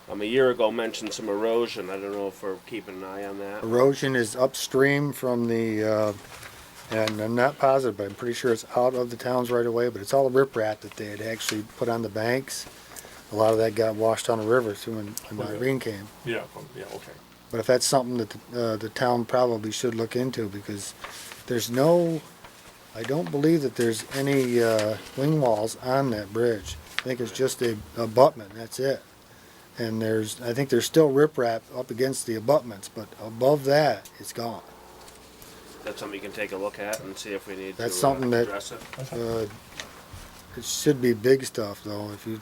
S3: a year ago mentioned some erosion. I don't know if we're keeping an eye on that.
S8: Erosion is upstream from the, and I'm not positive, but I'm pretty sure it's out of the towns right away. But it's all the riprap that they had actually put on the banks. A lot of that got washed on the river through when Irene came.
S4: Yeah, okay.
S8: But if that's something that the town probably should look into, because I don't believe that there's any wing walls on that bridge. I think it's just a abutment, that's it. And I think there's still riprap up against the abutments, but above that, it's gone.
S3: That's something you can take a look at and see if we need
S8: That's
S3: to
S8: something that-
S3: address it.
S8: it should be big stuff though, if you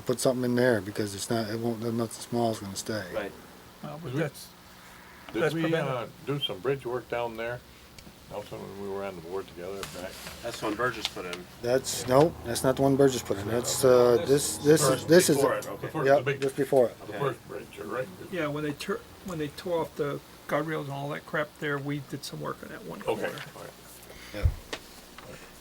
S8: put something in there, because it's not, it won't, nothing small is gonna stay.
S3: Right.
S1: But
S4: We-
S1: that's,
S4: Did
S1: That's
S4: we,
S1: preventive.
S4: do some bridge work down there? Also, when we were on the board together back?
S3: That's the one Burgess put in.
S8: That's, nope, that's not the one Burgess put in, that's, this is,
S4: Before it, okay. The
S8: yep,
S4: big-
S8: just before it.
S4: The first bridge, you're right.
S1: yeah, when they tore off the guardrails and all that crap there, we did some work on that one
S4: Okay,
S1: corner
S4: all right.
S8: Yeah.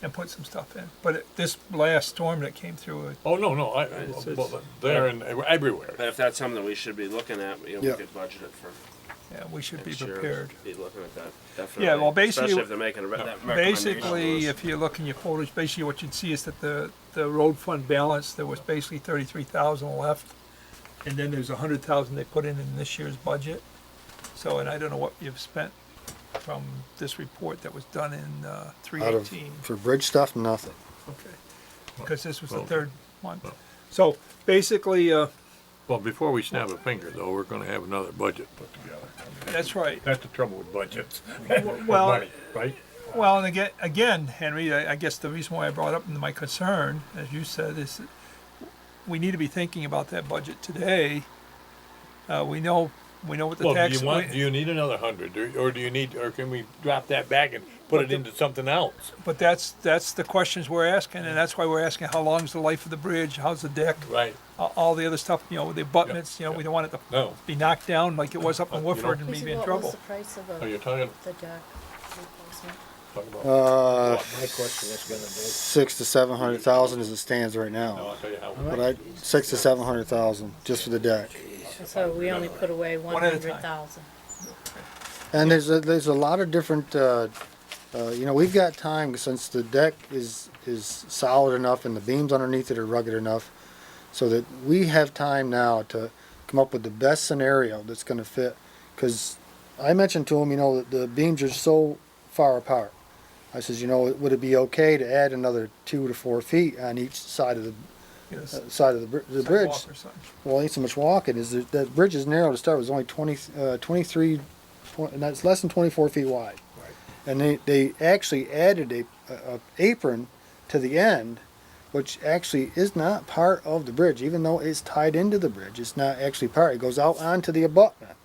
S1: and put some stuff in. But this last storm that came through,
S4: Oh, no, no,
S1: It's-
S4: but there and everywhere.
S3: But if that's something that we should be looking at, you know,
S8: Yeah.
S3: we could budget it for
S1: yeah, we should be
S3: next year.
S1: prepared.
S3: Be looking at that, definitely.
S1: Yeah, well, basically-
S3: Especially if they're making that recommendation to
S1: Basically,
S3: us.
S1: if you look in your folders, basically what you'd see is that the road fund balance, there was basically 33,000 left. And then there's 100,000 they put in this year's budget. So, and I don't know what you've spent from this report that was done in
S8: Out of,
S1: 318.
S8: for bridge stuff, nothing.
S1: Okay. Because this was the
S4: Okay.
S1: third month. So basically,
S4: Well, before we snap a finger, though, we're gonna have another budget put together.
S1: that's right.
S4: That's the trouble with budgets.
S1: Well,
S4: Money, right?
S1: well, and again, Henry, I guess the reason why I brought up my concern, as you said, is that we need to be thinking about that budget today. We know what the
S4: Well,
S1: tax.
S4: do you need another 100, or do you need, or can we drop that back and put it into something else?
S1: But that's the questions we're asking, and that's why we're asking how long is the life of the bridge, how's the deck,
S4: Right,
S1: all the other stuff, the abutments,
S4: Yeah,
S1: we don't want it to
S4: no.
S1: be knocked down like it was up in
S4: You know-
S1: Woodford and
S9: Casey,
S1: be in
S9: what
S1: trouble.
S9: was the price of
S4: Are you talking,
S9: the deck replacement?
S4: about?
S2: My question is gonna be,
S8: 6 to 700,000 as it stands right
S4: No,
S8: now.
S4: I'll tell you how.
S8: But 6 to 700,000 just for the deck.
S9: So we only put away
S1: One at a time.
S9: 100,000.
S8: And there's a lot of different, we've got time since the deck is solid enough and the beams underneath it are rugged enough, so that we have time now to come up with the best scenario that's going to fit. Because I mentioned to him, that the beams are so far apart. I says, would it be okay to add another 2 to 4 feet on each side of the
S1: Yes,
S8: side of the bridge?
S1: sidewalk or something.
S8: Well, ain't so much walking. Is that bridge is narrow to start. It was only 23, and that's less than 24 feet wide.
S4: Right.
S8: And they actually added a apron to the end, which actually is not part of the bridge, even though it's tied into the bridge. It's not actually part. It goes out onto the abutment,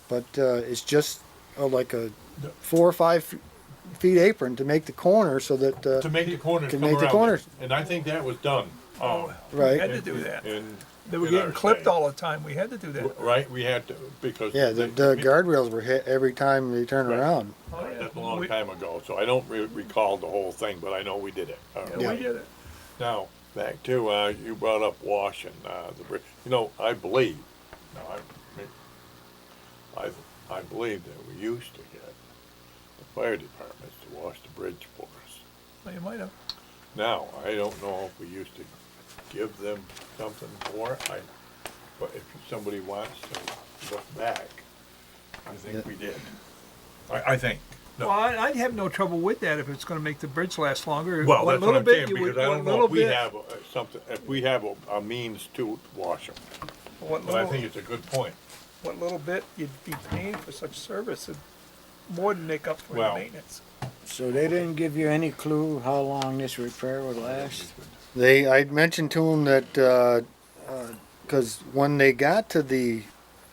S8: but it's just like a 4 or 5 feet apron to make the corner so that
S4: To make the corners
S8: to
S4: come
S8: make the
S4: around
S8: corners.
S4: there. And I think that was done.
S1: We
S8: right.
S1: had to do that.
S4: And
S1: They were
S4: in
S1: getting
S4: our
S1: clipped
S4: state.
S1: all the time. We had to do that.
S4: Right, we had to, because.
S8: Yeah, the guardrails were hit every time they turned
S4: Right.
S8: around.
S1: Oh, yeah.
S4: That's a long
S1: We-
S4: time ago, so I don't recall the whole thing, but I know we did it.
S1: Yeah, we did it.
S4: Now, back to, you brought up washing, the bridge. I believe, now, I believe that we used to get the fire departments to wash the bridge for us.
S1: Well, you might have.
S4: Now, I don't know if we used to give them something for it, but if somebody wants to look back, I think we did. I think. No.
S1: Well, I'd have no trouble with that if it's gonna make the bridge last longer.
S4: Well, that's what
S1: little
S4: I'm
S1: bit
S4: saying,
S1: you would-
S4: because I
S1: what
S4: don't know
S1: little
S4: if we
S1: bit-
S4: have something, if we have a means to wash them.
S1: What
S4: But I
S1: little,
S4: think it's a good point.
S1: what little bit you'd be paying for such service would more than make up for the
S4: Well-
S1: maintenance.
S6: So they didn't give you any clue how long this repair would last?
S8: I mentioned to them that, because when they got to the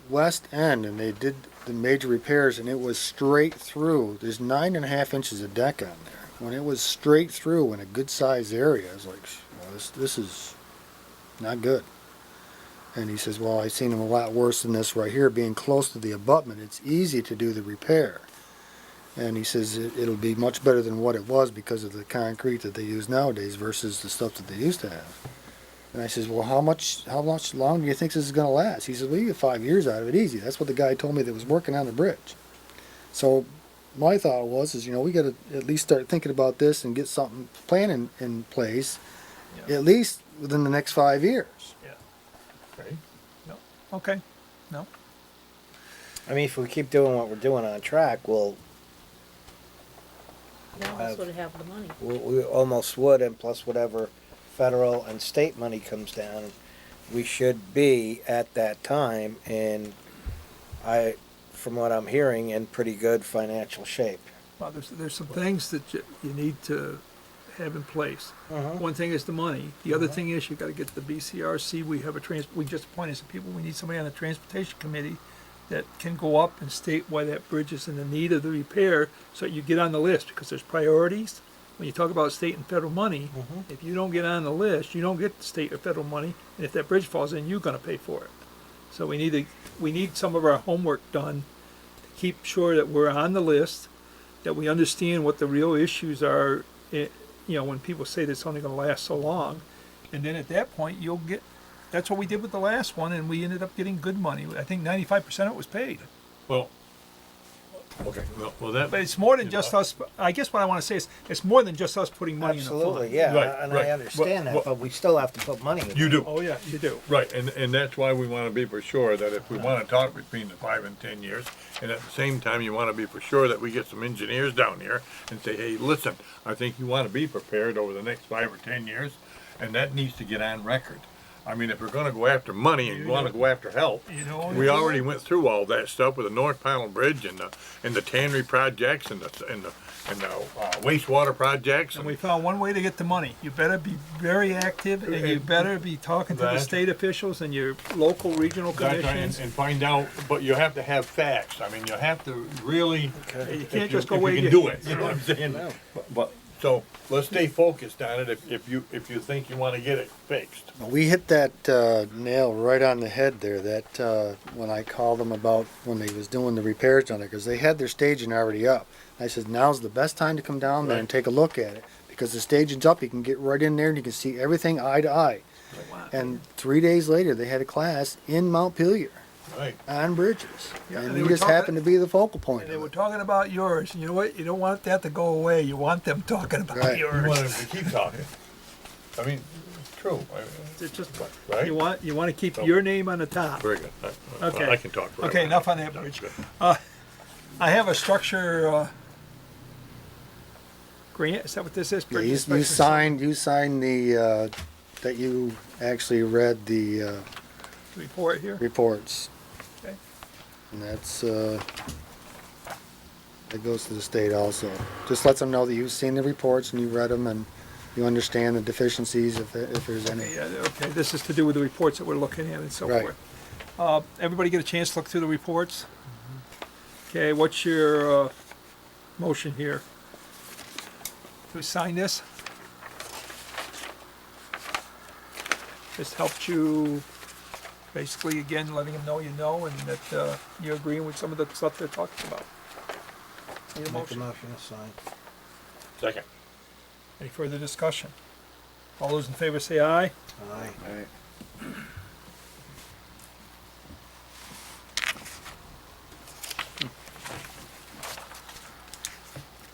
S8: west end and they did the major repairs and it was straight through, there's 9.5 inches of deck on there. When it was straight through in a good sized area, I was like, well, this is not good. And he says, well, I've seen them a lot worse than this right here, being close to the abutment. It's easy to do the repair. And he says it'll be much better than what it was because of the concrete that they use nowadays versus the stuff that they used to have. And I says, well, how much longer do you think this is going to last? He says, well, you get 5 years out of it easy. That's what the guy told me that was working on the bridge. So my thought was, we got to at least start thinking about this and get something planning in place,
S1: Yeah.
S8: at least within the next 5 years.
S4: Okay.
S1: Okay, no,
S2: I mean, if we keep doing what we're doing on track,
S9: We almost would have the money.
S2: we almost would, and plus whatever federal and state money comes down, we should be at that time in, from what I'm hearing, in pretty good financial shape.
S1: well, there's some things that you need to have in place. One thing is the money. The other thing is you gotta get to the BCRC. We have we just appointed some people. We need somebody on the transportation committee that can go up and state why that bridge is in the need of the repair, so that you get on the list, because there's priorities. When you talk about state and federal money, if you don't get on the list, you don't get the state or federal money, and if that bridge falls in, you're gonna pay for it. So we need some of our homework done to keep sure that we're on the list, that we understand what the real issues are, when people say that it's only gonna last so long. And then at that point, that's what we did with the last one, and we ended up getting good money. I think 95% of it was paid.
S4: Well, okay, well, that.
S1: But it's more than just us, I guess what I wanna say is, it's more than just us putting money in the fund.
S2: Absolutely, yeah,
S4: Right,
S2: and
S4: right.
S2: I understand
S4: Well,
S2: that, but we still have to put money in.
S4: You
S2: it.
S4: do.
S1: Oh, yeah, you do.
S4: Right, and that's why we wanna be for sure that if we wanna talk between the 5 and 10 years, and at the same time, you wanna be for sure that we get some engineers down here and say, hey, listen, I think you wanna be prepared over the next 5 or 10 years, and that needs to get on record. I mean, if we're gonna go after money and wanna go after help, we already went through all that stuff with the North Pownal Bridge and the tannery projects and the wastewater projects.
S1: And we found one way to get the money. You better be very active, and you better be talking to the
S4: That-
S1: state officials and your local, regional
S4: That's right,
S1: commissions.
S4: and find out, but you have to have facts. I mean, you have to really.
S1: You
S4: if
S1: can't just go
S4: if
S1: away.
S4: you can do it, you know what I'm saying? But, so, let's stay focused on it if you think you wanna get it fixed.
S8: We hit that nail right on the head there. That when I called them about when they was doing the repairs on it, because they had their staging already up. I said, now's the best time to come down there and take a look at it, because the staging's up. You can get right in there and you can see everything eye to eye. And 3 days later, they had a class in Montpelier
S4: Right.
S8: on bridges,
S1: Yeah, and
S8: and
S1: they
S8: we
S1: were
S8: just
S1: talking-
S8: happened to be the focal point.
S1: And they
S8: of
S1: were
S8: it.
S1: talking about yours, and you know what? You don't want that to go away. You want them talking about
S8: Right.
S4: You want
S1: yours.
S4: them to keep talking. I mean, it's true,
S1: It's just,
S4: right?
S1: you want to keep
S4: So-
S1: your name on the top.
S4: Very good.
S1: Okay.
S4: I can talk forever.
S1: Okay, enough on that
S4: No,
S1: bridge.
S4: good.
S1: I have a structure grant. Is that what this is?
S8: Yeah,
S1: Bridge
S8: you
S1: inspection
S8: signed the that you actually read the
S1: report here.
S8: reports.
S1: Okay.
S8: And that's, that goes to the state also. Just lets them know that you've seen the reports and you read them and you understand the deficiencies if there's any.
S1: Yeah, okay, this is to do with the reports that we're looking at and so
S8: Right.
S1: forth. Everybody get a chance to look through the reports? Okay, what's your motion here? To sign this? This helped you, basically, again, letting them know you know and that you're agreeing with some of the stuff they're talking about. Need a
S2: Make a
S1: motion?
S2: motion to sign.
S4: Second.
S1: Any further discussion? All those in favor say aye.
S2: Aye.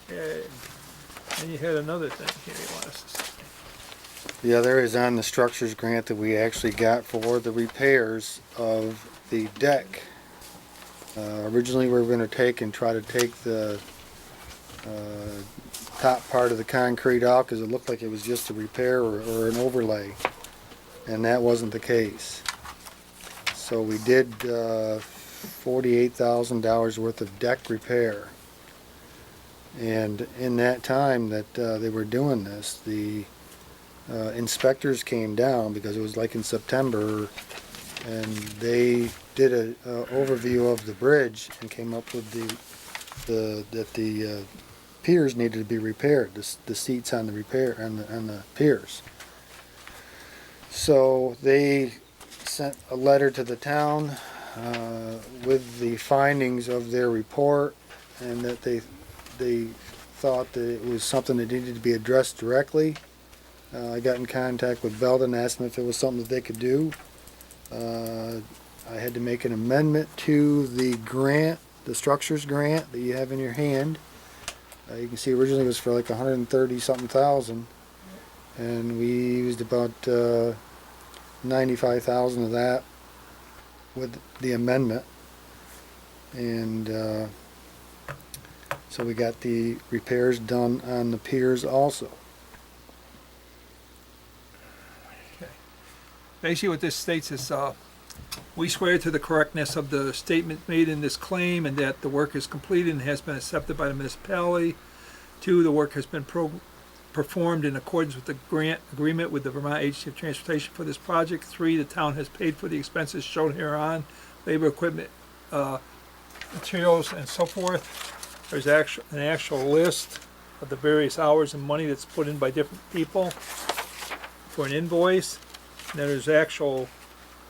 S1: Okay. And you had another thing here you want us to say.
S8: The other is on the structures grant that we actually got for the repairs of the deck. Originally, we were gonna try to take the top part of the concrete out, because it looked like it was just a repair or an overlay, and that wasn't the case. So we did $48,000 worth of deck repair. And in that time that they were doing this, the inspectors came down, because it was like in September, and they did a overview of the bridge and came up with that the piers needed to be repaired, the seats on the piers. So they sent a letter to the town with the findings of their report, and that they thought that it was something that needed to be addressed directly. I got in contact with Belden, asked them if it was something that they could do. I had to make an amendment to the grant, the structures grant that you have in your hand. You can see originally it was for like 130 something thousand, and we used about 95,000 of that with the amendment. And so we got the repairs done on the piers also.
S1: Basically, what this states is, we swear to the correctness of the statement made in this claim, and that the work is completed and has been accepted by the municipality. 2, the work has been performed in accordance with the grant agreement with the Vermont Agency of Transportation for this project. 3, the town has paid for the expenses shown hereon, labor, equipment, materials, and so forth. There's an actual list of the various hours and money that's put in by different people for an invoice. And then there's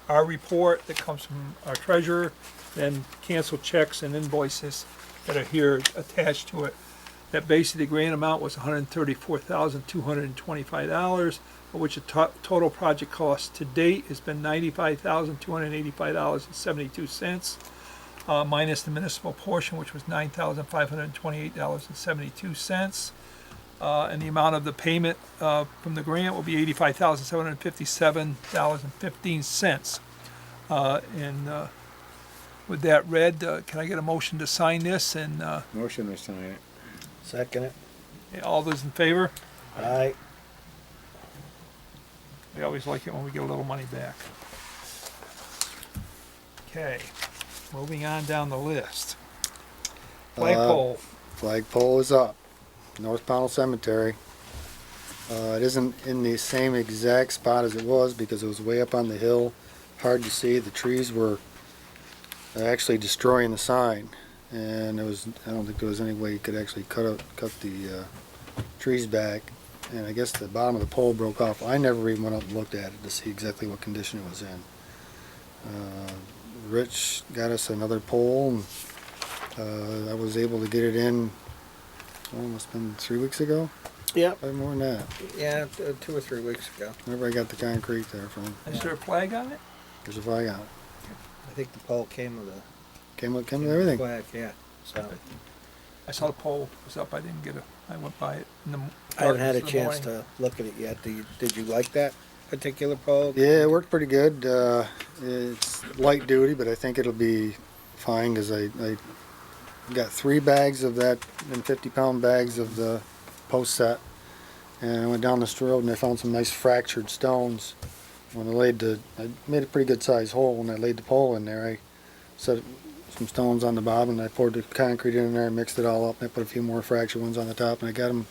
S1: our report that comes from our treasurer, then canceled checks and invoices that are here attached to it. That basically the grant amount was $134,225, of which the total project cost to date has been $95,285.72, minus the municipal portion, which was $9,528.72. And the amount of the payment from the grant will be $85,757.15. And with that read, can I get a motion to sign this? And
S6: Motion to sign it.
S2: Second it.
S1: all those in favor?
S2: Aye.
S1: We always like it when we get a little money back. Okay, moving on down the list. Flagpole.
S8: Flagpole is up. North Pownal Cemetery. It isn't in the same exact spot as it was because it was way up on the hill. Hard to see. The trees were actually destroying the sign. And I don't think there was any way you could actually cut the trees back. And I guess the bottom of the pole broke off. I never even went up and looked at it to see exactly what condition it was in. Rich got us another pole, and I was able to get it in, must have been 3 weeks ago?
S2: Yep.
S8: Probably more than that.
S2: Yeah, 2 or 3 weeks ago.
S8: Whenever I got the concrete there from.
S1: Is there a flag on it?
S8: There's a flag on it.
S2: I think the pole came with a
S8: Came with everything.
S2: flag, yeah. So
S1: I saw the pole was up. I went by it in the
S2: I haven't had a
S1: darkness of the
S2: chance
S1: morning.
S2: to look at it yet. Did you like that particular pole?
S8: Yeah, it worked pretty good. It's light duty, but I think it'll be fine because I got 3 bags of that and 50-pound bags of the post set. And I went down this road and I found some nice fractured stones. When I made a pretty good sized hole when I laid the pole in there. I set some stones on the bottom and I poured the concrete in there and mixed it all up. And I put a few more fractured ones on the top and I got them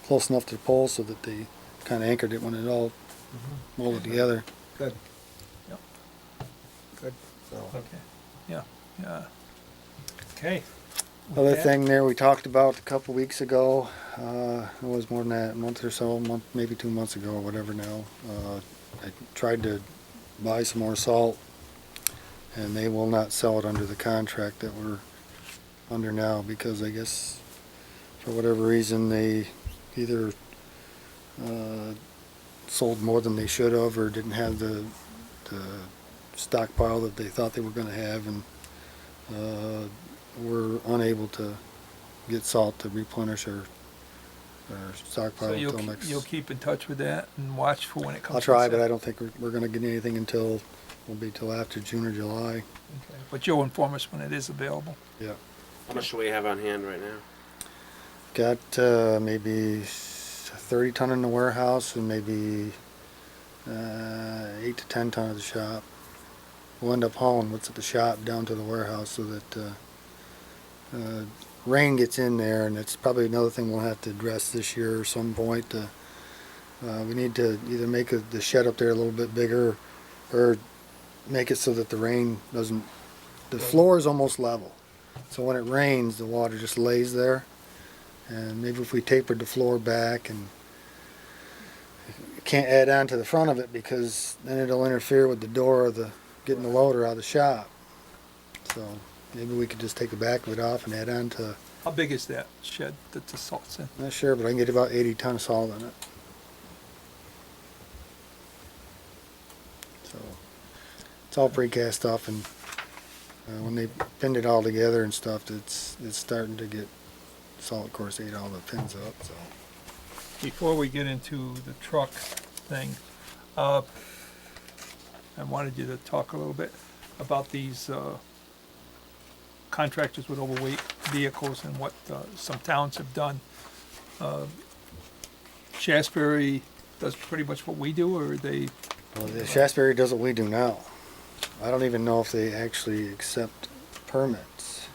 S8: close enough to the pole so that they kind of anchored it when it all molded together.
S2: Good.
S1: Yep.
S2: Good. So,
S1: Okay. Yeah. Okay. With
S8: Other
S1: that-
S8: thing there we talked about a couple weeks ago, it was more than that, a month or so, maybe 2 months ago or whatever now. I tried to buy some more salt and they will not sell it under the contract that we're under now because I guess for whatever reason they either sold more than they should have or didn't have the stockpile that they thought they were going to have, and we're unable to get salt to replenish our stockpile
S1: So
S8: until next.
S1: you'll keep in touch with that and watch for when it comes.
S8: I'll
S1: to
S8: try,
S1: sale.
S8: but I don't think we're going to get anything until after June or July.
S1: Okay. But you'll inform us when it is available.
S8: Yeah.
S3: How much do we have on hand right now?
S8: Got maybe 30 ton in the warehouse and maybe 8 to 10 ton at the shop. We'll end up hauling what's at the shop down to the warehouse so that rain gets in there, and it's probably another thing we'll have to address this year at some point. We need to either make the shed up there a little bit bigger or make it so that the rain doesn't. The floor is almost level, so when it rains, the water just lays there. And maybe if we tapered the floor back, and can't add on to the front of it because then it'll interfere with the door of getting the loader out of the shop. So maybe we could just take the back of it off and add on to.
S1: How big is that shed that the salt's in?
S8: Not sure, but I can get about 80 ton of salt in it. So it's all precast stuff, and when they pinned it all together and stuff, it's starting to get salt. Of course, ate all the pins up. So
S1: Before we get into the truck thing, I wanted you to talk a little bit about these contractors with overweight vehicles and what some towns have done. Shasberry does pretty much what we do, or they,
S8: well, the Shasberry does what we do now. I don't even know if they actually accept permits.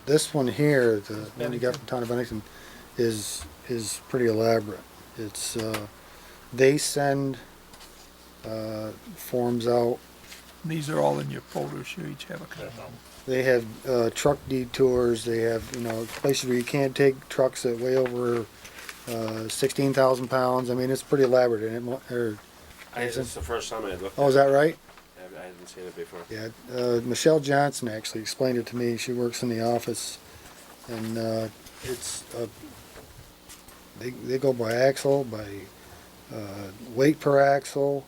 S8: This one here, the one you got from Town of Bennington, is pretty elaborate. It's they send forms out.
S1: These are all in your folders. You each have a copy.
S8: They have truck detours. They have places where you can't take trucks that weigh over 16,000 pounds. I mean, it's pretty elaborate. And
S3: It's the first time I looked
S8: oh,
S3: at
S8: is that right?
S3: it. I hadn't seen it before.
S8: Yeah, Michelle Johnson actually explained it to me. She works in the office, and it's they go by axle, by weight per axle.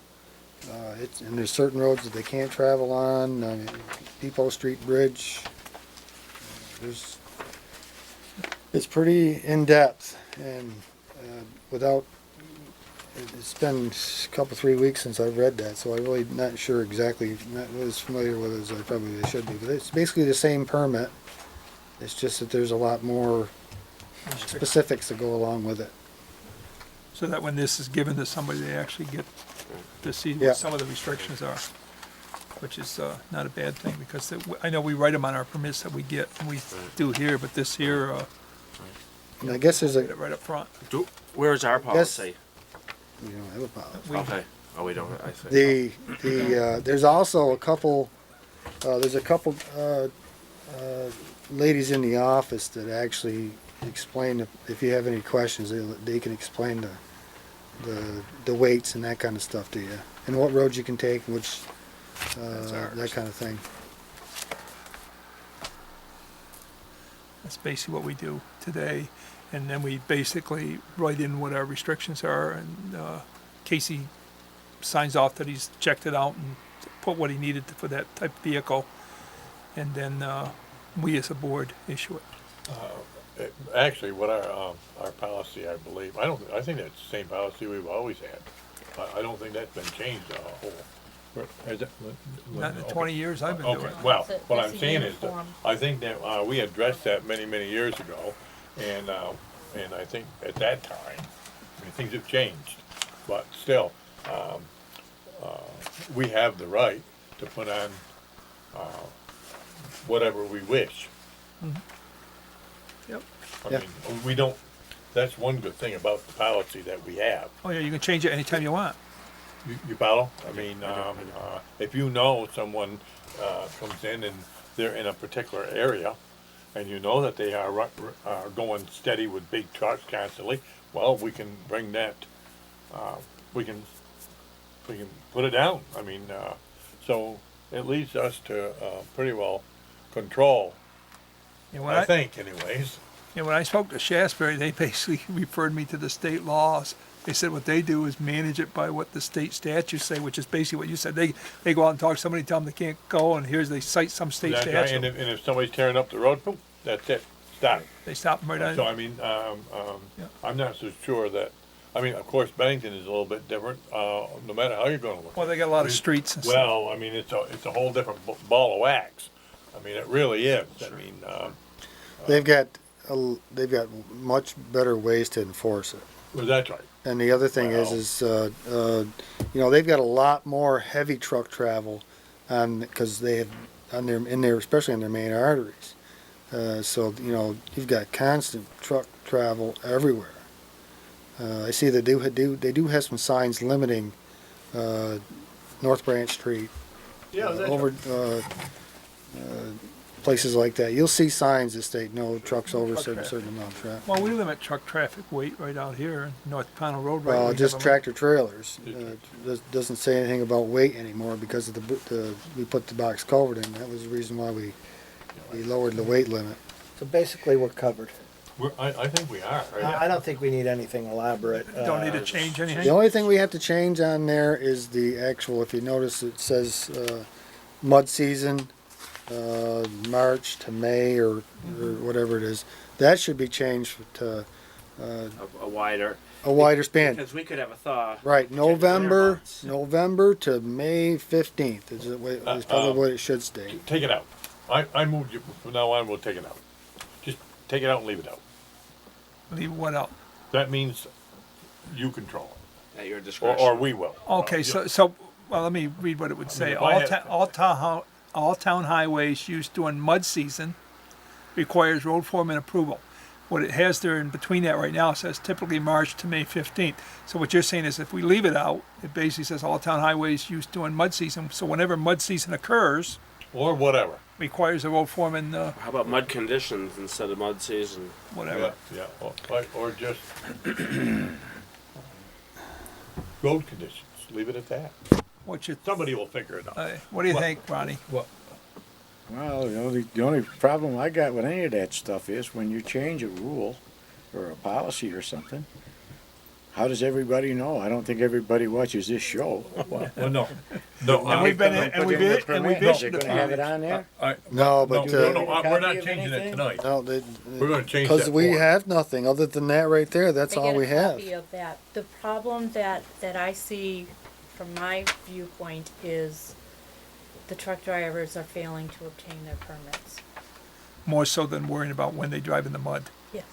S8: And there's certain roads that they can't travel on. I mean, Depot Street Bridge. It's pretty in depth, and without. It's been a couple, 3 weeks since I've read that, so I'm really not sure exactly, not as familiar with it as I probably should be. But it's basically the same permit. It's just that there's a lot more specifics that go along with it.
S1: So that when this is given to somebody, they actually get to see
S8: Yeah.
S1: what some of the restrictions are, which is not a bad thing, because I know we write them on our permits that we get, and we do here, but this here,
S8: And I guess there's
S1: get it right up front.
S3: Where's our
S8: Guess-
S3: policy?
S8: we don't have a policy.
S1: We-
S3: Okay. Oh, we don't. I see.
S8: There's also a couple. There's a couple ladies in the office that actually explain if you have any questions, they can explain the weights and that kind of stuff to you, and what roads you can take, and which that kind of thing.
S1: That's basically what we do today, and then we basically write in what our restrictions are, and Casey signs off that he's checked it out and put what he needed for that type of vehicle, and then we as a board issue it.
S4: Actually, what our policy, I believe, I think that's the same policy we've always had. I don't think that's been changed a whole.
S1: Not in the 20 years I've been doing
S4: Okay,
S1: it.
S4: well,
S9: It's
S4: what
S9: a
S4: I'm saying is that
S9: uniform.
S4: I think that we addressed that many years ago, and I think at that time, I mean, things have changed, but still, we have the right to put on whatever we wish.
S1: Yep.
S4: I
S8: Yeah.
S4: mean, we don't. That's one good thing about the policy that we have.
S1: Oh yeah, you can change it anytime you want.
S4: You follow? I mean, if you know someone comes in and they're in a particular area, and you know that they are going steady with big trucks constantly, well, we can bring that. We can put it down. I mean, so it leads us to pretty well control.
S1: And when
S4: I think, anyways.
S1: And when I spoke to Shasberry, they basically referred me to the state laws. They said what they do is manage it by what the state statutes say, which is basically what you said. They go out and talk to somebody, tell them they can't go, and they cite some state
S4: That's right.
S1: statute.
S4: And if somebody's tearing up the road, boom, that's it. Stop.
S1: They stop them right on.
S4: So I mean, I'm not so sure that. I mean, of course, Bennington is a little bit different. No matter how you're going to look.
S1: Well, they got a lot of streets and stuff.
S4: Well, I mean, it's a whole different ball of wax. I mean, it really is. I mean,
S8: They've got much better ways to enforce it.
S4: well, that's right.
S8: And the other thing
S4: Well-
S8: is they've got a lot more heavy truck travel, because they have in their especially on their main arteries. So you've got constant truck travel everywhere. I see they do have some signs limiting North Branch Street over places like that. You'll see signs that state no trucks over a certain amount. Right?
S1: Well, we limit truck traffic weight right out here in North Pownal Road. Right,
S8: Well,
S1: we
S8: just
S1: have 'em-
S8: tractor trailers. Doesn't say anything about weight anymore because of we put the box culvert in. That was the reason why we lowered the weight limit.
S2: So basically, we're covered.
S4: I think we are. Right?
S2: I don't think we need anything elaborate.
S1: Don't need to change
S8: The
S1: anything.
S8: only thing we have to change on there is the actual. If you notice, it says mud season, March to May or whatever it is. That should be changed to
S3: A wider.
S8: a wider span.
S3: Because we could have a thaw.
S8: Right,
S3: winter
S8: November
S3: months.
S8: to May 15th is probably what it should state.
S4: Take it out. I moved you from now on. We'll take it out. Just take it out and leave it out.
S1: Leave what out?
S4: That means you control
S3: At your
S4: it,
S3: discretion.
S4: or we will.
S1: Okay, so well, let me read what it would say.
S4: if I had-
S1: All town highways used during mud season requires road foreman approval. what it has there in between that right now says typically March to May 15th. So what you're saying is if we leave it out, it basically says all town highways used during mud season. So whenever mud season occurs,
S4: Or whatever.
S1: requires a road foreman,
S3: How about mud conditions instead of mud season?
S1: whatever.
S4: Yeah, or just road conditions, leave it at that.
S1: What you,
S4: Somebody will figure it out.
S1: what do you think, Ronnie?
S4: Well,
S6: Well, the only problem I got with any of that stuff is when you change a rule or a policy or something, how does everybody know? I don't think everybody watches this show.
S4: well, no, no.
S1: And we've been, and we've issued
S6: They're
S1: a
S6: gonna have it
S1: permit.
S6: on there?
S8: No, but,
S4: No,
S6: Copy
S4: we're not
S6: of
S4: changing it
S6: anything?
S4: tonight.
S8: No,
S4: We're gonna change that
S8: because we
S4: form.
S8: have nothing other than that right there. That's
S5: They
S8: all
S5: get
S8: we
S5: a
S8: have.
S5: copy of that. The problem that I see from my viewpoint is the truck drivers are failing to obtain their permits.
S1: More so than worrying about when they drive in the mud.
S5: Yes.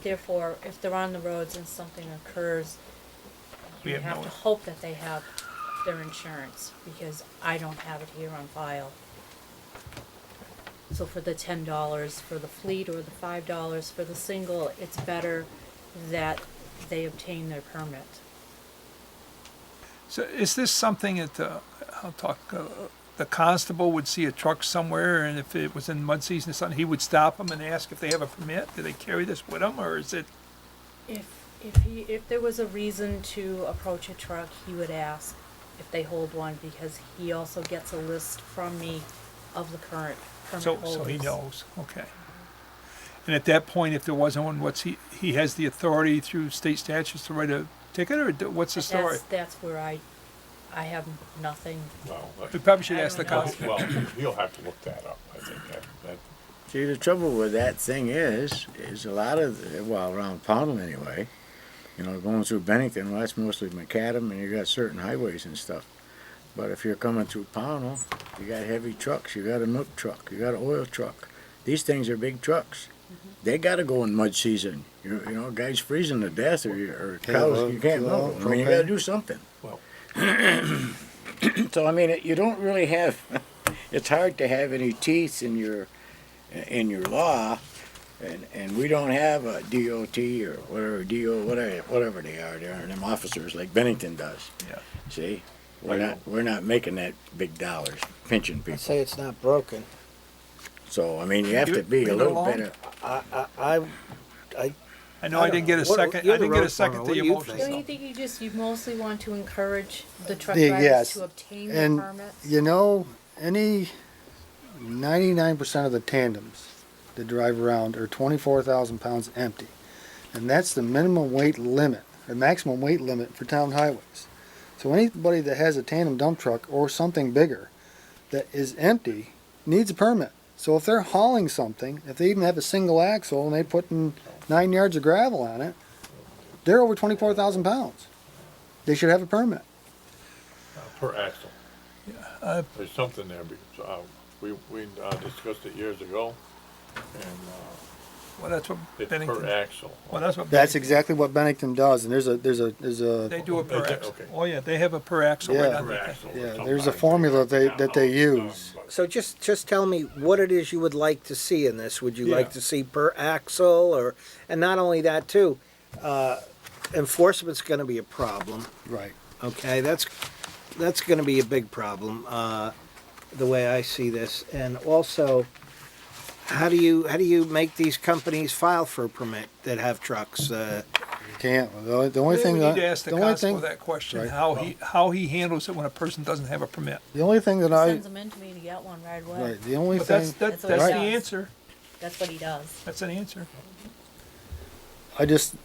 S5: Therefore, if they're on the roads and something occurs,
S1: We
S5: you
S1: have
S5: have
S1: no-
S5: to hope that they have their insurance, because I don't have it here on file. So for the $10 for the fleet or the $5 for the single, it's better that they obtain their permit.
S1: So is this something that, I'll talk, the constable would see a truck somewhere and if it was in mud season or something, he would stop them and ask if they have a permit? Do they carry this with them or is it,
S5: If there was a reason to approach a truck, he would ask if they hold one, because he also gets a list from me of the current permit holders.
S1: so he knows, okay. And at that point, if there wasn't one, he has the authority through state statutes to write a ticket or what's the story?
S5: That's where I have nothing.
S4: Well,
S1: We probably should
S5: I
S1: ask the
S5: don't know.
S1: constable.
S4: well, you'll have to look that up, I think, that,
S6: See, the trouble with that thing is a lot of, well, around Pownal anyway, you know, going through Bennington, well, that's mostly macadam, and you got certain highways and stuff. But if you're coming through Pownal, you got heavy trucks, you got a milk truck, you got an oil truck. These things are big trucks. They gotta go in mud season. You know, guys freezing to death or cows, you can't
S8: well,
S6: move. I mean, you gotta
S8: okay.
S6: do something.
S4: well,
S6: So, I mean, you don't really have, it's hard to have any teeth in your law, and we don't have a DOT or whatever, whatever they are, them officers like Bennington does.
S1: Yeah.
S6: See? We're not making that big dollars, pinching
S2: I
S6: people.
S2: say it's not broken.
S6: So, I mean, you have to be
S1: Leave
S6: a
S1: it
S6: little
S1: alone.
S6: bit of,
S1: I know I didn't get a
S2: What-
S1: second,
S2: you're
S1: I
S2: the
S1: didn't get a
S2: road
S1: second
S2: foreman.
S1: to
S2: What
S1: your
S2: do you
S1: motion.
S2: think?
S5: Don't you think you mostly want to encourage the truck
S8: Yeah,
S5: drivers
S8: yes.
S5: to obtain their
S8: And,
S5: permits?
S8: you know, 99% of the tandems that drive around are 24,000 pounds empty. And that's the minimum weight limit, or maximum weight limit for town highways. So anybody that has a tandem dump truck or something bigger that is empty needs a permit. So if they're hauling something, if they even have a single axle and they put in 9 yards of gravel on it, they're over 24,000 pounds. They should have a permit.
S4: per axle.
S1: Uh,
S4: There's something there, because, we discussed it years ago, and,
S1: Well, that's what
S4: it's
S1: Bennington,
S4: per axle.
S1: well, that's what.
S8: That's
S1: Bennington-
S8: exactly what Bennington does, and there's a
S1: They do a per
S4: Okay,
S1: axle.
S4: okay.
S1: Oh, yeah, they have a per axle right
S8: Yeah.
S1: on
S4: Per
S1: there.
S4: axle.
S8: Yeah,
S4: Sometimes
S8: there's a formula that they use.
S2: So just tell me what it is you would like to see in this. Would you like
S4: Yeah.
S2: to see per axle, or, and not only that too, enforcement's gonna be a problem.
S8: Right.
S2: Okay, that's gonna be a big problem, the way I see this. And also, how do you make these companies file for a permit that have trucks?
S8: Can't. The only
S1: Maybe
S8: thing
S1: we
S8: that
S1: need to ask the
S8: the only
S1: constable
S8: thing
S1: that question,
S8: Right.
S1: how he handles it when a person doesn't have a permit.
S8: the only thing that I
S5: Sends them in to me to get one right away.
S8: right the only
S1: But
S8: thing
S1: that's
S5: what he
S1: the
S5: does.
S1: answer.
S5: That's what he does.
S1: That's an answer.
S8: I just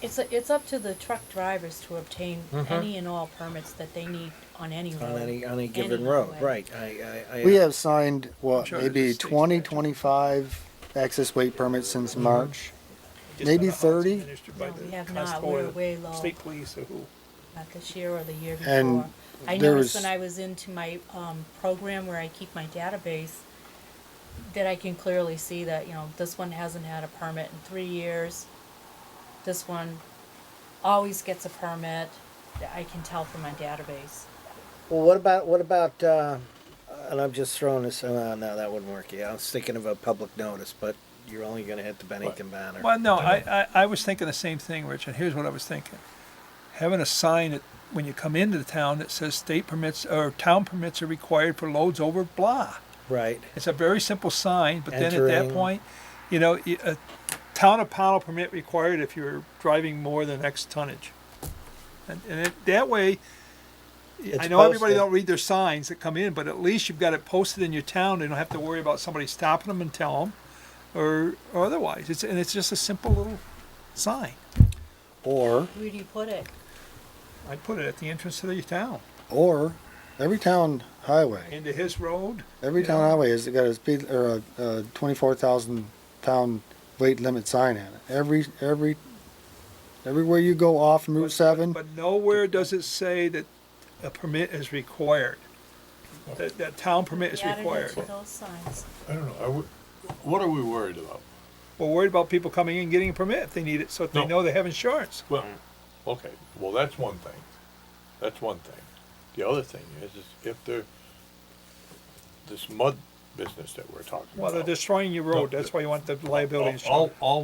S5: It's up to the truck drivers to obtain any and all permits that they need on any road.
S2: On any given
S5: Any
S2: road,
S5: highway.
S2: right? I
S8: we have signed what
S1: Sure,
S8: maybe
S1: there's a state
S8: 20,
S1: statute.
S8: 25 access weight permits since March.
S1: Just
S8: Maybe
S1: don't know how it's
S8: 30?
S1: administered by
S5: No,
S1: the
S5: we have not.
S1: constable
S5: We're
S1: or the
S5: way low.
S1: State police or who.
S5: Not this year or the year before.
S8: And
S5: I
S8: there
S5: noticed
S8: was-
S5: when I was into my program where I keep my database that I can clearly see that, this one hasn't had a permit in 3 years. This one always gets a permit. That I can tell from my database.
S2: Well, what about And I'm just throwing this, no, that wouldn't work, yeah, I was thinking of a public notice, but you're only gonna hit the Bennington banner.
S1: Well, no, I was thinking the same thing, Rich, and here's what I was thinking. Having a sign that, when you come into the town, that says state permits, or town permits are required for loads over blah.
S2: Right,
S1: It's a very simple sign, but then at that
S2: Entering.
S1: point, you know, a town of Pownal permit required if you're driving more than X tonnage. And that way,
S2: It's
S1: I know everybody
S2: posted.
S1: don't read their signs that come in, but at least you've got it posted in your town. They don't have to worry about somebody stopping them and tell them, or otherwise. It's just a simple little sign.
S2: or,
S9: Where do you put it?
S1: I'd put it at the entrance to the town,
S8: Or every town highway,
S1: into his road.
S8: every town
S1: Yeah.
S8: highway has got a speed or a 24,000 pound weight limit sign on it. Everywhere you go off Route 7,
S1: But nowhere does it say that a permit is required. That town permit is
S9: Added it
S1: required.
S9: to those signs.
S4: I don't know, what are we worried about?
S1: We're worried about people coming in and getting a permit if they need it, so that they
S4: No.
S1: know they have insurance.
S4: Well, okay, well, that's one thing. That's one thing. The other thing is if this mud business that we're talking
S1: Well, they're
S4: about.
S1: destroying your road,
S4: No,
S1: that's why you want the liability insurance.
S4: All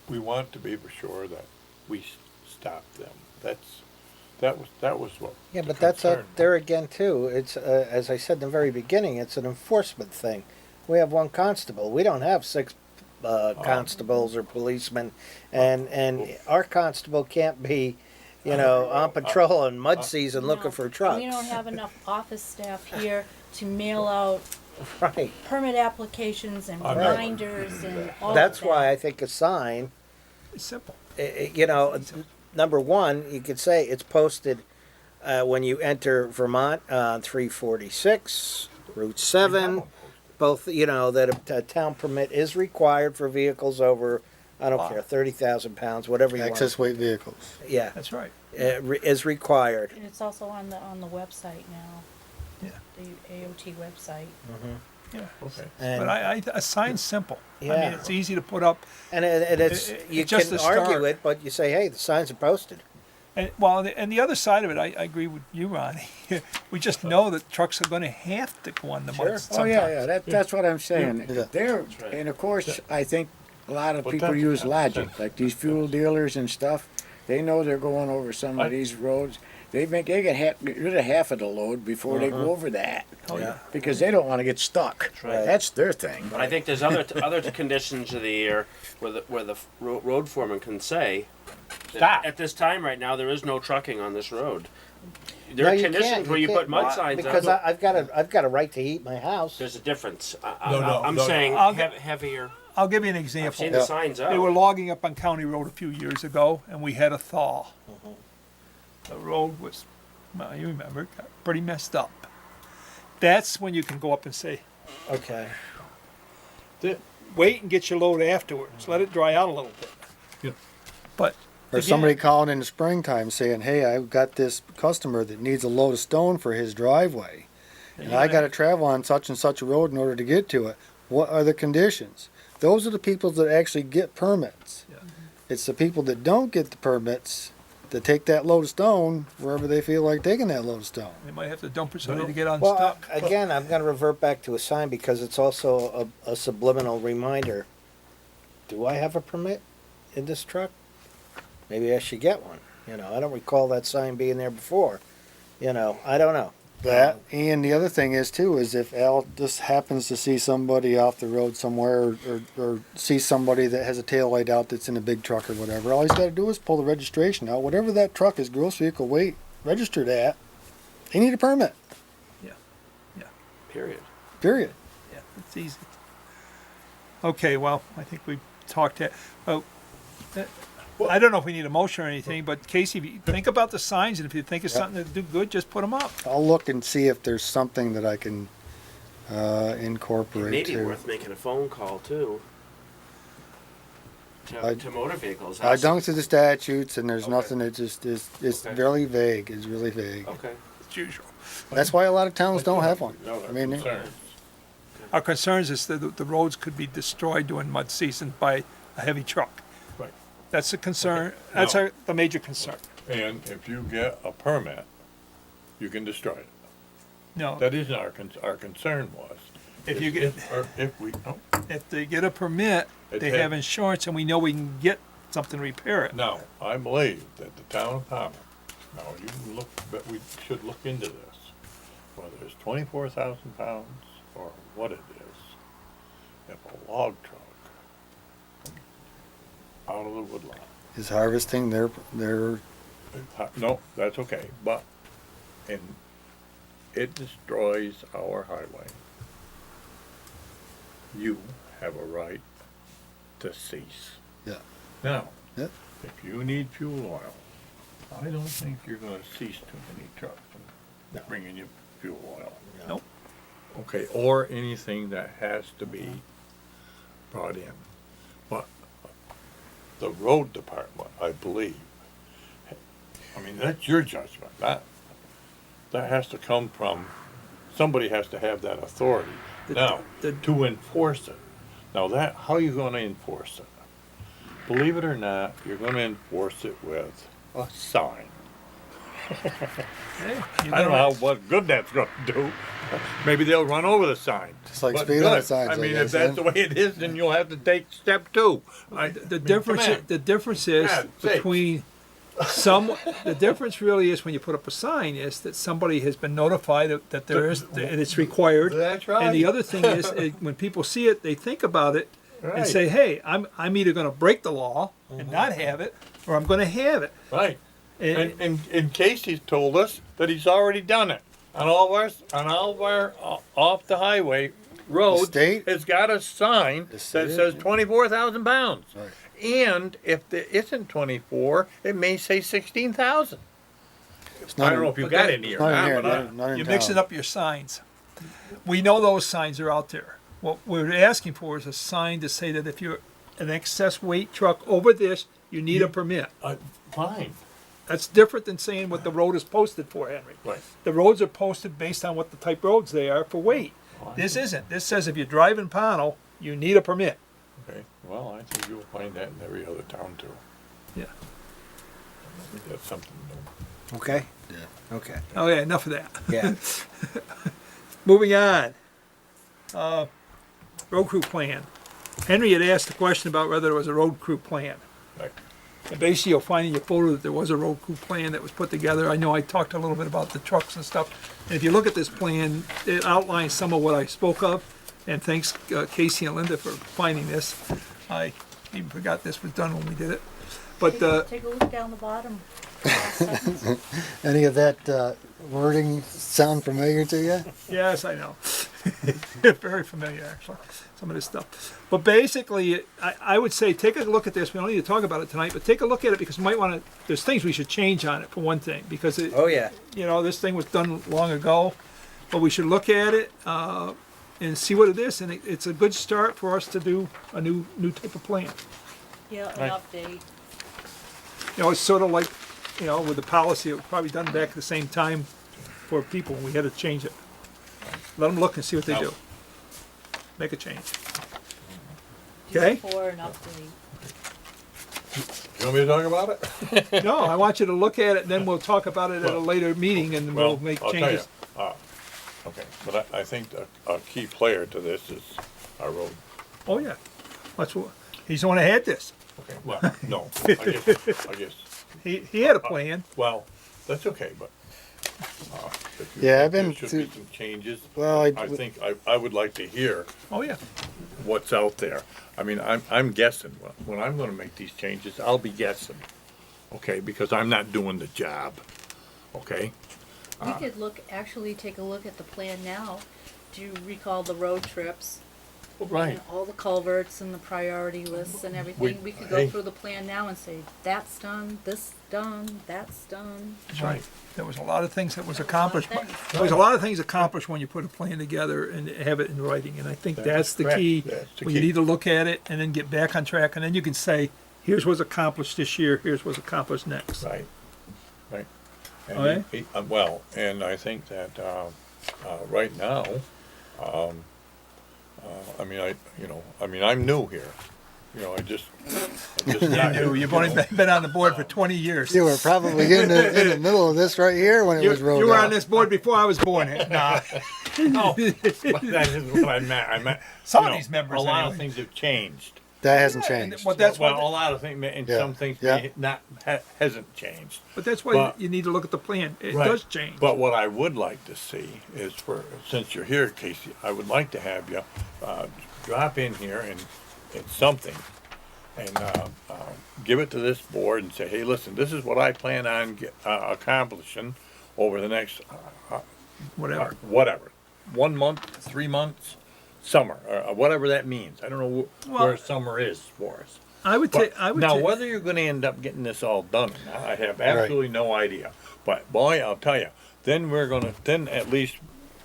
S4: we want to be for sure that we stop them. That was what.
S2: yeah,
S4: the
S2: but that's
S4: concern
S2: there again too, it's, as I said in the very beginning, it's an enforcement thing. We have one constable, we don't have six, constables or policemen, and our constable can't be, you know, on patrol in mud season looking
S9: No,
S2: for trucks.
S9: We don't have enough office staff here to mail out
S2: Right,
S9: permit applications and
S4: Right.
S9: reminders and all of
S2: that's
S9: that.
S2: why I think a sign,
S1: It's simple.
S2: you know, number one, you could say it's posted when you enter Vermont on 346, Route 7, both, you know, that a town permit is required for vehicles over, I don't
S1: Wow.
S2: care, 30,000 pounds, whatever you
S8: access
S2: want.
S8: weight vehicles.
S2: Yeah,
S1: That's right.
S2: is required.
S9: And it's also on the website now.
S1: Yeah.
S9: The AOT website.
S1: Yeah.
S4: Okay.
S2: And,
S1: But a sign's simple. I mean,
S2: Yeah.
S1: it's easy to put up.
S2: and it's,
S1: it-
S2: you
S1: it's just
S2: can
S1: a
S2: argue
S1: start.
S2: it, but you say, hey, the signs are posted.
S1: And the other side of it, I agree with you, Ronnie. We just know that trucks are going to have to go on the
S2: Sure.
S1: mud
S8: Oh,
S1: sometimes.
S6: That's what I'm saying.
S8: Yeah.
S6: There,
S3: right.
S6: and of course, I think a lot of
S4: But
S6: people
S4: that's-
S6: use
S4: that's-
S6: logic, like these fuel dealers and stuff. They know they're going over some of these roads. They get rid of half of the load before they go over that,
S1: Oh, yeah.
S6: because they don't want to get stuck.
S3: right.
S6: That's their thing.
S3: But I think there's other conditions of the year where the road foreman can say, that
S4: Stop.
S3: at this time right now there is no trucking on this road. There
S2: No,
S3: are
S2: you
S3: conditions
S2: can't,
S3: where you
S2: can't.
S3: put mud signs
S2: Because
S3: up.
S2: I've got a right to heat my house.
S3: There's a difference.
S4: No,
S3: I'm
S4: no.
S3: saying
S1: I'll get-
S3: heavier.
S1: I'll give you an
S3: I've
S1: example.
S3: seen the signs out.
S1: They were logging up on County Road a few years ago, and we had a thaw. The road was, well, you remember, got pretty messed up. That's when you can go up and say,
S2: Okay.
S1: wait and get your load afterwards. Let it dry out a little bit.
S4: Yeah.
S1: But
S8: Or
S1: again,
S8: somebody calling in the springtime saying, hey, I've got this customer that needs a load of stone for his driveway. And I got to travel on such and such a road in order to get to it. What are the conditions? Those are the people that actually get permits.
S1: Yeah.
S8: It's the people that don't get the permits that take that load of stone wherever they feel like taking that load of stone.
S1: They might have to dump it so to get
S2: Well,
S1: unstuck.
S2: again, I'm going to revert back to a sign because it's also a subliminal reminder. Do I have a permit in this truck? Maybe I should get one. You know, I don't recall that sign being there before. You know, I don't know.
S8: That, and the other thing is too, is if Al just happens to see somebody off the road somewhere or see somebody that has a tail light out that's in a big truck or whatever, all he's got to do is pull the registration out. Whatever that truck is gross vehicle weight registered at, they need a permit,
S3: Period.
S8: period.
S1: Yeah, it's easy. Okay, well, I think we talked it. Oh, I don't know if we need a motion or anything, but Casey, if you think about the signs, and if you think it's something to do good, just put them up.
S8: I'll look and see if there's something that I can
S3: It
S8: incorporate
S3: may be
S8: too.
S3: worth making a phone call too.
S8: I-
S3: To motor vehicles.
S8: I don't see the statutes and there's
S3: Okay.
S8: nothing, it just is, it's
S3: Okay.
S8: really vague, it's really vague.
S3: Okay.
S1: As usual.
S8: That's why a lot of towns don't have one.
S4: No,
S8: I mean,
S4: concern.
S1: Our concerns is that the roads could be destroyed during mud season by a heavy truck.
S4: Right.
S1: That's a concern.
S4: Okay.
S1: That's
S4: Now-
S1: the major concern.
S4: And if you get a permit, you can destroy it.
S1: No.
S4: That isn't our concern was.
S1: If you get,
S4: If we, oh,
S1: if they get a permit,
S4: It
S1: they
S4: had-
S1: have insurance and we know we can get something to repair it.
S4: now, I believe that the town of Pownal, now you can look, but we should look into this, whether it's 24,000 pounds or what it is. If a log truck comes out of the woodlot,
S8: Is harvesting their
S4: no, that's okay, but, and it destroys our highway, you have a right to cease.
S8: Yeah.
S4: Now,
S8: Yeah.
S4: if you need fuel oil, I don't think you're gonna cease too many trucks from bringing you fuel oil.
S1: Nope.
S4: Okay, or anything that has to be brought in. But the road department, I believe, I mean, that's your judgment. That has to come from, somebody has to have that authority. Now, to enforce it. Now that, how are you gonna enforce it? Believe it or not, you're gonna enforce it with a sign.
S1: Hey, you
S4: I don't
S1: know,
S4: know what good that's gonna do. Maybe they'll run over the sign.
S8: Just like
S4: But
S8: speed limit
S4: good.
S8: signs,
S4: I
S8: I
S4: mean,
S8: guess,
S4: if that's
S8: huh?
S4: the way it is, then you'll have to take step two.
S1: The difference, the difference is
S4: God sakes.
S1: between the difference really is when you put up a sign is that somebody has been notified that there is, that it's required.
S4: That's right.
S1: And the other thing is, when people see it, they think about it and
S4: Right.
S1: say, hey, I'm either gonna break the law and not have it, or I'm gonna have it.
S4: Right.
S1: And-
S4: And Casey's told us that he's already done it. On all of our off the highway roads,
S8: state?
S4: it's got a sign
S8: The
S4: that
S8: state?
S4: says 24,000 pounds.
S8: Right.
S4: And if there isn't 24, it may say 16,000.
S8: It's
S4: I don't know if you
S1: but
S4: got
S1: that-
S4: any or
S8: not in
S4: not,
S8: here,
S4: but I-
S8: not in
S1: You're
S8: town.
S1: mixing up your signs. We know those signs are out there. What we're asking for is a sign to say that if you're an excess weight truck over this, you need a permit.
S4: fine.
S1: That's different than saying what the road is posted for, Henry.
S4: Right.
S1: The roads are posted based on what the type roads they are for weight. This isn't. This says if you're driving Pownal, you need a permit.
S4: Okay, well, I think you'll find that in every other town too.
S1: Yeah.
S4: I think that's something new.
S2: Okay? Yeah. Okay.
S1: Oh yeah, enough of that.
S2: Yeah.
S1: Moving on. Road crew plan. Henry had asked a question about whether there was a road crew plan.
S4: Right.
S1: And basically, you'll find in your folder that there was a road crew plan that was put together. I know I talked a little bit about the trucks and stuff. And if you look at this plan, it outlines some of what I spoke of. And thanks Casey and Linda for finding this. I even forgot this was done when we did it. But
S9: Take a look down the bottom. Last sentence.
S8: Any of that wording sound familiar to you?
S1: yes, I know. Very familiar, actually, some of this stuff. But basically, I would say take a look at this. We don't need to talk about it tonight, but take a look at it because you might want to. There's things we should change on it for one thing because it,
S2: Oh, yeah.
S1: you know, this thing was done long ago, but we should look at it and see what it is, and it's a good start for us to do a new type of plan.
S9: Yeah, an
S4: Right.
S9: update.
S1: You know, it's sort of like, you know, with the policy, it was probably done back at the same time for people, and we had to change it. Let them look and see what they do. Make a change. Okay?
S9: For an update.
S4: You want me to talk about it?
S1: No, I want you to look at it, then we'll talk about it at a
S4: Well-
S1: later meeting, and we'll
S4: Well,
S1: make
S4: I'll tell you.
S1: changes.
S4: Okay, but I think a key player to this is our road.
S1: Oh, yeah. That's what, he's the one that had this.
S4: Okay, well, no, I guess,
S1: He had a plan.
S4: well, that's okay, but. if you
S8: Yeah,
S4: think
S8: I've been
S4: there should
S8: through-
S4: be some changes.
S8: Well,
S4: I think I would like to hear
S1: Oh, yeah.
S4: what's out there. I mean, I'm guessing, when I'm gonna make these changes, I'll be guessing, okay, because I'm not doing the job, okay?
S9: We could actually take a look at the plan now. Do you recall the road trips?
S4: Right.
S9: And all the culverts and the priority lists and everything? We could
S4: hey.
S9: go through the plan now and say, that's done, this done, that's done.
S1: That's right. There was a lot of things that was accomplished.
S9: Lot of things.
S1: There was a lot of things accomplished when you put a plan together and have it in writing, and I think that's the
S4: correct.
S1: key.
S4: That's the
S1: When you
S4: key.
S1: need to look at it and then get back on track, and then you can say, here's what's accomplished this year, here's what's accomplished next.
S4: Right, right. And
S1: Okay.
S4: well, and I think that, right now, I mean, I'm new here, You know, I just
S1: You've only been on the board for 20 years.
S8: You were probably in the middle of this right here when it
S1: You,
S8: was rolled
S1: you were
S8: out.
S1: on this board before I was born. Nah.
S4: no, but that isn't what I meant. I meant
S1: Some
S4: you
S1: of
S4: know,
S1: these members
S4: A lot
S1: anyway.
S4: of things have changed.
S8: That hasn't
S1: And-
S8: changed.
S1: Well, that's
S4: Well,
S1: why.
S4: a lot of things, and
S8: Yeah,
S4: some things
S8: yeah.
S4: may not hasn't changed.
S1: But that's why
S4: But-
S1: you need to look at the plan. It
S4: Right.
S1: does change.
S4: But what I would like to see is, since you're here, Casey, I would like to have you drop in here and something, and give it to this board and say, hey, listen, this is what I plan on accomplishing over the next
S1: Whatever.
S4: whatever, 1 month, 3 months, summer, or whatever that means. I don't know where
S1: Well-
S4: summer is for us.
S1: I would
S4: But
S1: take. I would
S4: now,
S1: take.
S4: whether you're going to end up getting this all done, or not, I have absolutely no idea. But boy, I'll tell you, then we're going to. Then at least,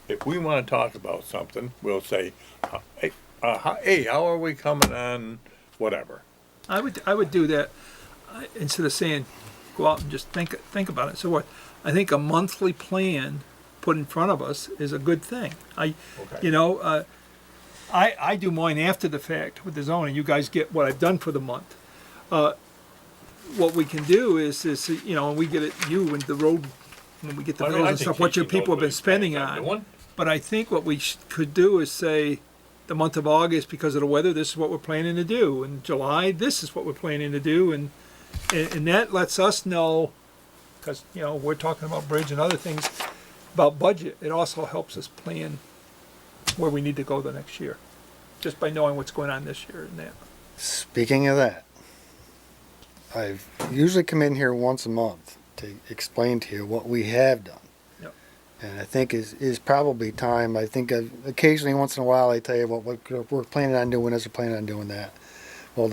S4: if we want to talk about something, we'll say, hey, how are we coming on? Whatever.
S1: I would do that instead of saying, go out and just think about it. So what? I think a monthly plan put in front of us is a good thing.
S4: Okay.
S1: You know, I do mine after the fact with the zoning. You guys get what I've done for the month. What we can do is you know, we get it, you and the road, when we get the
S4: Well,
S1: bills
S4: I
S1: and
S4: think
S1: stuff, what your
S4: Casey knows
S1: people have been
S4: he's
S1: spending
S4: planning
S1: on.
S4: doing.
S1: But I think what we could do is say, the month of August, because of the weather, this is what we're planning to do. In July, this is what we're planning to do, and that lets us know, because you know we're talking about bridge and other things, about budget. It also helps us plan where we need to go the next year, just by knowing what's going on this year and that.
S8: Speaking of that, I've usually come in here once a month to explain to you what we have done.
S1: Yep.
S8: And I think is probably time. I think occasionally, once in a while, I tell you what we're planning on doing this or planning on doing that. Well,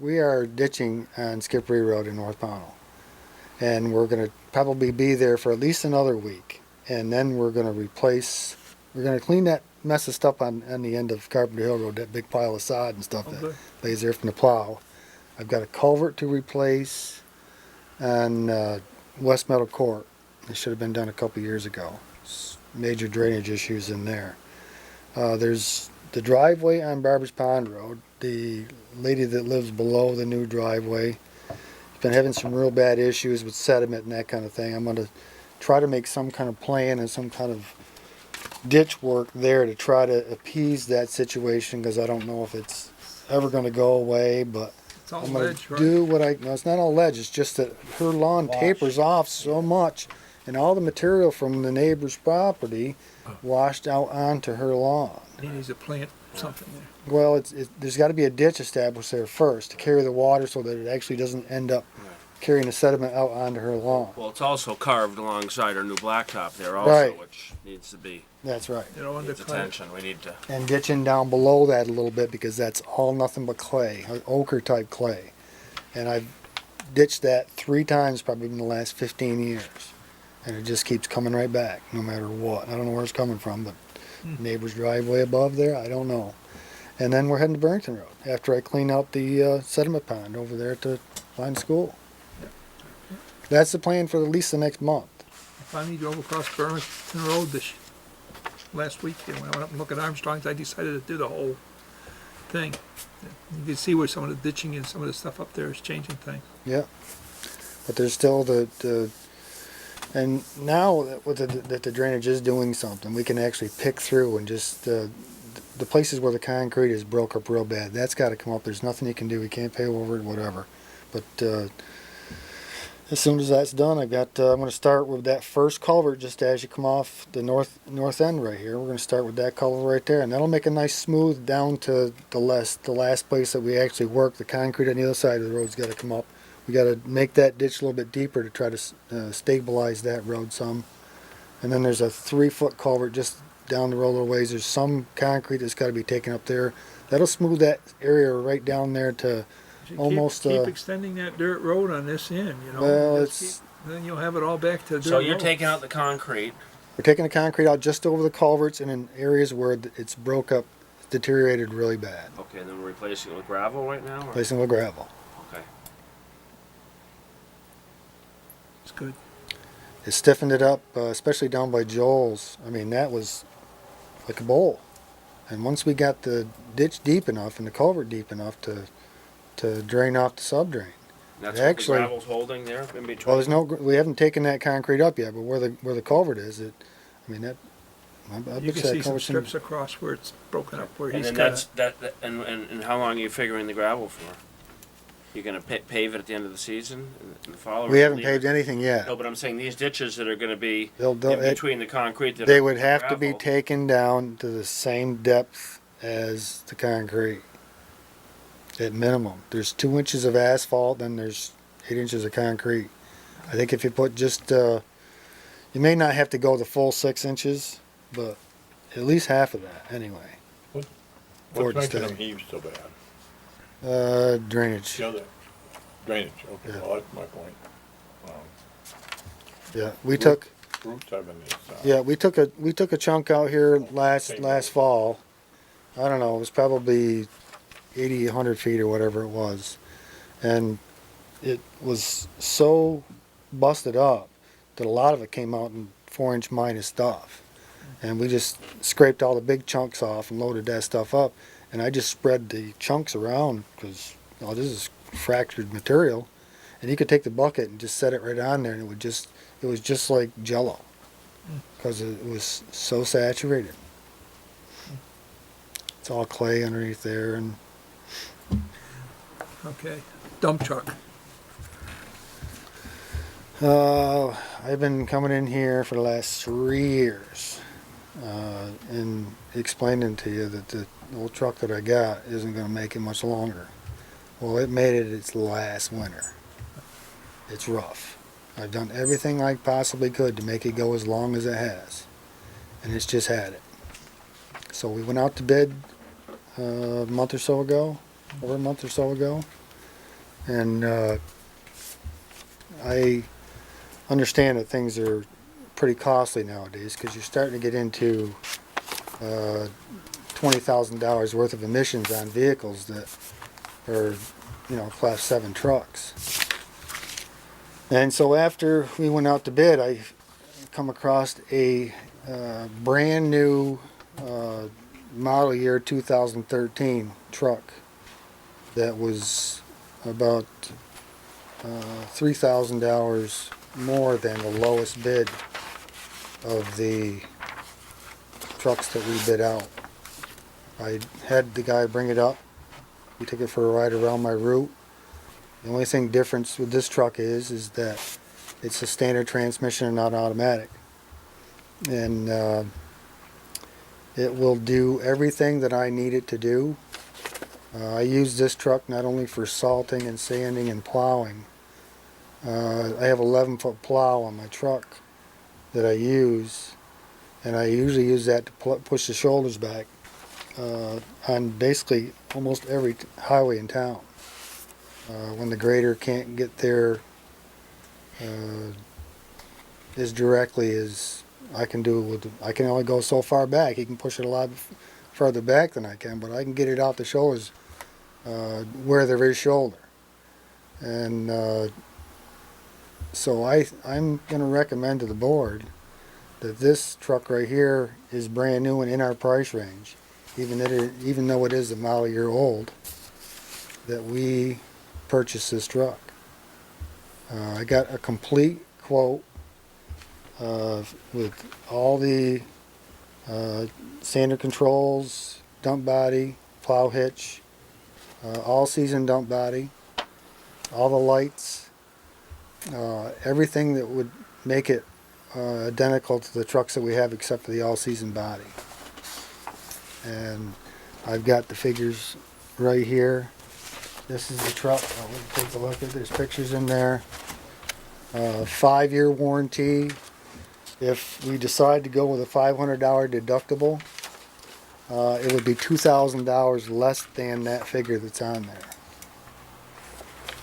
S8: we are ditching on Skippery Road in North Pownal. And we're going to probably be there for at least another week. And then we're going to clean that mess of stuff on the end of Carpenter Hill Road, that big pile of sod and stuff that
S1: Okay.
S8: lays there from the plow. I've got a culvert to replace on West Meadow Court. It should have been done a couple years ago. Major drainage issues in there. There's the driveway on Barbers Pond Road. The lady that lives below the new driveway has been having some real bad issues with sediment and that kind of thing. I'm going to try to make some kind of plan and some kind of ditch work there to try to appease that situation, because I don't know if it's ever going to go away, but
S1: It's all
S8: I'm going
S1: ledge,
S8: to
S1: right?
S8: do what no, it's not all ledge. It's just that her lawn tapers off so much, and all the material from the neighbor's property washed out onto her lawn.
S1: He needs to plant something there.
S8: Well, there's got to be a ditch established there first to carry the water so that it actually doesn't end up carrying the sediment out onto her lawn.
S3: Well, it's also carved alongside our new blacktop there also,
S8: Right.
S3: which needs to be,
S8: That's right.
S1: You know,
S3: needs attention. We need to.
S8: And ditching down below that a little bit, because that's all nothing but clay, ochre type clay. And I've ditched that 3 times probably in the last 15 years. And it just keeps coming right back, no matter what. I don't know where it's coming from, but neighbor's driveway above there, I don't know. And then we're heading to Burrington Road after I clean out the sediment pond over there at the Line School. That's the plan for at least the next month.
S1: I finally drove across Burlington Road last week, and when I went up and looked at Armstrong's, I decided to do the whole thing. You can see where some of the ditching and some of the stuff up there is changing things.
S8: Yeah. But there's still and now that the drainage is doing something, we can actually pick through and just, the places where the concrete is broke up real bad, that's got to come up. There's nothing you can do. We can't pave over it, whatever. But as soon as that's done, I'm going to start with that first culvert just as you come off the north end right here. We're going to start with that culvert right there, and that'll make a nice smooth down to the last place that we actually work. The concrete on the other side of the road's got to come up. We got to make that ditch a little bit deeper to try to stabilize that road some. And then there's a 3-foot culvert just down the road a little ways. There's some concrete that's got to be taken up there. That'll smooth that area right down there to almost.
S1: Keep extending that dirt road on this end, you know.
S8: Well,
S1: Just then you'll have it all back to dirt
S3: So you're
S1: road.
S3: taking out the concrete.
S8: We're taking the concrete out just over the culverts and in areas where it's broke up, deteriorated really bad.
S3: Okay, then we're replacing it with gravel right now? Or?
S8: Replacing with gravel.
S3: Okay.
S1: It's good.
S8: It stiffened it up, especially down by Joel's. I mean, that was like a bowl. And once we got the ditch deep enough and the culvert deep enough to to drain off the subdrain.
S3: That's
S8: Actually-
S3: what the gravel's holding there in between.
S8: Well, there's no, we haven't taken that concrete up yet, but where the culvert is, I mean, that, I
S1: You
S8: bet
S1: can
S8: you
S1: see
S8: that
S1: some
S8: culvert's
S1: strips across where it's broken up, where
S3: And
S1: he's
S3: then
S1: got
S3: that's
S1: it.
S3: and how long are you figuring the gravel for? You're gonna pave it at the end of the season in the fall? Or
S8: we haven't
S3: leave
S8: paved
S3: it?
S8: anything yet.
S3: No, but I'm saying these ditches that are gonna be
S8: They'll,
S3: in between the concrete. That
S8: they
S3: are
S8: would have to be
S3: gravel.
S8: taken down to the same depth as the concrete. At minimum. There's 2 inches of asphalt, then there's 8 inches of concrete. I think if you put just, you may not have to go the full 6 inches, but at least half of that anyway. For
S4: What's
S8: it to
S4: making
S8: stay.
S4: them heave so bad?
S8: Drainage.
S4: The other, drainage, okay,
S8: Yeah.
S4: well, that's my point.
S8: Yeah, we took,
S4: Route 7 is,
S8: yeah, we took a chunk out here last fall. I don't know, it was probably 80, 100 feet or whatever it was. And it was so busted up that a lot of it came out in 4-inch minus stuff. And we just scraped all the big chunks off and loaded that stuff up. And I just spread the chunks around because, oh, this is fractured material. And you could take the bucket and just set it right on there and it was just like Jello because it was so saturated. It's all clay underneath there, and
S1: Okay, dump truck.
S8: I've been coming in here for the last 3 years and explaining to you that the old truck that I got isn't going to make it much longer. Well, it made it its last winter. It's rough. I've done everything I possibly could to make it go as long as it has, and it's just had it. So we went out to bid a month or so ago, and I understand that things are pretty costly nowadays because you're starting to get into $20,000 worth of emissions on vehicles that are, class 7 trucks. And so after we went out to bid, I come across a brand new model year 2013 truck that was about $3,000 more than the lowest bid of the trucks that we bid out. I had the guy bring it up. We took it for a ride around my route. The only thing difference with this truck is that it's a standard transmission and not automatic. And it will do everything that I need it to do. I use this truck not only for salting and sanding and plowing. I have 11-foot plow on my truck that I use, and I usually use that to push the shoulders back on basically almost every highway in town. When the grader can't get there as directly as I can do with, I can only go so far back. He can push it a lot further back than I can, but I can get it out the shoulders where there is shoulder. And so I'm going to recommend to the board that this truck right here is brand new and in our price range, even though it is a model year old, that we purchase this truck. I got a complete quote with all the sander controls, dump body, plow hitch, all season dump body, all the lights, everything that would make it identical to the trucks that we have except for the all season body. And I've got the figures right here. This is the truck. We'll take a look at. There's pictures in there. 5-year warranty. If we decide to go with a $500 deductible, it would be $2,000 less than that figure that's on there.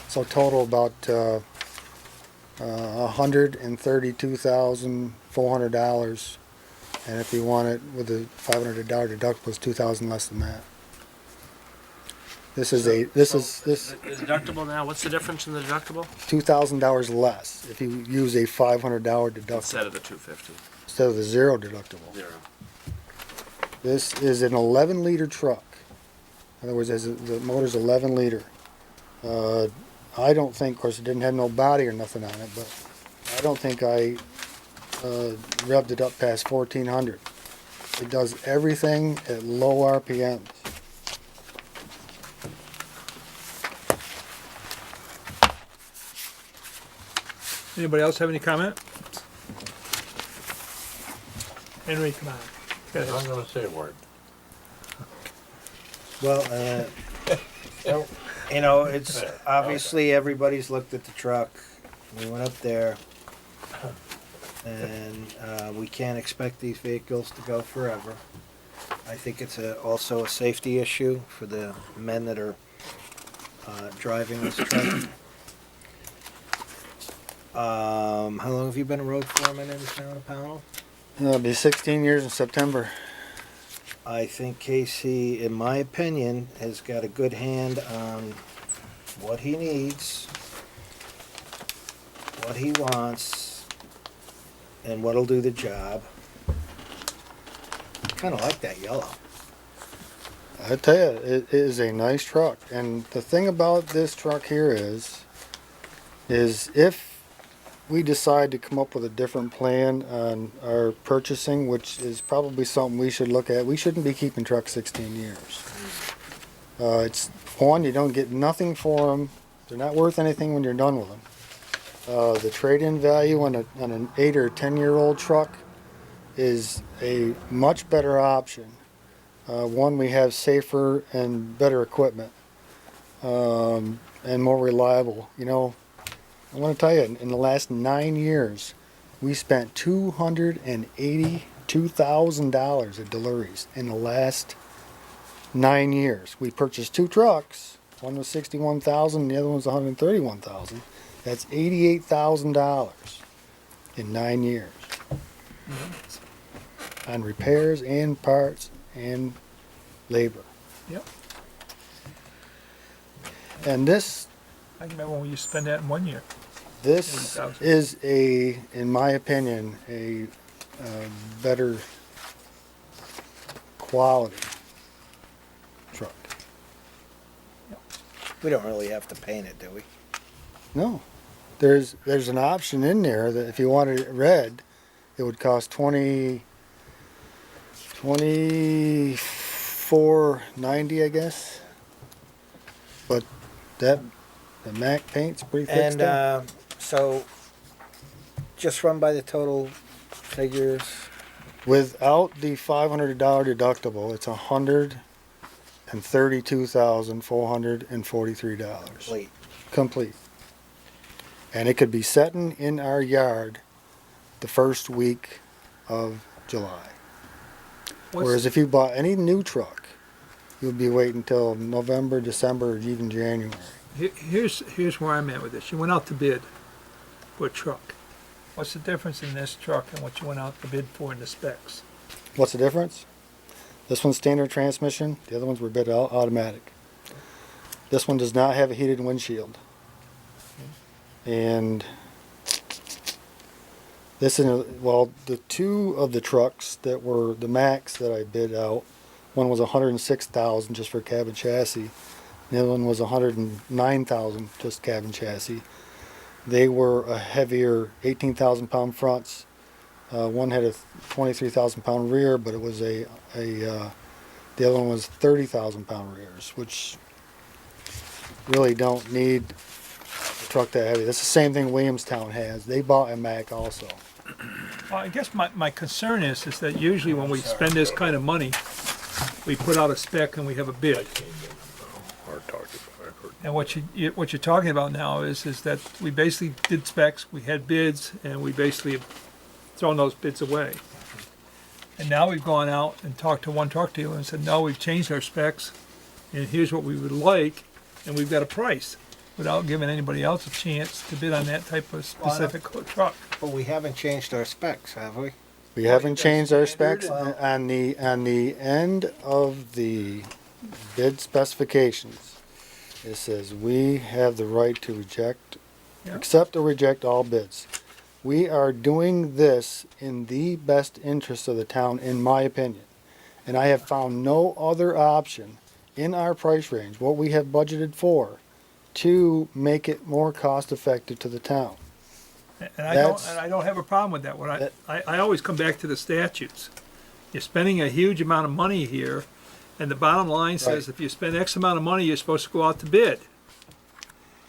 S8: So total about $132,400. And if you want it with a $500 deductible, it's $2,000 less than that.
S3: The deductible now. What's the difference in the deductible?
S8: $2,000 less if you use a $500 deductible
S3: Instead of the $250.
S8: instead of the zero deductible.
S3: Zero.
S8: This is an 11-liter truck. In other words, the motor's 11 liter. I don't think, of course, it didn't have no body or nothing on it, but I don't think I revved it up past 1400. It does everything at low RPMs.
S1: Anybody else have any comment? Henry, come on. Go ahead.
S4: I'm gonna say a word.
S2: Well, you know, it's obviously everybody's looked at the truck. We went up there, and we can't expect these vehicles to go forever. I think it's also a safety issue for the men that are driving this truck. How long have you been a road foreman in the town of Pownal?
S8: It'll be 16 years in September.
S2: I think Casey, in my opinion, has got a good hand on what he needs, what he wants, and what'll do the job. Kind of like that yellow.
S8: I tell you, it is a nice truck. And the thing about this truck here is if we decide to come up with a different plan on our purchasing, which is probably something we should look at, we shouldn't be keeping trucks 16 years. It's one, you don't get nothing for them. They're not worth anything when you're done with them. The trade-in value on an 8 or 10-year-old truck is a much better option. One, we have safer and better equipment, and more reliable. You know, I want to tell you, in the last 9 years, we spent $282,000 at Delury's in the last 9 years. We purchased 2 trucks. One was $61,000, and the other one was $131,000. That's $88,000 in 9 years on repairs and parts and labor.
S1: Yep.
S8: And this
S1: I can remember when we used to spend that in 1 year.
S8: This
S1: 80,000.
S8: is in my opinion, a better quality truck.
S2: We don't really have to paint it, do we?
S8: No, there's an option in there that if you wanted it red, it would cost $24.90, I guess. But the Mac paint's pretty thick
S2: And
S8: stuff.
S2: so, just run by the total figures.
S8: Without the $500 deductible, it's $132,443.
S2: Complete.
S8: Complete. And it could be setting in our yard the first week of July. Whereas if you bought any new truck, you'd be waiting until November, December, or even January.
S1: Here's where I'm at with this. You went out to bid for a truck. What's the difference in this truck and what you went out to bid for in the specs?
S8: What's the difference? This one's standard transmission. The other ones were bid automatic. This one does not have a heated windshield. And this is, well, the 2 of the trucks that were the Max that I bid out, one was $106,000 just for cabin chassis. The other one was $109,000 just cabin chassis. They were a heavier 18,000 pound fronts. One had a 23,000 pound rear, but it was the other one was 30,000 pound rears, which really don't need a truck that heavy. That's the same thing Williamstown has. They bought a Mac also.
S1: Well, I guess my concern is that usually when we spend this kind of money, we put out a spec and we have a bid. And what you're talking about now is that we basically did specs, we had bids, and we basically have thrown those bids away. And now we've gone out and talked to one truck dealer and said, no, we've changed our specs, and here's what we would like, and we've got a price, without giving anybody else a chance to bid on that type of specific truck.
S2: But we haven't changed our specs, have we?
S8: We haven't changed our specs. On the end of the bid specifications, it says we have the right to reject,
S1: Yeah.
S8: accept or reject all bids. We are doing this in the best interest of the town, in my opinion. And I have found no other option in our price range, what we have budgeted for, to make it more cost effective to the town.
S1: And
S8: That's-
S1: I don't have a problem with that. What
S8: That-
S1: I always come back to the statutes. You're spending a huge amount of money here, and the bottom line says
S8: Right.
S1: if you spend X amount of money, you're supposed to go out to bid.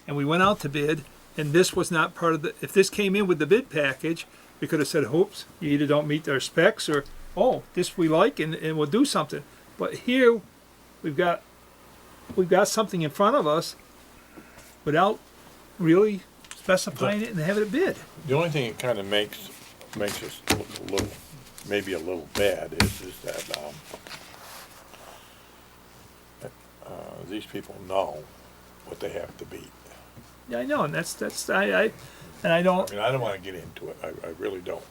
S1: And we went out to bid, and this was not part of the, if this came in with the bid package, we could have said, oops, you either don't meet our specs, or, oh, this we like, and we'll do something. But here, we've got something in front of us without really specifying it and having it bid.
S4: The only thing it kinda makes us look a little, maybe a little bad is that, these people know what they have to beat.
S1: Yeah, I know, and that's, and I
S4: I
S1: don't,
S4: mean, I don't wanna get into it, I really don't.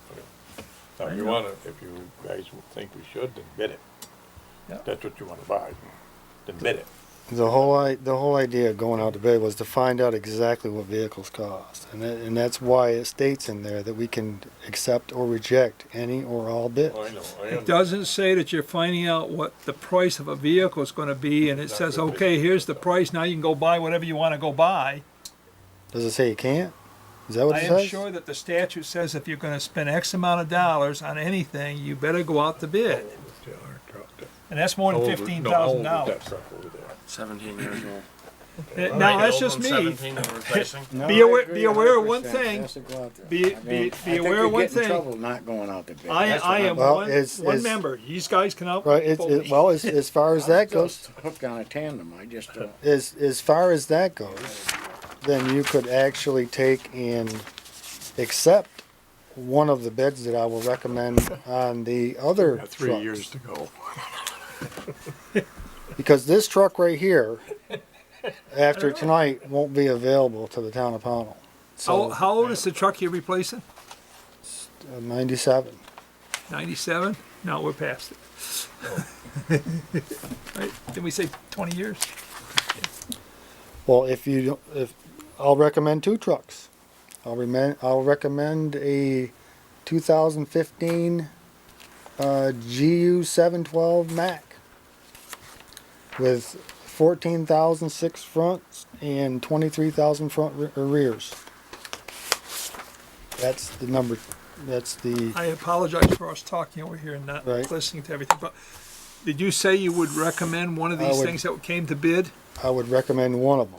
S4: Now, if you wanna, if you guys think we should, then bid it.
S1: Yeah.
S4: That's what you wanna buy, then bid it.
S8: The whole idea of going out to bid was to find out exactly what vehicles cost, and that's why it states in there that we can accept or reject any or all bids.
S4: I know, I
S1: it doesn't say that you're finding out what the price of a vehicle is gonna be, and it says,
S4: That's what
S1: okay, here's the price, now you can go buy whatever you wanna go buy.
S8: Does it say you can't? Is that what
S1: I
S8: it
S1: am
S8: says?
S1: sure that the statute says if you're gonna spend X amount of dollars on anything, you better go out to bid. And that's more than $15,000.
S3: 17 years old.
S1: Now, that's just me.
S3: 17 and replacing.
S6: No,
S1: Be
S6: I
S1: aware-
S6: agree
S1: be aware of
S6: 100%.
S1: one thing.
S6: Has to go out there.
S1: Be-
S6: I
S1: be-
S6: mean,
S1: be
S6: I think
S1: aware of
S6: we
S1: one
S6: get in
S1: thing.
S6: trouble not going out to bid.
S1: I
S6: That's what
S1: am
S8: Well,
S1: one
S8: is-
S1: member. These guys can out.
S8: Right. Well, as far as that goes,
S6: Just hooked on a tandem, I just don't.
S8: as far as that goes, then you could actually take and accept one of the bids that I will recommend on the other
S4: Got 3
S8: trucks.
S4: years to go.
S8: Because this truck right here, after tonight, won't be available to the town of Pownal. So,
S1: How old is the truck you're replacing?
S8: 97.
S1: 97? No, we're past it. Right? Didn't we say 20 years?
S8: Well, if I'll recommend two trucks. I'll recommend a 2015 GU 712 Mac with 14,006 fronts and 23,000 front rears. That's the number. That's the
S1: I apologize for us talking over here and not
S8: Right.
S1: listening to everything, but did you say you would recommend one of
S8: I
S1: these
S8: would.
S1: things that came to bid?
S8: I would recommend one of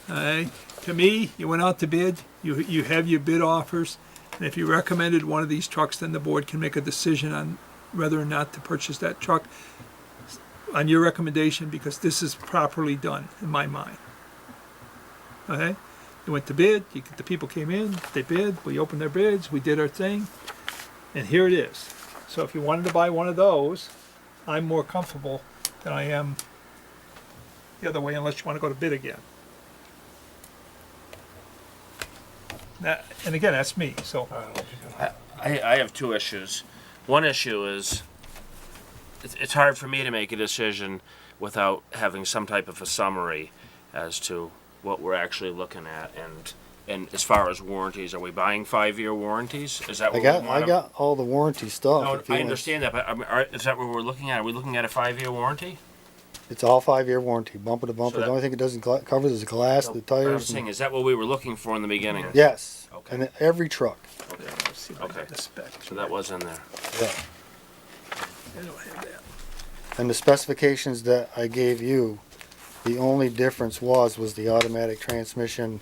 S8: them.
S1: To me, you went out to bid, you have your bid offers, and if you recommended one of these trucks, then the board can make a decision on whether or not to purchase that truck on your recommendation, because this is properly done, in my mind. Okay? You went to bid, the people came in, they bid, we opened their bids, we did our thing, and here it is. So if you wanted to buy one of those, I'm more comfortable than I am the other way, unless you want to go to bid again. And again, that's me, so.
S3: I have two issues. One issue is it's hard for me to make a decision without having some type of a summary as to what we're actually looking at, and as far as warranties, are we buying 5-year warranties? Is that what
S8: I got all the warranty stuff.
S3: No,
S8: if you
S3: I
S8: want.
S3: understand that, but is that what we're looking at? Are we looking at a 5-year warranty?
S8: It's all 5-year warranty, bumper to bumper.
S3: So that-
S8: The only thing it doesn't cover is the glass, the
S3: What I'm
S8: tires.
S3: saying,
S8: And,
S3: is that what we were looking for in the beginning?
S8: yes,
S3: Okay.
S8: and every truck.
S1: Let's see if I got
S3: Okay.
S1: the specs.
S3: So that was in there.
S8: Yeah.
S1: I don't have that.
S8: And the specifications that I gave you, the only difference was the automatic transmission,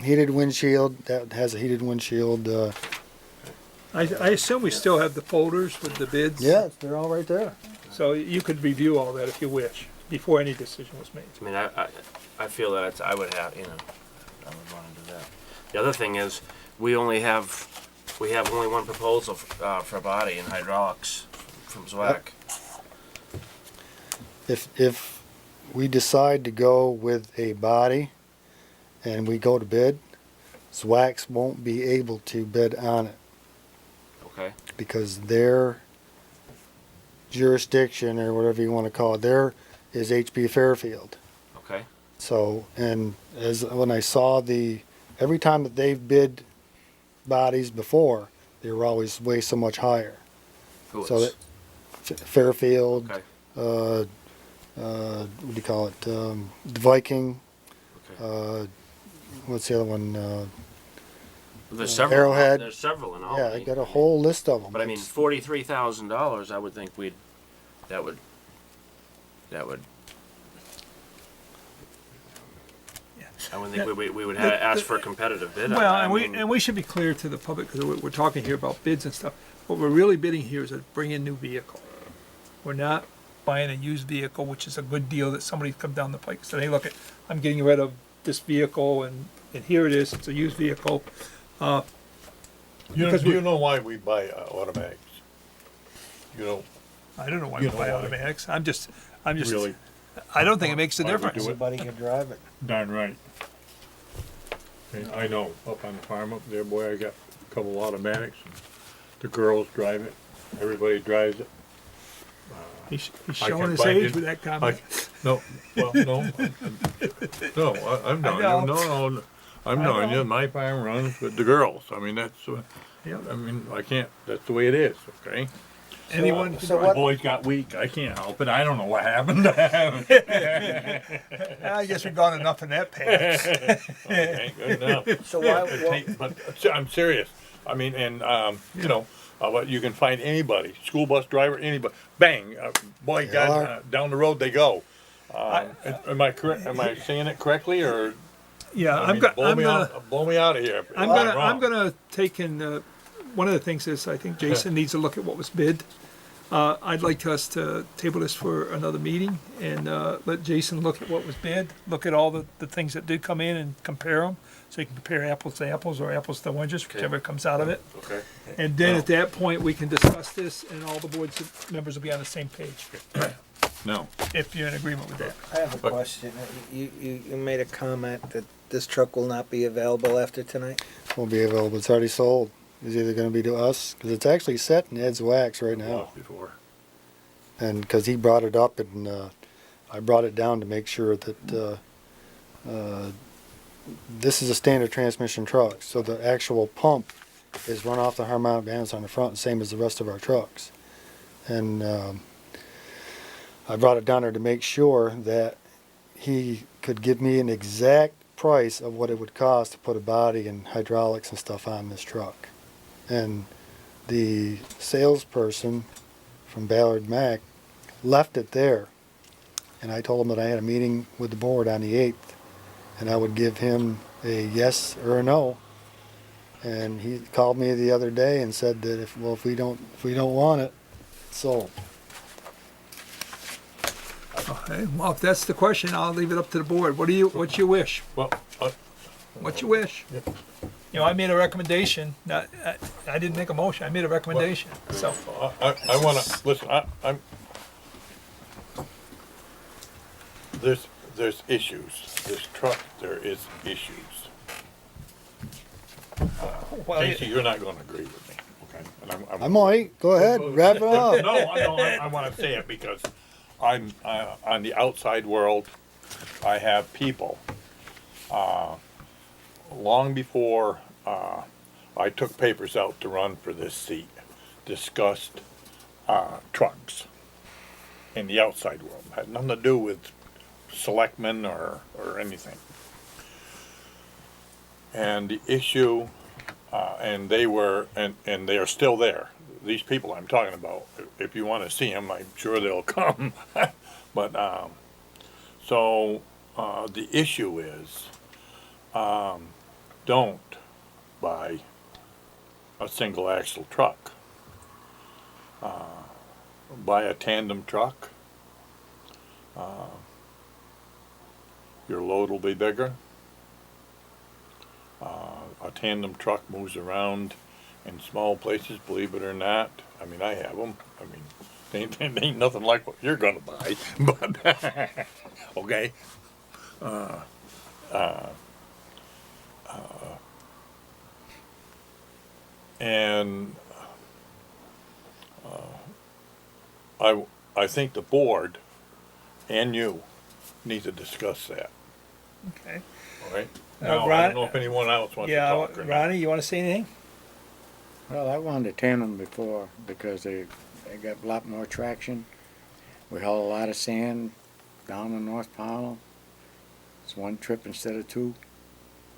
S8: heated windshield. That has a heated windshield.
S1: I assume we still have the folders with the bids.
S8: Yeah, they're all right there.
S1: So you could review all that if you wish, before any decision was made.
S3: I mean, I feel that I would have, I would want to do that. The other thing is, we have only one proposal for body and hydraulics from ZWAC.
S8: If we decide to go with a body and we go to bid, ZWACs won't be able to bid on it
S3: Okay.
S8: because their jurisdiction, or whatever you want to call it, there is HB Fairfield.
S3: Okay.
S8: So, and when I saw every time that they've bid bodies before, they were always way so much higher.
S3: Who
S8: So
S3: is?
S8: that Fairfield,
S3: Okay.
S8: what do you call it? The Viking. What's the other one?
S3: There's several.
S8: Arrowhead.
S3: There's several in
S8: Yeah, I
S3: Albany.
S8: got a whole list of them.
S3: But I mean, $43,000. I would think that would. I would think we would ask for a competitive bid.
S1: Well,
S3: on that.
S1: and we should be clear to the public, because we're talking here about bids and stuff. What we're really bidding here is a brand new vehicle. We're not buying a used vehicle, which is a good deal that somebody's come down the pike and said, hey, look, I'm getting rid of this vehicle, and here it is, it's a used vehicle.
S4: You
S1: Because
S4: do you know why we buy automatics? You know,
S1: I don't know why
S4: You
S1: we
S4: know
S1: buy
S4: why.
S1: automatics. I'm just,
S4: really,
S1: I don't think it makes a
S4: Why we
S1: difference.
S4: do it.
S2: Everybody can drive it.
S4: darn right. And I know, up on the farm up there, boy, I got a couple automatics. The girls drive it. Everybody drives it.
S1: He's
S4: I
S1: showing
S4: can
S1: his
S4: find
S1: age
S4: it.
S1: with that comment.
S4: No, well, no. I'm
S1: I know.
S4: no, I'm
S1: I
S4: telling
S1: know.
S4: you, my farm runs with the girls. I mean, that's,
S1: Yeah.
S4: I mean, I can't, that's the way it is, okay?
S1: Anyone,
S2: So
S4: My
S2: what?
S4: boys got weak, I can't help it, I don't know what happened to them.
S1: I guess we've gone enough in that path.
S4: Okay, good enough.
S2: So why?
S4: But I'm serious, I mean, and, you know, but you can find anybody, school bus driver, anybody, bang, boy,
S8: They
S4: God,
S8: are.
S4: down the road they go. Am I correct, am I saying it correctly, or?
S1: Yeah,
S4: I mean, blow me out of here. if
S1: I'm
S4: wrong.
S1: gonna take in, one of the things is, I think Jason needs to look at what was bid. I'd like us to table this for another meeting and, let Jason look at what was bid, look at all the things that did come in and compare them. So you can compare apples to apples or apples to oranges, whichever comes out of it.
S4: Okay.
S1: And then at that point, we can discuss this and all the board's members will be on the same page,
S4: No.
S1: if you're in agreement with that.
S2: I have a
S4: But-
S2: question. You made a comment that this truck will not be available after tonight.
S8: Won't be available. It's already sold. It's either going to be to us, because it's actually set in Ed's wax right now.
S4: Lost before.
S8: And because he brought it up, and I brought it down to make sure that this is a standard transmission truck. So the actual pump is run off the harmonic balance on the front, same as the rest of our trucks. And I brought it down there to make sure that he could give me an exact price of what it would cost to put a body and hydraulics and stuff on this truck. And the salesperson from Ballard Mac left it there. And I told him that I had a meeting with the board on the 8th, and I would give him a yes or a no. And he called me the other day and said that if we don't want it, it's sold.
S1: Okay, well, if that's the question, I'll leave it up to the board. What's your wish?
S4: Well,
S1: What's your wish?
S4: Yeah.
S1: You know, I made a recommendation, I didn't make a motion, I made a recommendation, so.
S4: I wanna, listen, I'm, there's issues. This truck, there is issues.
S1: Well,
S4: Casey, you're not gonna agree with me, okay? And
S8: I'm all right. Go ahead, wrap it up.
S4: No, I wanna say it because I'm, on the outside world, I have people, long before, I took papers out to run for this seat, discussed, trucks in the outside world. Had nothing to do with selectmen or anything. And the issue, and they were, and they are still there. These people I'm talking about, if you wanna see them, I'm sure they'll come. But, so, the issue is, don't buy a single axle truck. Buy a tandem truck. Your load will be bigger. A tandem truck moves around in small places, believe it or not. I mean, I have them. I mean, they ain't nothing like what you're gonna buy, but, okay. And I think the board and you need to discuss that,
S1: Okay.
S4: all right? Now, I
S1: Ron-
S4: don't know if anyone else wants to
S1: Yeah,
S4: talk or not.
S1: Ronnie, you wanna say anything?
S6: Well, I wanted a tandem before because they got a lot more traction. We haul a lot of sand down in North Pownal. It's one trip instead of two.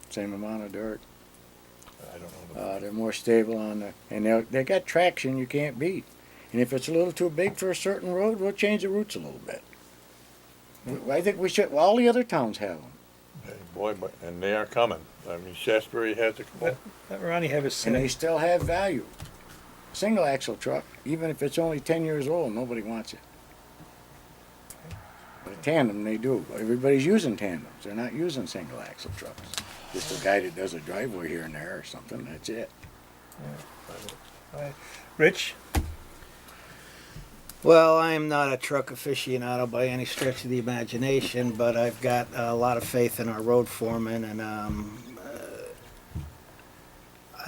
S6: Same amount of dirt.
S4: I don't know.
S6: They're more stable on the, and they got traction you can't beat. And if it's a little too big for a certain road, we'll change the routes a little bit. I think we should. All the other towns have them,
S4: Hey, boy, and they are coming. I mean, Shasbury has a couple.
S1: Let Ronnie have his
S6: and they
S1: say.
S6: still have value. Single axle truck, even if it's only 10 years old, nobody wants it. But a tandem, they do. Everybody's using tandems. They're not using single axle trucks. Just a guy that does a driveway here and there or something. That's it.
S1: Rich?
S2: Well, I am not a truck aficionado by any stretch of the imagination, but I've got a lot of faith in our road foreman, and I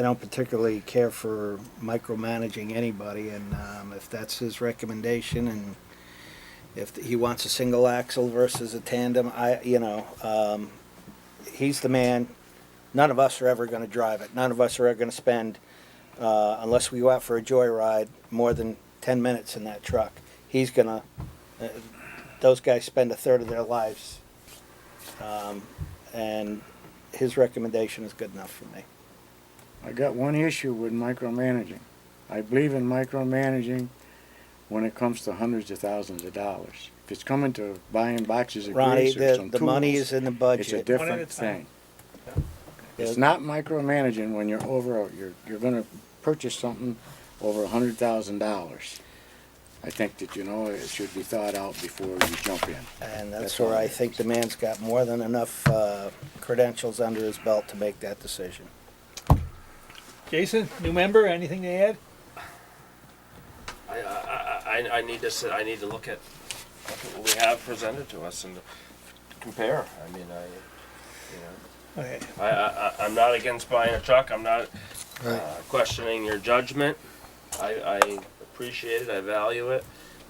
S2: don't particularly care for micromanaging anybody, and if that's his recommendation, and if he wants a single axle versus a tandem, he's the man. None of us are ever going to drive it. None of us are ever going to spend, unless we go out for a joyride, more than 10 minutes in that truck. He's gonna, those guys spend a third of their lives, and his recommendation is good enough for me.
S6: I got one issue with micromanaging. I believe in micromanaging when it comes to hundreds of thousands of dollars. If it's coming to buying boxes of
S2: Ronnie,
S6: grease or some
S2: the money
S6: tools,
S2: is in the
S6: it's a
S2: budget.
S1: One at a
S6: different
S1: time.
S6: thing. It's not micromanaging when you're over. You're going to purchase something over $100,000. I think that it should be thought out before you jump in.
S2: And
S6: That's
S2: that's where
S6: all
S2: I
S6: it
S2: think
S6: is.
S2: the man's got more than enough credentials under his belt to make that decision.
S1: Jason, new member, anything to add?
S3: I need to sit, I need to look at what we have presented to us and compare. I mean,
S1: Okay.
S3: I'm not against buying a truck. I'm not
S8: Right.
S3: questioning your judgment. I appreciate it. I value it,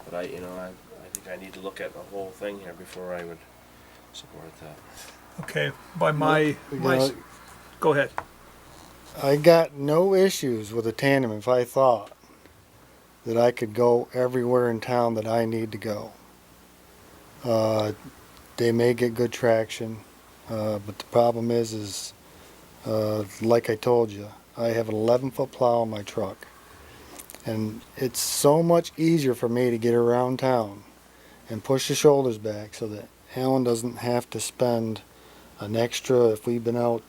S3: but I think I need to look at the whole thing here before I would support that.
S1: Okay, by my,
S8: You know,
S1: go ahead.
S8: I got no issues with a tandem if I thought that I could go everywhere in town that I need to go. They may get good traction, but the problem is like I told you, I have an 11-foot plow on my truck. And it's so much easier for me to get around town and push the shoulders back so that Alan doesn't have to spend an extra, if we've been out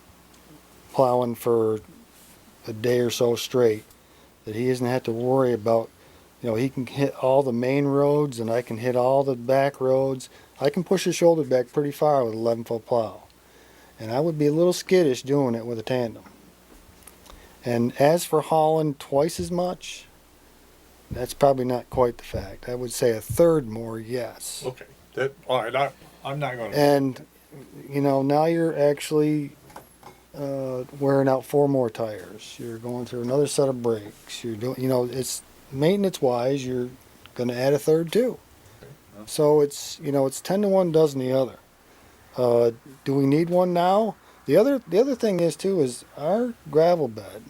S8: plowing for a day or so straight, that he doesn't have to worry about, he can hit all the main roads and I can hit all the back roads. I can push the shoulder back pretty far with an 11-foot plow. And I would be a little skittish doing it with a tandem. And as for hauling twice as much, that's probably not quite the fact. I would say a third more, yes.
S4: Okay. All right. I'm not going to.
S8: And, now you're actually wearing out 4 more tires. You're going through another set of brakes. You're doing, it's maintenance-wise, you're going to add a third too. So it's 10 to 1 dozen the other. Do we need one now? The other thing is too is our gravel bed.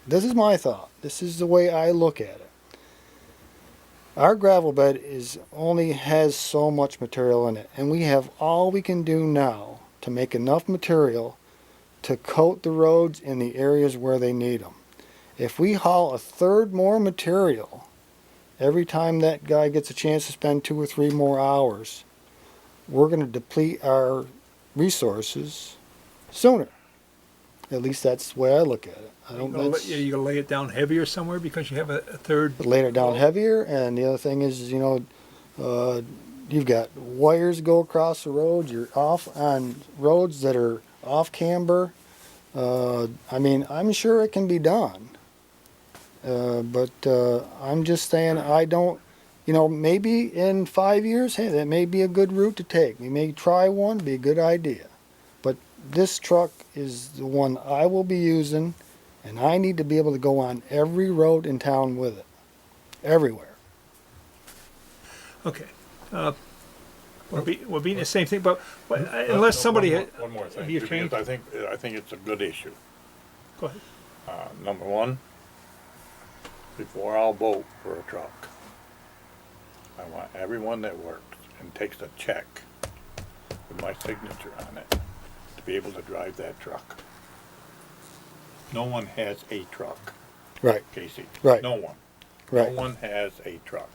S8: This is my thought. This is the way I look at it. Our gravel bed only has so much material in it, and we have all we can do now to make enough material to coat the roads in the areas where they need them. If we haul a third more material every time that guy gets a chance to spend 2 or 3 more hours, we're going to deplete our resources sooner. At least that's the way I look at it.
S1: You gonna lay it down heavier somewhere because you have a third.
S8: Lay it down heavier, and the other thing is, you've got wires go across the road. You're off on roads that are off camber. I'm sure it can be done, but I'm just saying I don't. Maybe in 5 years, hey, that may be a good route to take. We may try one, be a good idea. But this truck is the one I will be using. And I need to be able to go on every road in town with it. Everywhere.
S1: Okay. We're beating the same thing, but unless somebody.
S4: One more thing.
S1: You
S4: Because
S1: trained?
S4: I think it's a good issue.
S1: Go ahead.
S4: Number one, before I'll vote for a truck, I want everyone that works and takes a check with my signature on it to be able to drive that truck. No one has a truck,
S8: Right,
S4: Casey.
S8: Right.
S4: No one.
S8: right.
S4: No one has a truck.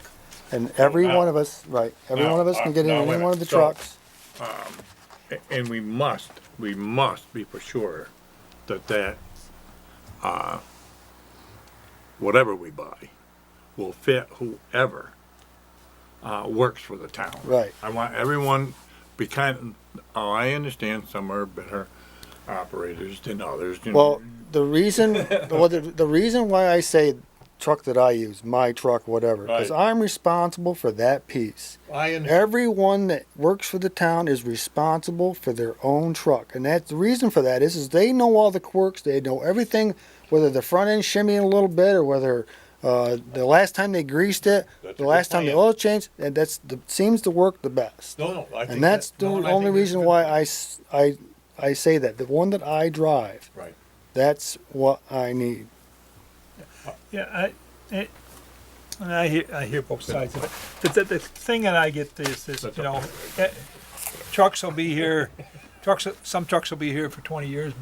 S8: And every
S4: now-
S8: one of us, right, every
S4: now,
S8: one of us can get in
S4: now, wait a
S8: any one of the
S4: minute. So-
S8: trucks.
S4: And we must be for sure that, whatever we buy will fit whoever, works for the town.
S8: Right.
S4: I want everyone be I understand some are better operators than others. You know.
S8: Well, the reason, the reason why I say truck that I use, my truck, whatever, because
S4: Right.
S8: I'm responsible for that piece.
S4: I understand.
S8: Everyone that works for the town is responsible for their own truck, and that's the reason for that is they know all the quirks, they know everything, whether the front end shimmying a little bit or whether the last time they greased it,
S4: That's a
S8: the
S4: good
S8: last time the
S4: plan.
S8: oil changed, and seems to work the best.
S4: No, I think
S8: And that's
S4: that-
S8: the
S4: no, and I
S8: only
S4: think that's
S8: reason
S4: good.
S8: why I say that. The one that I drive,
S4: Right.
S8: that's what I need.
S1: Yeah, and I hear both sides of it. The thing that I get is,
S4: That's
S1: you know, trucks will be here, some trucks will be here for 20 years.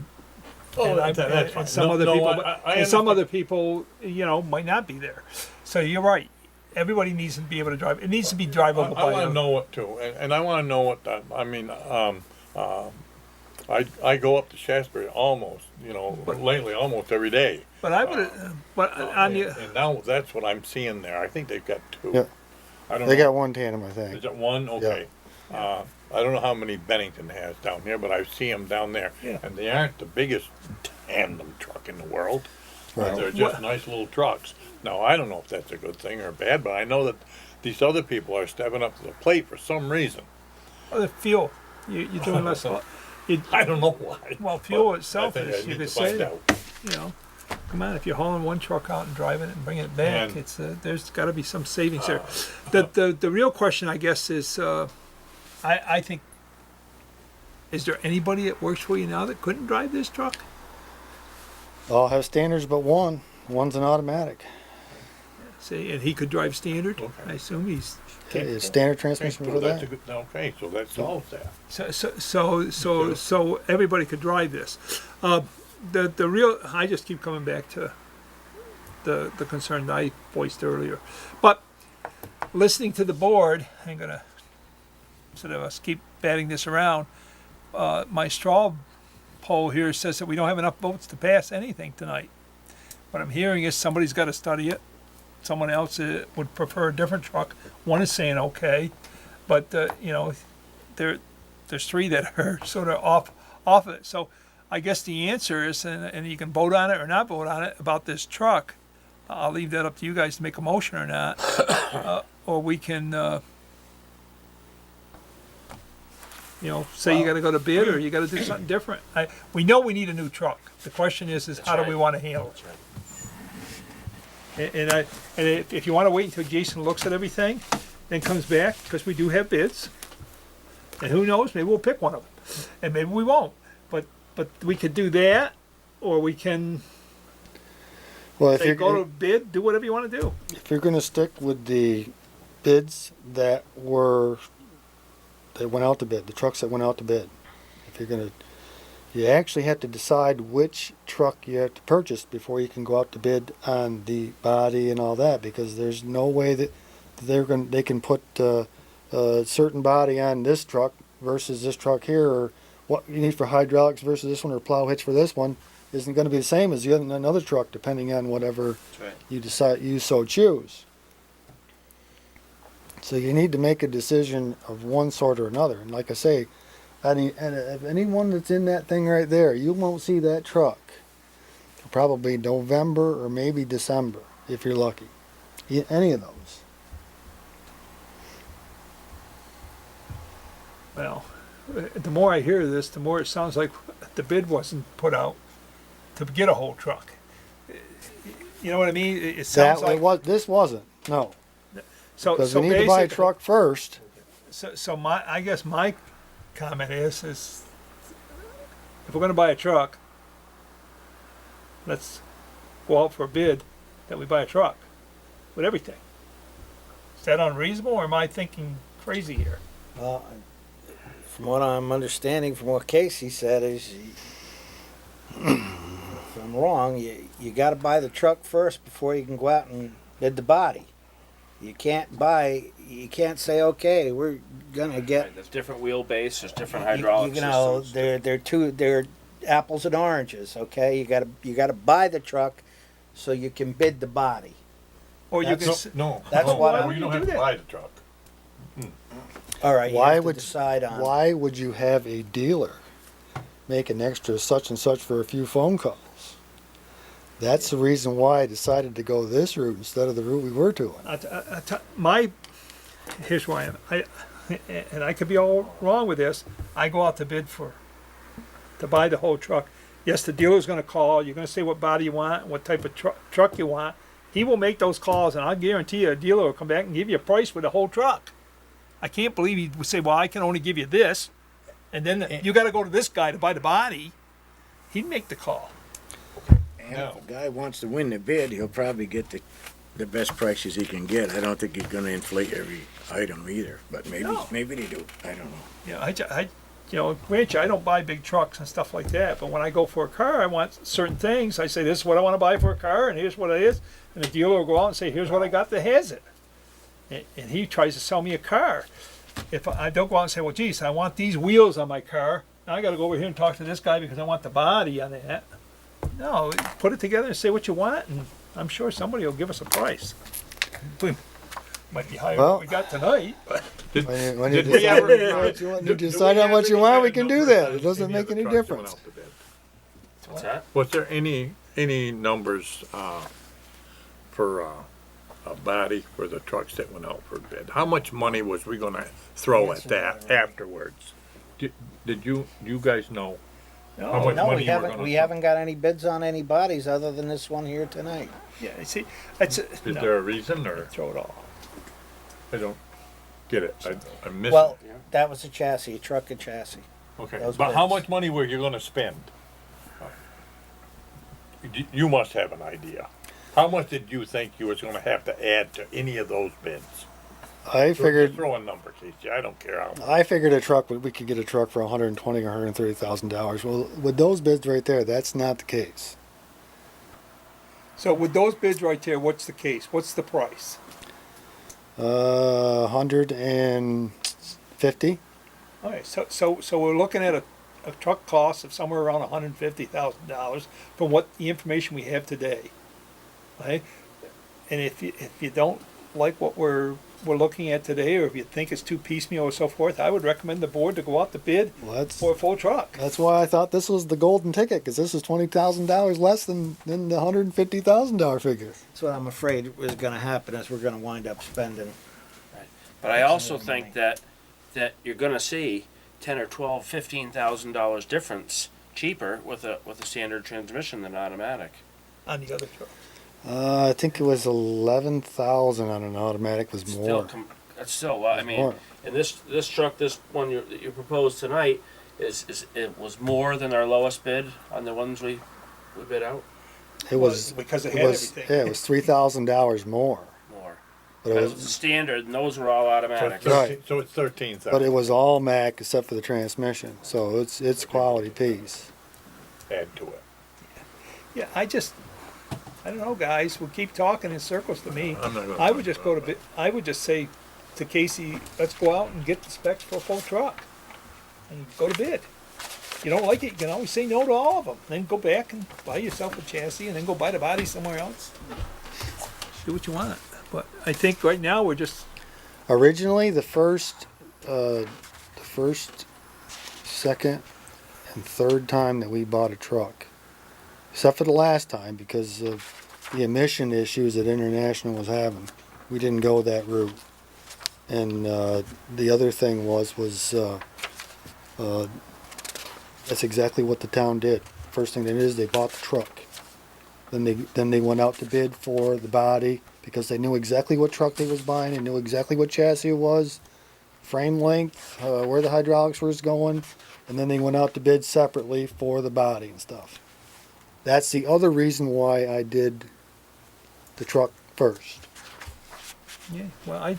S4: Oh,
S1: And
S4: that's fine.
S1: and some
S4: No,
S1: other
S4: no,
S1: people,
S4: I
S1: and some
S4: understand.
S1: other people, you know, might not be there. So you're right. Everybody needs to be able to drive. It needs to be drivable
S4: I
S1: by
S4: want to know what too, and I want to know what that. I mean, I go up to Shasbury almost, you know, lately almost every day.
S1: But I would, but on the,
S4: And now that's what I'm seeing there. I think they've got two.
S8: Yeah.
S4: I don't
S8: They
S4: know.
S8: got one tandem, I
S4: Is
S8: think.
S4: it one? Okay. I don't know how many Bennington has down here, but I see them down there,
S1: Yeah.
S4: and they aren't the biggest tandem truck in the world.
S8: Right.
S4: They're just nice little trucks. Now I don't know if that's a good thing or bad, but I know that these other people are stepping up to the plate for some reason.
S1: the fuel, you're doing less.
S4: I don't know why.
S1: Well, fuel
S4: but
S1: itself
S4: I think
S1: is,
S4: I
S1: you
S4: need
S1: could
S4: to
S1: say
S4: find
S1: that,
S4: out.
S1: you know, come on, if you're hauling one truck out and driving it and bringing it back,
S4: And-
S1: it's, there's gotta be some savings there. The real question, I guess, is, I think, is there anybody that works for you now that couldn't drive this truck?
S8: All have standards but one. One's an automatic.
S1: See, and he could drive standard?
S4: Okay.
S1: I assume he's
S8: It's standard
S4: Okay,
S8: transmission
S4: so
S8: for
S4: that's
S8: that.
S4: a good, okay, so that solves that.
S1: so everybody could drive this. The real, I just keep coming back to the concern that I voiced earlier. But listening to the board, I'm gonna sort of us keep batting this around. My straw poll here says that we don't have enough votes to pass anything tonight. What I'm hearing is somebody's got to study it. Someone else would prefer a different truck. One is saying okay, but you know, there's three that are sort of off of it. So I guess the answer is, and you can vote on it or not vote on it about this truck. I'll leave that up to you guys to make a motion or not, or we can, you know, say you got to go to bid or you got to do something different. We know we need a new truck. The question is how do we want to handle it? And if you want to wait until Jason looks at everything, then comes back, because we do have bids, and who knows, maybe we'll pick one of them, and maybe we won't. But we could do that, or we can
S8: Well, if
S1: say go to
S8: you're
S1: bid, do whatever you want to do.
S8: if you're going to stick with the bids that went out to bid, the trucks that went out to bid, if you're going to, you actually have to decide which truck you have to purchase before you can go out to bid on the body and all that, because there's no way that they can put a certain body on this truck versus this truck here, or what you need for hydraulics versus this one, or plow hitch for this one isn't going to be the same as the other, another truck, depending on whatever you decide you so choose. So you need to make a decision of one sort or another. And like I say, if anyone that's in that thing right there, you won't see that truck probably November or maybe December, if you're lucky. Any of those.
S1: Well, the more I hear this, the more it sounds like the bid wasn't put out to get a whole truck. You know what I mean? It sounds like
S8: This wasn't, no.
S1: so.
S8: Because
S1: So
S8: we need to buy a
S1: basic-
S8: truck first.
S1: So I guess my comment is if we're going to buy a truck, let's go out for a bid that we buy a truck with everything. Is that unreasonable, or am I thinking crazy here?
S2: From what I'm understanding, from what Casey said, is if I'm wrong, you got to buy the truck first before you can go out and bid the body. You can't say, okay, we're gonna get.
S3: Right, there's different wheelbase, there's different hydraulic
S2: You know,
S3: systems.
S2: they're apples and oranges. Okay, you gotta buy the truck so you can bid the body.
S1: Or you
S2: That's-
S1: can,
S4: No,
S2: That's
S4: no,
S2: what
S1: why
S2: I'm-
S1: would
S4: you
S1: you
S4: don't have
S1: do
S4: to
S1: that?
S4: buy the truck.
S2: All right, you
S8: Why
S2: have to
S8: would
S2: decide on.
S8: why would you have a dealer make an extra such and such for a few phone calls? That's the reason why I decided to go this route instead of the route we were doing.
S1: here's why and I could be all wrong with this. I go out to bid to buy the whole truck. Yes, the dealer's gonna call, you're gonna say what body you want, what type of truck you want. He will make those calls, and I'll guarantee you a dealer will come back and give you a price for the whole truck. I can't believe he would say, well, I can only give you this, and then you gotta go to this guy to buy the body. He'd make the call.
S6: And if a guy wants to win the bid, he'll probably get the best prices he can get. I don't think he's gonna inflate every item either, but
S1: No.
S6: maybe they do. I don't know.
S1: Yeah, grant you, I don't buy big trucks and stuff like that, but when I go for a car, I want certain things. I say, this is what I want to buy for a car, and here's what it is. And the dealer will go out and say, here's what I got that has it. And he tries to sell me a car. If I don't go out and say, well, geez, I want these wheels on my car, now I got to go over here and talk to this guy because I want the body on that. No, put it together and say what you want, and I'm sure somebody will give us a price. Might be higher than
S8: Well-
S1: what we got tonight, but
S8: When you
S4: Did we ever-
S8: decide on what you want, we can do that. It doesn't make any difference.
S3: What's that?
S4: Was there any numbers, for, a body for the trucks that went out for bid? How much money was we gonna throw at that afterwards? Did you guys know? How much
S2: No,
S4: money
S2: we
S4: you were
S2: haven't.
S4: gonna
S2: We
S4: throw?
S2: haven't got any bids on any bodies other than this one here tonight.
S1: yeah, see, that's
S4: Is there a reason, or
S1: throw it all.
S4: I don't get it? I'm missing.
S2: Well, that was a chassis, a truck and chassis.
S4: Okay,
S2: those
S4: but how
S2: bids.
S4: much money were you gonna spend? You must have an idea. How much did you think you was gonna have to add to any of those bids?
S8: I figured
S4: Throw a number, Casey, I don't care how much.
S8: I figured a truck we could get a truck for $120,000 or $130,000. Well, with those bids right there, that's not the case.
S1: So with those bids right there, what's the case? What's the price?
S8: 150.
S1: All right, so we're looking at a truck cost of somewhere around $150,000 from what the information we have today. Right? And if you don't like what we're looking at today, or if you think it's too piecemeal or so forth, I would recommend the board to go out to bid
S8: Well,
S1: for a full truck.
S8: that's why I thought this was the golden ticket, because this is $20,000 less than the $150,000 figure.
S2: That's what I'm afraid is going to happen. Is we're going to wind up spending.
S3: But I also think that you're gonna see $10,000 or $12,000, $15,000 difference cheaper with a standard transmission than automatic.
S1: On the other truck.
S8: I think it was 11,000 on an automatic was more.
S3: That's still, I mean,
S8: More.
S3: and this truck, this one that you proposed tonight, it was more than our lowest bid on the ones we bid out.
S8: It was
S1: because it
S8: it
S1: had
S8: was
S1: everything.
S8: yeah, it was $3,000 more.
S3: More.
S8: But it
S3: That was the
S8: was
S3: standard, and those were all automatic.
S8: Right.
S4: So it's 13,000.
S8: but it was all Mac except for the transmission. So it's quality piece.
S4: Add to it.
S1: Yeah, I don't know, guys. We'll keep talking in circles to me.
S4: I'm not gonna
S1: I would
S4: talk
S1: just
S4: about
S1: go to
S4: it.
S1: bid. I would just say to Casey, let's go out and get the specs for a full truck, and go to bid. If you don't like it, you can always say no to all of them. Then go back and buy yourself a chassis, and then go buy the body somewhere else. Do what you want. But I think right now we're just
S8: Originally, the first, second, and third time that we bought a truck, except for the last time because of the emission issues that International was having, we didn't go that route. And the other thing was that's exactly what the town did. First thing they did is they bought the truck. Then they went out to bid for the body because they knew exactly what truck they was buying and knew exactly what chassis it was, frame length, where the hydraulics was going, and then they went out to bid separately for the body and stuff. That's the other reason why I did the truck first.
S1: yeah. Well,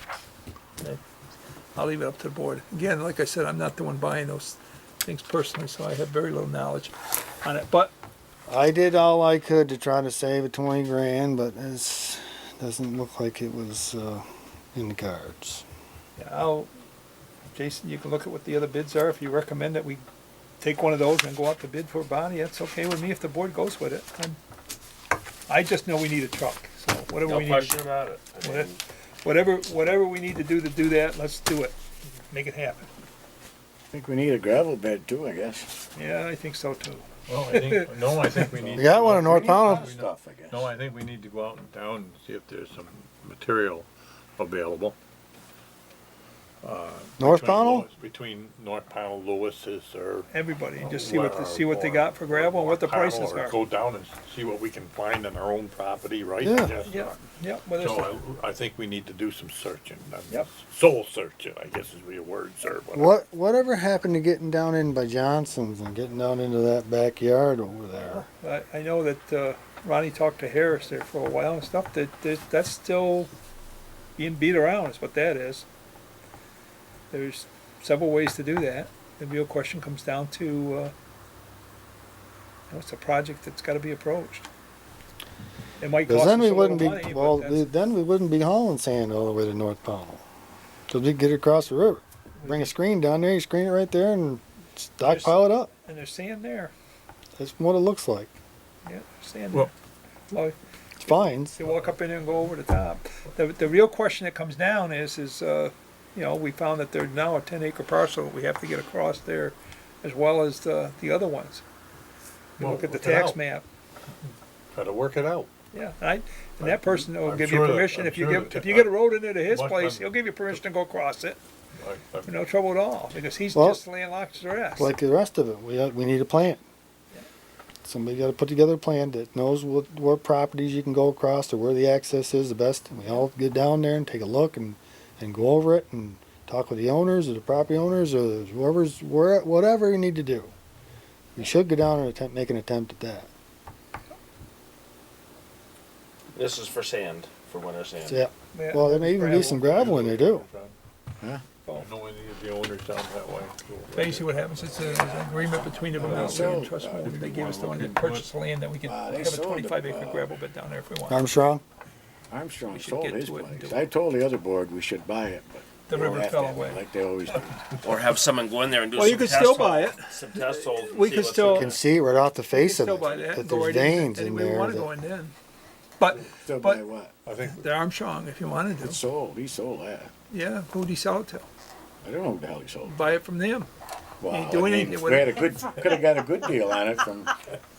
S1: I'll leave it up to the board. Again, like I said, I'm not the one buying those things personally, so I have very little knowledge on it. But
S8: I did all I could to try to save it 20 grand, but it doesn't look like it was in the cards.
S1: yeah, Jason, you can look at what the other bids are. If you recommend that we take one of those and go out to bid for a body, that's okay with me if the board goes with it. I just know we need a truck, so whatever
S3: No
S1: we need.
S3: question about it. I
S1: What-
S3: mean,
S1: Whatever we need to do that, let's do it. Make it happen.
S6: I think we need a gravel bed too, I guess.
S1: Yeah, I think so too.
S4: Well, I think we need.
S8: We got one in North
S6: We need a lot of
S8: Pownell.
S6: Stuff, I guess.
S4: No, I think we need to go out and down and see if there's some material available.
S8: North
S4: Between
S8: Pownell?
S4: Lewis- Between North Pownell, Lewis's, or.
S1: Everybody, and just
S4: or-
S1: see what they
S4: or-
S1: got for gravel and what the
S4: or Pownell,
S1: prices
S4: or
S1: are.
S4: Go down and see what we can find on our own property, right?
S8: Yeah.
S4: Yes.
S1: Yeah, yeah, whether it's
S4: So I think we need to do some searching.
S1: Yep.
S4: Soul searching, I guess is your word, sir. whatever.
S8: Whatever happened to getting down in by Johnson's and getting down into that backyard over there?
S1: I know that Ronnie talked to Harris there for a while and stuff, that's still being beat around is what that is. There's several ways to do that. The real question comes down to, it's a project that's gotta be approached. It might
S8: Because
S1: cost
S8: then
S1: us
S8: we
S1: a little
S8: wouldn't be,
S1: money,
S8: well,
S1: but that's,
S8: then we wouldn't be hauling sand all the way to North Pownell. So we get it across the river. Bring a screen down there, you screen it right there and stockpile it up.
S1: and there's sand there,
S8: That's what it looks like.
S1: yeah, there's sand
S4: Well-
S1: there. Oh,
S8: It's fines.
S1: you walk up in there and go over the top. The real question that comes down is, we found that there's now a 10-acre parcel we have to get across there, as well as the other ones. You
S4: Well,
S1: look at the
S4: look it
S1: tax
S4: out.
S1: map,
S4: Try to work it out.
S1: yeah, and that person will
S4: I'm
S1: give you
S4: sure that-
S1: permission,
S4: I'm
S1: if you
S4: sure
S1: give,
S4: that-
S1: if you get a road in there to his
S4: What-
S1: place, he'll give you permission to go across it,
S4: I-
S1: no trouble at all, because he's
S8: Well,
S1: just landlocked as the rest.
S8: Like the rest of it, we need a plan. Somebody got to put together a plan that knows what properties you can go across or where the access is the best. And we all get down there and take a look and go over it and talk with the owners or the property owners or whatever you need to do. We should go down and make an attempt at that.
S3: This is for sand, for winter sand.
S8: So, yeah.
S1: Yeah,
S8: Well, there may even be some gravel in there too.
S6: Huh?
S4: I know any of the owners down that way.
S1: Basically what happens is there's an agreement between the Vermont League and Trust Fund, they gave us the one that purchased the land that we could
S6: They
S1: have a
S6: sold it,
S1: 25-acre gravel bed down there if we want.
S8: Armstrong?
S6: Armstrong
S1: We should
S6: sold
S1: get
S6: his
S1: to it and
S6: place.
S1: do it.
S6: I told the other board we should buy it, but.
S1: The
S6: they don't
S1: river
S6: have
S1: fell
S6: to,
S1: away.
S6: Like they always do.
S3: Or have someone go in there and do
S1: Well,
S3: some
S1: you could
S3: test
S1: still
S3: hole-
S1: buy it.
S3: Some test holes. and
S1: We
S3: see
S1: could
S3: what's
S1: still-
S3: in
S8: Can see right off the face of
S1: Still
S8: it
S1: buy that
S8: that
S1: and go
S8: there's
S1: right in.
S8: veins in
S1: Anybody
S8: there.
S1: wanna
S8: that-
S1: go in then. But,
S6: Still buy
S1: but
S6: what?
S4: I think,
S1: the Armstrong, if you wanted
S6: It's
S1: to,
S6: sold. He sold that.
S1: yeah, who'd he sell it to?
S6: I don't know who the hell he sold.
S1: Buy it from them.
S6: Well,
S1: do
S6: I mean,
S1: anything
S6: if
S1: with
S6: we
S1: it.
S6: had could have got a good deal on it from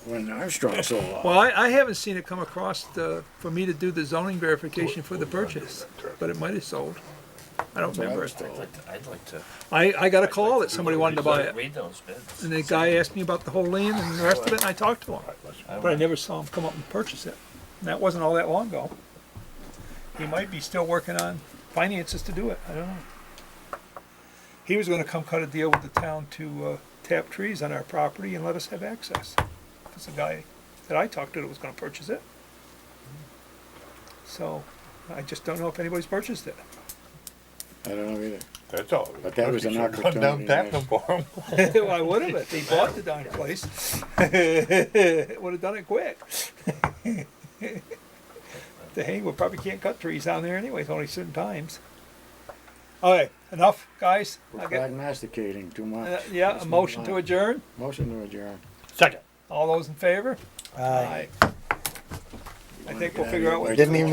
S6: when Armstrong sold off.
S1: Well, I haven't seen it come across for me to do the zoning verification for the purchase, but it might have sold. I don't remember.
S3: I'd like to
S1: I got a call that somebody wanted to buy it.
S3: read those bids.
S1: And the guy asked me about the whole land and the rest of it, and I talked to him. But I never saw him come up and purchase it. And that wasn't all that long ago. He might be still working on finances to do it, I don't know. He was gonna come cut a deal with the town to tap trees on our property and let us have access. That's the guy that I talked to that was gonna purchase it. So, I just don't know if anybody's purchased it.
S6: I don't know either.
S4: that's all.
S6: But that was an
S4: Run down
S6: opportunity,
S4: tapping
S6: yes.
S4: for 'em.
S1: Well, I would have if they bought the darn place. Would have done it quick. Hey, we probably can't cut trees down there anyways, only certain times. Okay, enough, guys.
S6: We're
S1: I get,
S6: prognosticating too much.
S1: yeah,
S6: Let's
S1: a
S6: move
S1: motion to
S6: on.
S1: adjourn.
S6: Motion to adjourn.
S4: Second.
S1: All those in favor?
S8: Aye.
S1: I think we'll figure out what.
S8: Didn't even